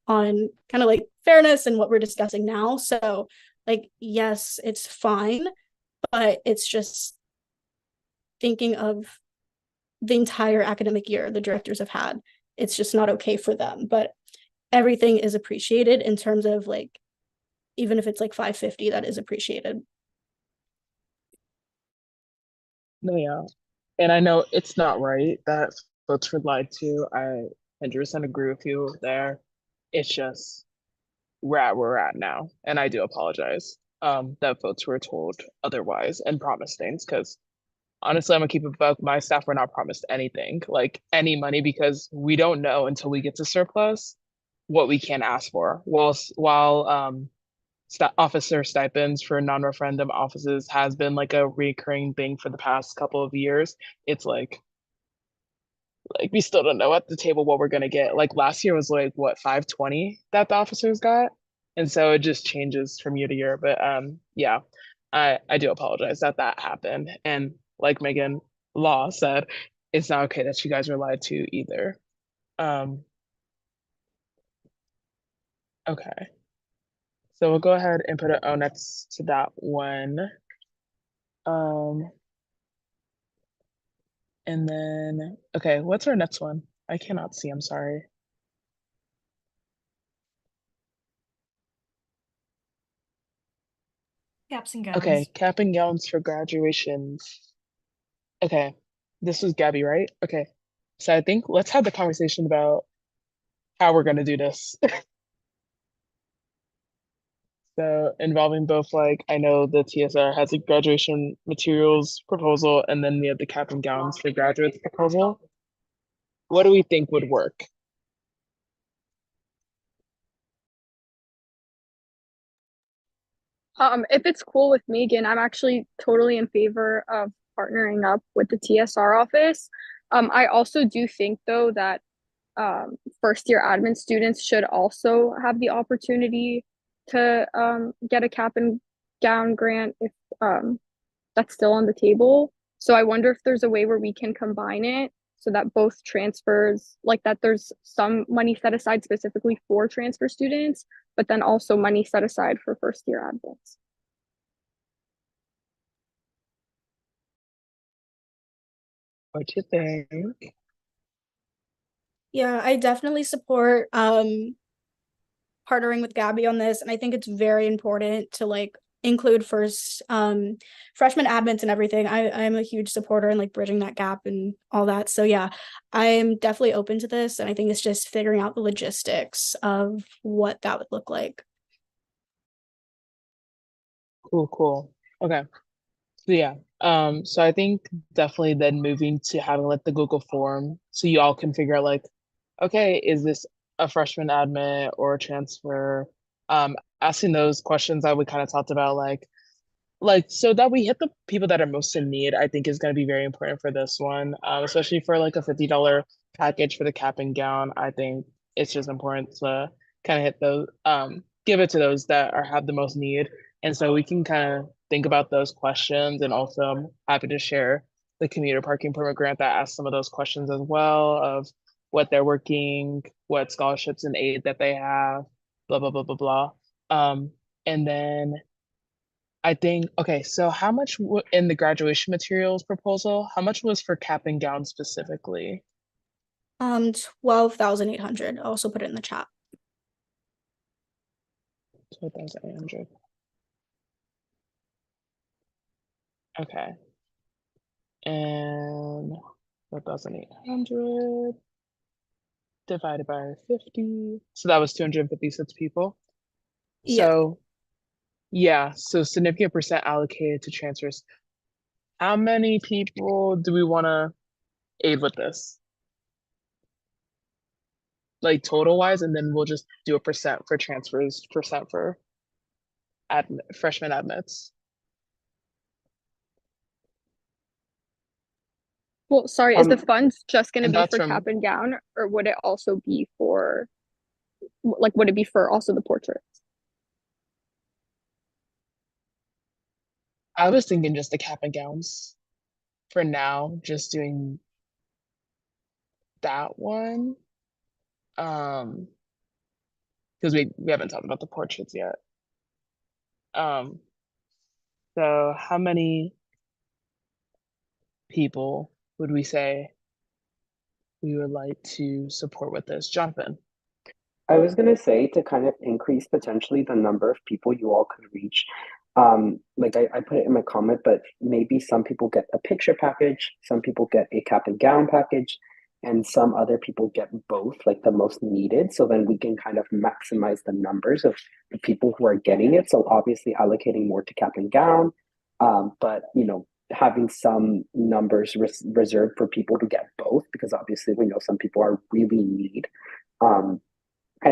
on kind of like fairness and what we're discussing now. So like, yes, it's fine, but it's just thinking of the entire academic year the directors have had. It's just not okay for them. But everything is appreciated in terms of like, even if it's like 550, that is appreciated. No, yeah. And I know it's not right that folks were lied to. I 100% agree with you there. It's just where we're at now. And I do apologize that folks were told otherwise and promised things because honestly, I'm gonna keep it a buck. My staff were not promised anything, like any money, because we don't know until we get to surplus what we can ask for. While officer stipends for non-referendum offices has been like a recurring thing for the past couple of years, it's like we still don't know at the table what we're gonna get. Like last year was like what 520 that the officers got, and so it just changes from year to year. But yeah, I do apologize that that happened, and like Megan Law said, it's not okay that you guys were lied to either. Um, okay, so we'll go ahead and put an O next to that one. Um, and then okay, what's our next one? I cannot see. I'm sorry. Caps and gowns. Okay, cap and gowns for graduations. Okay, this was Gabby, right? Okay, so I think let's have the conversation about how we're gonna do this. So involving both, like, I know the TSR has a graduation materials proposal, and then we have the cap and gowns for graduates proposal. What do we think would work? If it's cool with Megan, I'm actually totally in favor of partnering up with the TSR office. I also do think though that first year admin students should also have the opportunity to get a cap and gown grant if that's still on the table. So I wonder if there's a way where we can combine it so that both transfers, like that there's some money set aside specifically for transfer students, but then also money set aside for first year admins. What you think? Yeah, I definitely support partnering with Gabby on this, and I think it's very important to like include first freshman admins and everything. I'm a huge supporter in like bridging that gap and all that. So yeah, I'm definitely open to this, and I think it's just figuring out the logistics of what that would look like. Cool. Okay. So yeah, so I think definitely then moving to having like the Google form so you all can figure out like, okay, is this a freshman admin or a transfer? Asking those questions that we kind of talked about, like so that we hit the people that are most in need, I think is going to be very important for this one, especially for like a $50 package for the cap and gown. I think it's just important to kind of hit those, give it to those that are have the most need, and so we can kind of think about those questions. And also, I'm happy to share the commuter parking permit grant that asks some of those questions as well of what they're working, what scholarships and aid that they have, blah blah blah blah blah. And then I think, okay, so how much in the graduation materials proposal, how much was for cap and gown specifically? 12,800. I'll also put it in the chat. 12,800. Okay. And 12,800 divided by 50. So that was 256 people. Yeah. So yeah, so significant percent allocated to transfers. How many people do we want to aid with this? Like total wise, and then we'll just do a percent for transfers, percent for freshman admits. Well, sorry, is the funds just going to And be that's for from cap and gown, or would it also be for, like, would it be for also the portraits? I was thinking just the cap and gowns for now, just doing that one. Because we haven't talked about the portraits yet. So how many people would we say we would like to support with this? Jonathan. I was going to say to kind of increase potentially the number of people you all could reach. Like I put it in my comment, but maybe some people get a picture package, some people get a cap and gown package, and some other people get both, like the most needed. So then we can kind of maximize the numbers of the people who are getting it. So obviously allocating more to cap and gown, but having some numbers reserved for people to get both, because obviously we know some people are really in need. And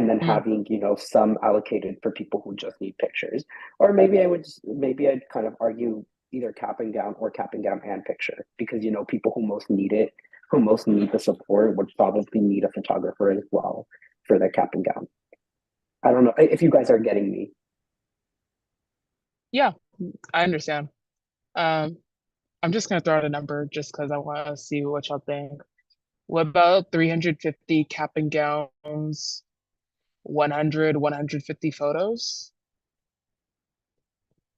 then having, some allocated for people who just need pictures. Or maybe I'd kind of argue either cap and gown or cap and gown and picture, because, people who most need it, who most need the support would probably need a photographer as well for their cap and gown. I don't know if you guys are getting me. Yeah, I understand. I'm just gonna throw out a number just because I want to see what y'all think. What about 350 cap and gowns, 150 photos?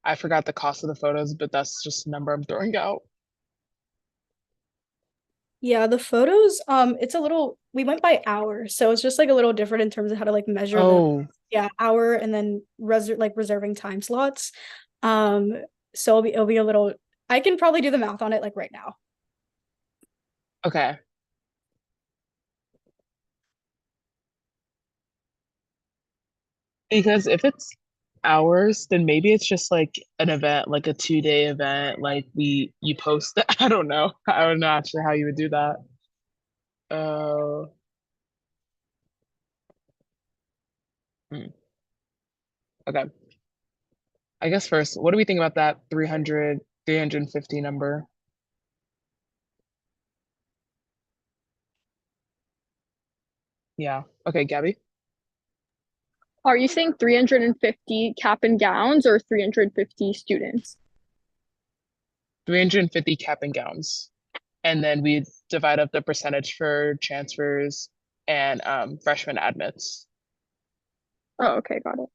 I forgot the cost of the photos, but that's just a number I'm throwing out. Yeah, the photos, we went by hour, so it's just like a little different in terms of how to like measure Oh, hour and then reserving time slots. So it'll be a little, I can probably do the math on it like right now. okay. Because if it's hours, then maybe it's just like an event, like a 2-day event, like you post it. I don't know. I'm not sure how you would do that. Uh, hmm, okay. I guess first, what do we think about that 350 number? Yeah. Okay, Gabby. Are you saying 350 cap and gowns or 350 students? 350 cap and gowns. And then we divide up the percentage for transfers and freshman admits. Oh, okay, got it.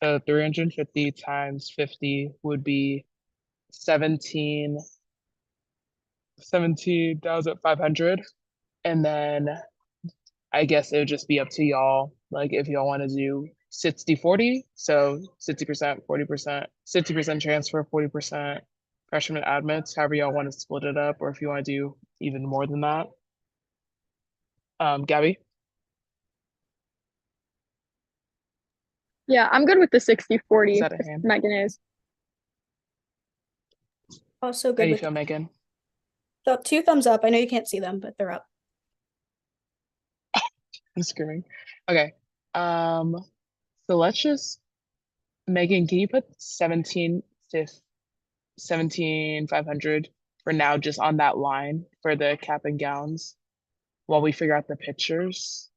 So 350 times 50 would be 17,500. And then I guess it would just be up to y'all. Like if y'all want to do 60-40, so 60%, 40%, 60% transfer, 40% freshman admits, however y'all want to split it up, or if you want to do even more than that. Gabby? Yeah, I'm good with the 60-40 Is that a if hand? Megan is. Also How good do you with feel, Megan? so 2 thumbs up. I know you can't see them, but they're up. I'm screaming. Okay. So let's just Megan, can you put 17,500 for now just on that line for the cap and gowns while we figure out the pictures?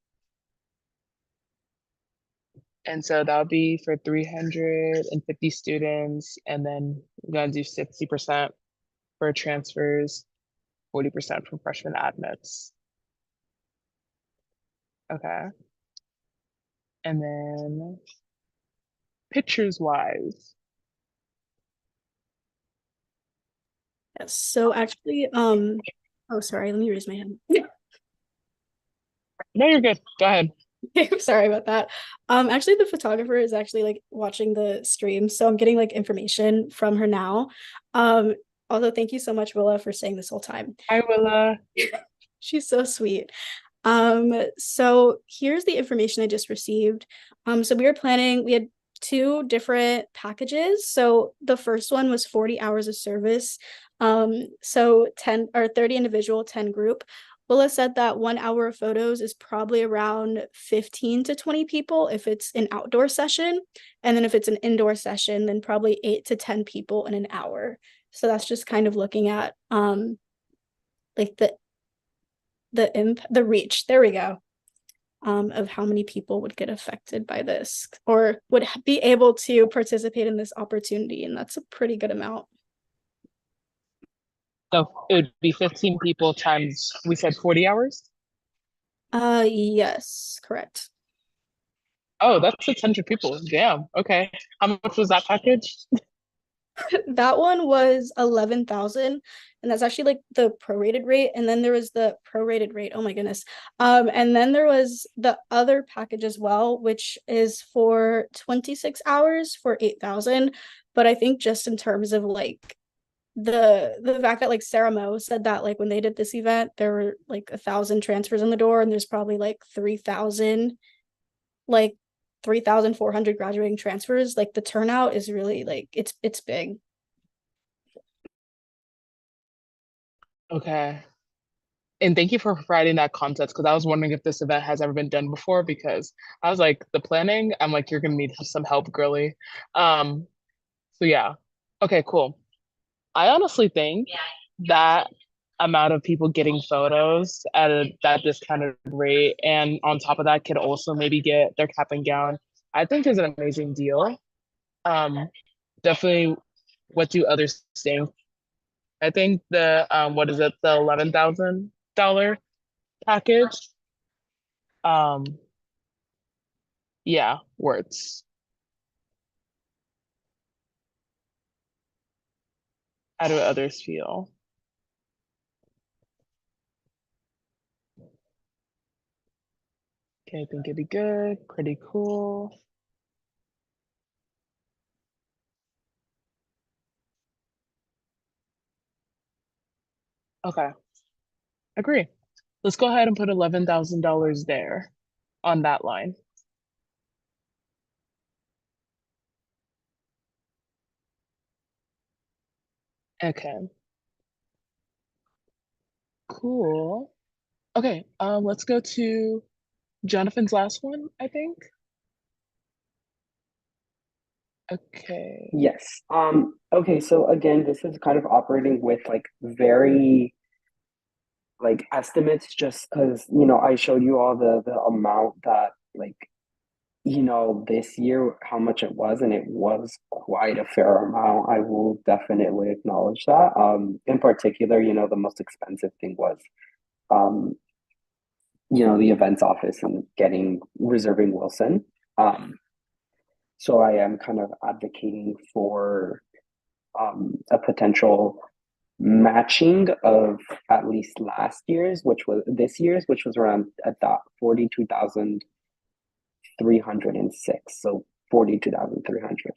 And so that would be for 350 students, and then we're gonna do 60% for transfers, 40% for freshman admits. Okay. And then pictures wise. Yes. So actually, oh sorry, let me raise my hand. No, you're good. Go ahead. Sorry about that. Actually, the photographer is actually like watching the stream, so I'm getting like information from her now. Also, thank you so much, Willa, for staying this whole time. Hi, Willa. She's so sweet. So here's the information I just received. So we had 2 different packages. So the first one was 40 hours of service. So 10 or 30 individual, 10 group. Willa said that 1 hour of photos is probably around 15 to 20 people if it's an outdoor session. And then if it's an indoor session, then probably 8 to 10 people in an hour. So that's just kind of looking at like the reach, there we go, of how many people would get affected by this or would be able to participate in this opportunity. And that's a pretty good amount. So it would be 15 people times, we said 40 hours? Yes, correct. Oh, that's 600 people. Damn. Okay. How much was that package? That one was 11,000, and that's actually like the prorated rate. And then there was the prorated rate. Oh my goodness. And then there was the other package as well, which is for 26 hours for 8,000. But I think just in terms of like the fact that like Sarah Mo said that like when they did this event, there were like 1,000 transfers in the door, and there's probably like 3,000 like 3,400 graduating transfers, like the turnout is really like it's big. Okay. And thank you for providing that context because I was wondering if this event has ever been done before because I was like, the planning, I'm like, you're gonna need some help, girly. So yeah. Okay, cool. I honestly think that amount of people getting photos at that discounted rate and on top of that could also maybe get their cap and gown, I think is an amazing deal. Definitely what do others think? I think the what is it, the $11,000 package? Um, yeah, words. How do others feel? Okay, I think it'd be good, pretty cool. Okay, agree. Let's go ahead and put $11,000 there on that line. Okay, cool. Okay, let's go to Jonathan's last one, I think. Okay. Yes. Okay, so again, this is kind of operating with like very like estimates just because, you know, I showed you all the amount that like, you know, this year how much it was, and it was quite a fair amount. I will definitely acknowledge that. In particular, you know, the most expensive thing was um, you know, the events office and getting reserving Wilson. So I am kind of advocating for a potential matching of at least last year's, which was this year's, which was around at that 42,306. So 42,300.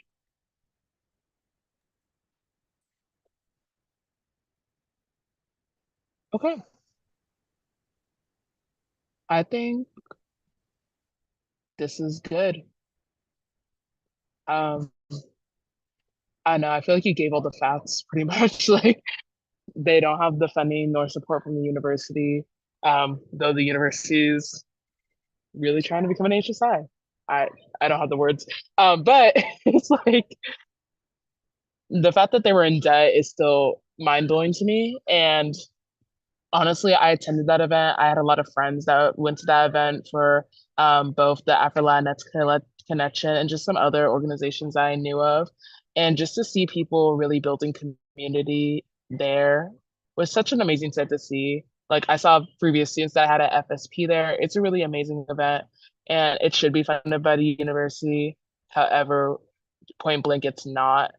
Okay. I think this is good. Um, I know, I feel like you gave all the facts pretty much. Like they don't have the funding nor support from the university. Though the university is really trying to become an HSI. I don't have the words. But it's like the fact that they were in debt is still mind blowing to me. And honestly, I attended that event. I had a lot of friends that went to that event for both the Afro Latinx Connection and just some other organizations I knew of. And just to see people really building community there was such an amazing sight to see. Like I saw previous students that had an FSP there. It's a really amazing event and it should be funded by the university. However, point blank, it's not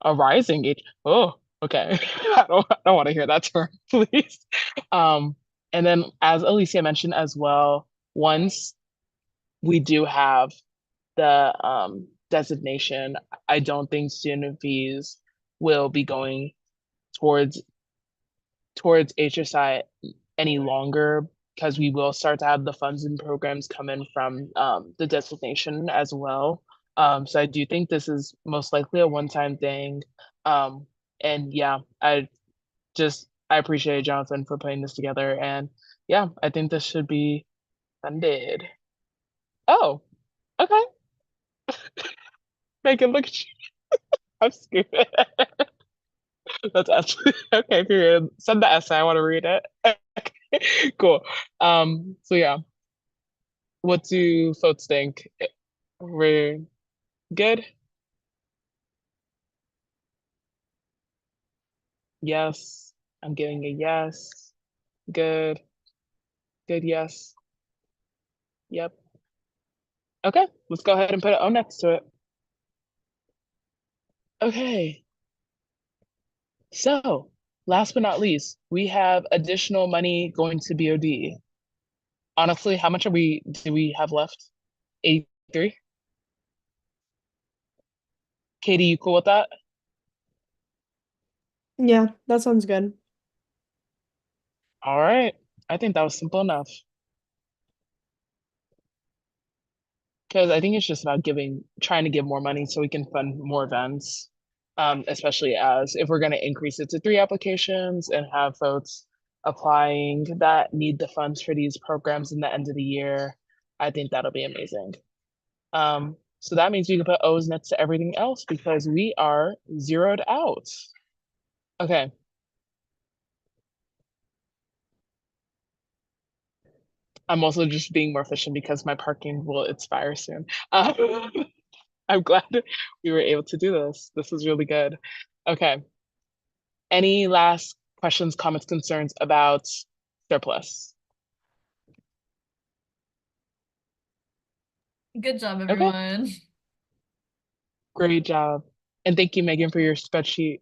a rising age. Oh, okay. I don't want to hear that term, please. Um, and then as Alicia mentioned as well, once we do have the designation, I don't think student fees will be going towards HSI any longer because we will start to have the funds and programs come in from the designation as well. So I do think this is most likely a one-time thing. And yeah, I appreciate Jonathan for putting this together. And yeah, I think this should be funded. Oh, okay. Megan, look at you. I'm stupid. That's actually okay, period. Send the essay. I want to read it. Okay, cool. So yeah, what do folks think? We're good? Yes. I'm giving a yes. Good. Good, yes. Yep. Okay, let's go ahead and put an O next to it. Okay. So, last but not least, we have additional money going to BOD. Honestly, how much do we have left? 83? Katie, you cool with that? Yeah, that sounds good. All right. I think that was simple enough. because I think it's just about trying to give more money so we can fund more events. Especially as if we're going to increase it to 3 applications and have folks applying that need the funds for these programs in the end of the year, I think that'll be amazing. So that means we can put O's next to everything else because we are zeroed out. Okay. I'm also just being more efficient because my parking will expire soon. I'm glad we were able to do this. This is really good. Okay. Any last questions, comments, concerns about surplus? Good job, Okay. everyone. Great job. And thank you, Megan, for your spreadsheet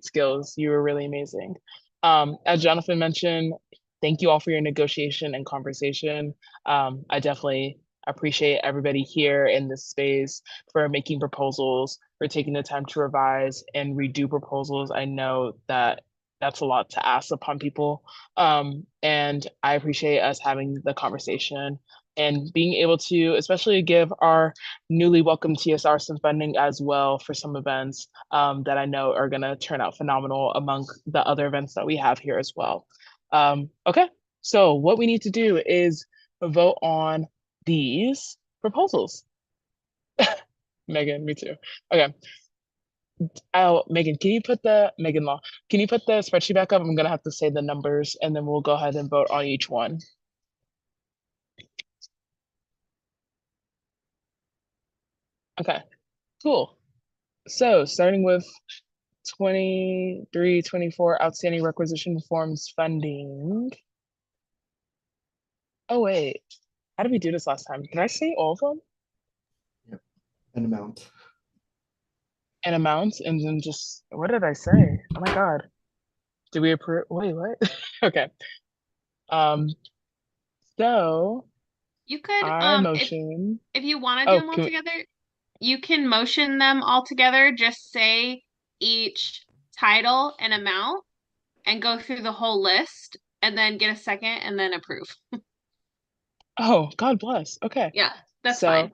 skills. You were really amazing. As Jonathan mentioned, thank you all for your negotiation and conversation. I definitely appreciate everybody here in this space for making proposals, for taking the time to revise and redo proposals. I know that that's a lot to ask upon people. And I appreciate us having the conversation and being able to especially give our newly welcomed TSR some funding as well for some events that I know are going to turn out phenomenal among the other events that we have here as well. Okay, so what we need to do is vote on these proposals. Megan, me too. Okay. Oh, Megan, Megan Law, can you put the spreadsheet back up? I'm gonna have to say the numbers and then we'll go ahead and vote on each one. Okay, cool. So starting with 23, 24 outstanding requisition forms funding. Oh wait, how did we do this last time? Did I say all of them? An amount. An amount and then just, what did I say? Oh my God. Did we approve? Wait, what? Okay. So You could I motion. if you want to do Oh, them all can we, together, you can motion them all together. Just say each title and amount and go through the whole list and then get a second and then approve. oh, God bless. Okay. Yeah, that's So fine.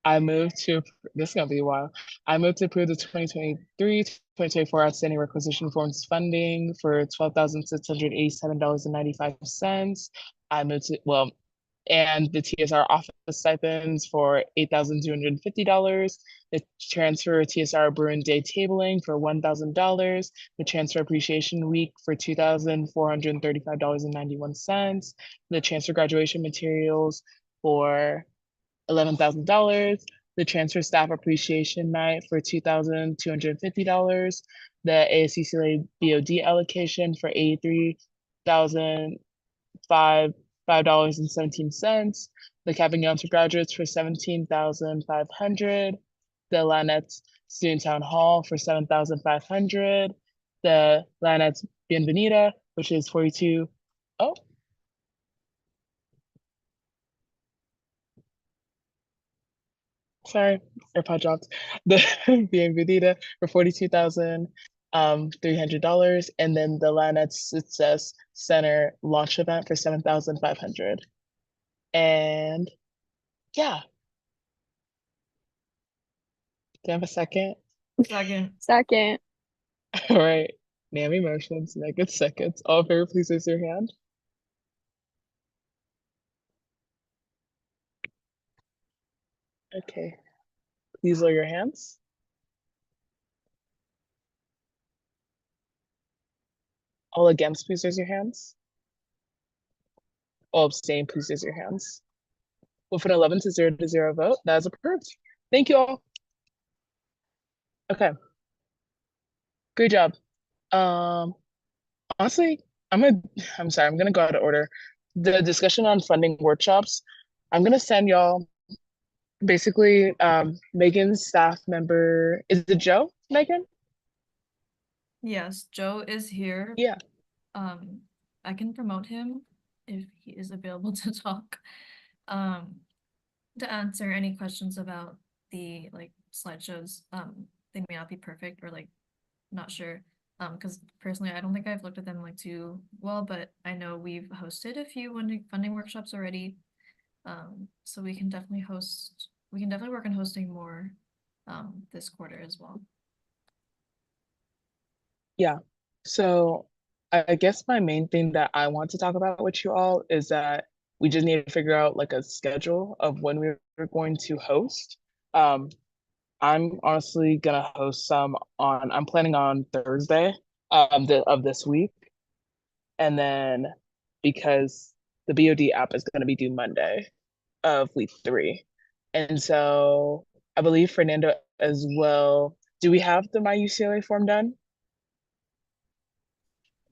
I move to, this is gonna be a while. I move to approve the 2023-2024 outstanding requisition forms funding for $12,687.95. I move to, well, and the TSR office stipends for $8,250, the transfer TSR Bruin Day tabling for $1,000, the transfer appreciation week for $2,435.91, the transfer graduation materials for $11,000, the transfer staff appreciation night for $2,250, the ASCCLA BOD allocation for $83,505.17, the cap and gowns for graduates for $17,500, the Lanettes Student Town Hall for $7,500, the Lanettes Bienvenida, which is 42. Oh, sorry, AirPod dropped. The Bienvenida for $42,300, and then the Lanet Success Center launch event for $7,500. And yeah, do I have a second? Second. Second. All right, Nami motions, Megan seconds. All in favor, please raise your hand. Okay, please lower your hands. All against, please raise your hands. All abstain, please raise your hands. With an 11 to 0 vote, that is approved. Thank you all. Okay, great job. Honestly, I'm sorry, I'm gonna go out of order. The discussion on funding workshops, I'm gonna send y'all basically Megan's staff member. Is it Joe, Megan? Yes, Joe is here. Yeah. I can promote him if he is available to talk. To answer any questions about the like slideshows. They may not be perfect or like not sure. Because personally, I don't think I've looked at them like too well, but I know we've hosted a few funding workshops already. So we can definitely work on hosting more this quarter as well. Yeah. So I guess my main thing that I want to talk about with you all is that we just need to figure out like a schedule of when we're going to host. I'm honestly gonna host some I'm planning on Thursday of this week. And then because the BOD app is gonna be due Monday of week 3. And so I believe Fernando as well. Do we have the My UCLA form done?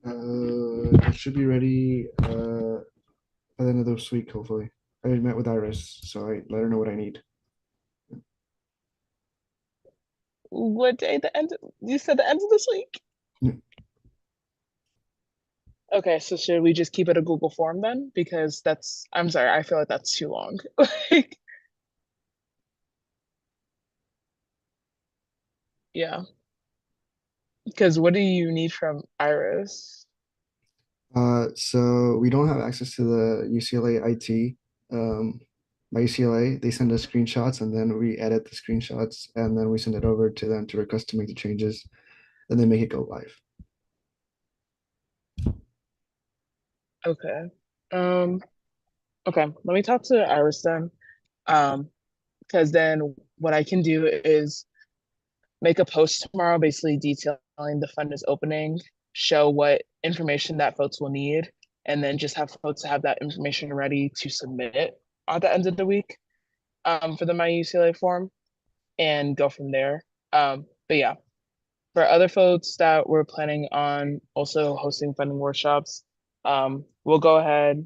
It should be ready by the end of this week, hopefully. I met with Iris, so I let her know what I need. What day? You said the end of this week? Yeah. Okay, so should we just keep it a Google form then? Because I'm sorry, I feel like that's too long. Yeah. Because what do you need from Iris? So we don't have access to the UCLA IT. By UCLA, they send us screenshots and then we edit the screenshots and then we send it over to them to request to make the changes and then make it go live. Okay. Okay, let me talk to Iris then. Because then what I can do is make a post tomorrow basically detailing the fund is opening, show what information that folks will need, and then just have folks have that information ready to submit at the end of the week for the My UCLA form and go from there. But yeah, for other folks that were planning on also hosting funding workshops, we'll go ahead.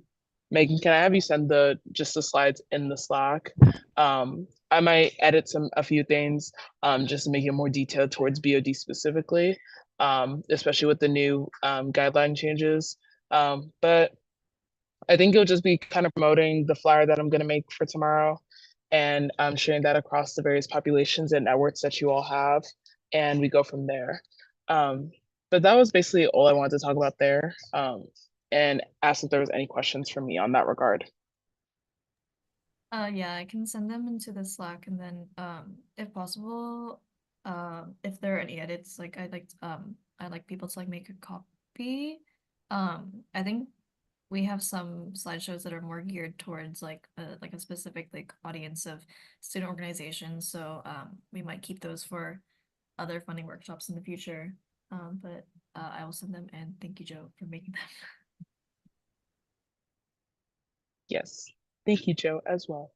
Megan, can I have you send just the slides in the Slack? I might edit a few things just to make it more detailed towards BOD specifically, especially with the new guideline changes. But I think it'll just be kind of promoting the flyer that I'm going to make for tomorrow and sharing that across the various populations and networks that you all have. And we go from there. But that was basically all I wanted to talk about there and ask if there was any questions for me on that regard. Yeah, I can send them into the Slack and then if possible, if there are any edits, like I like people to like make a copy. I think we have some slideshows that are more geared towards like a specific like audience of student organizations. So we might keep those for other funding workshops in the future. But I will send them and thank you, Joe, for making them. Yes, thank you, Joe, as well.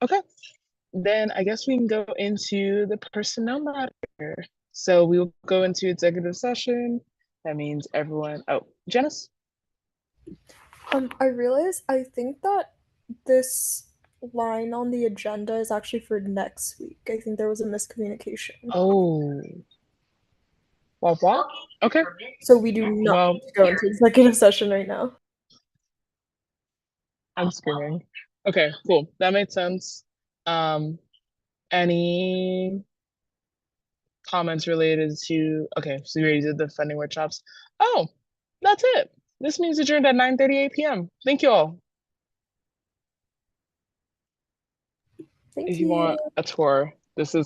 Okay, then I guess we can go into the personnel matter. So we will go into executive session. That means everyone, oh, Janice? I realize I think that this line on the agenda is actually for next week. I think there was a miscommunication. Oh. What? Okay. So we do not go into executive session right now. I'm screaming. Okay, cool. That made sense. Any comments related to, okay, so you already did the funding workshops. Oh, that's it. This means adjourned at 9:38 p.m. Thank you all. Thank If you want a tour, this is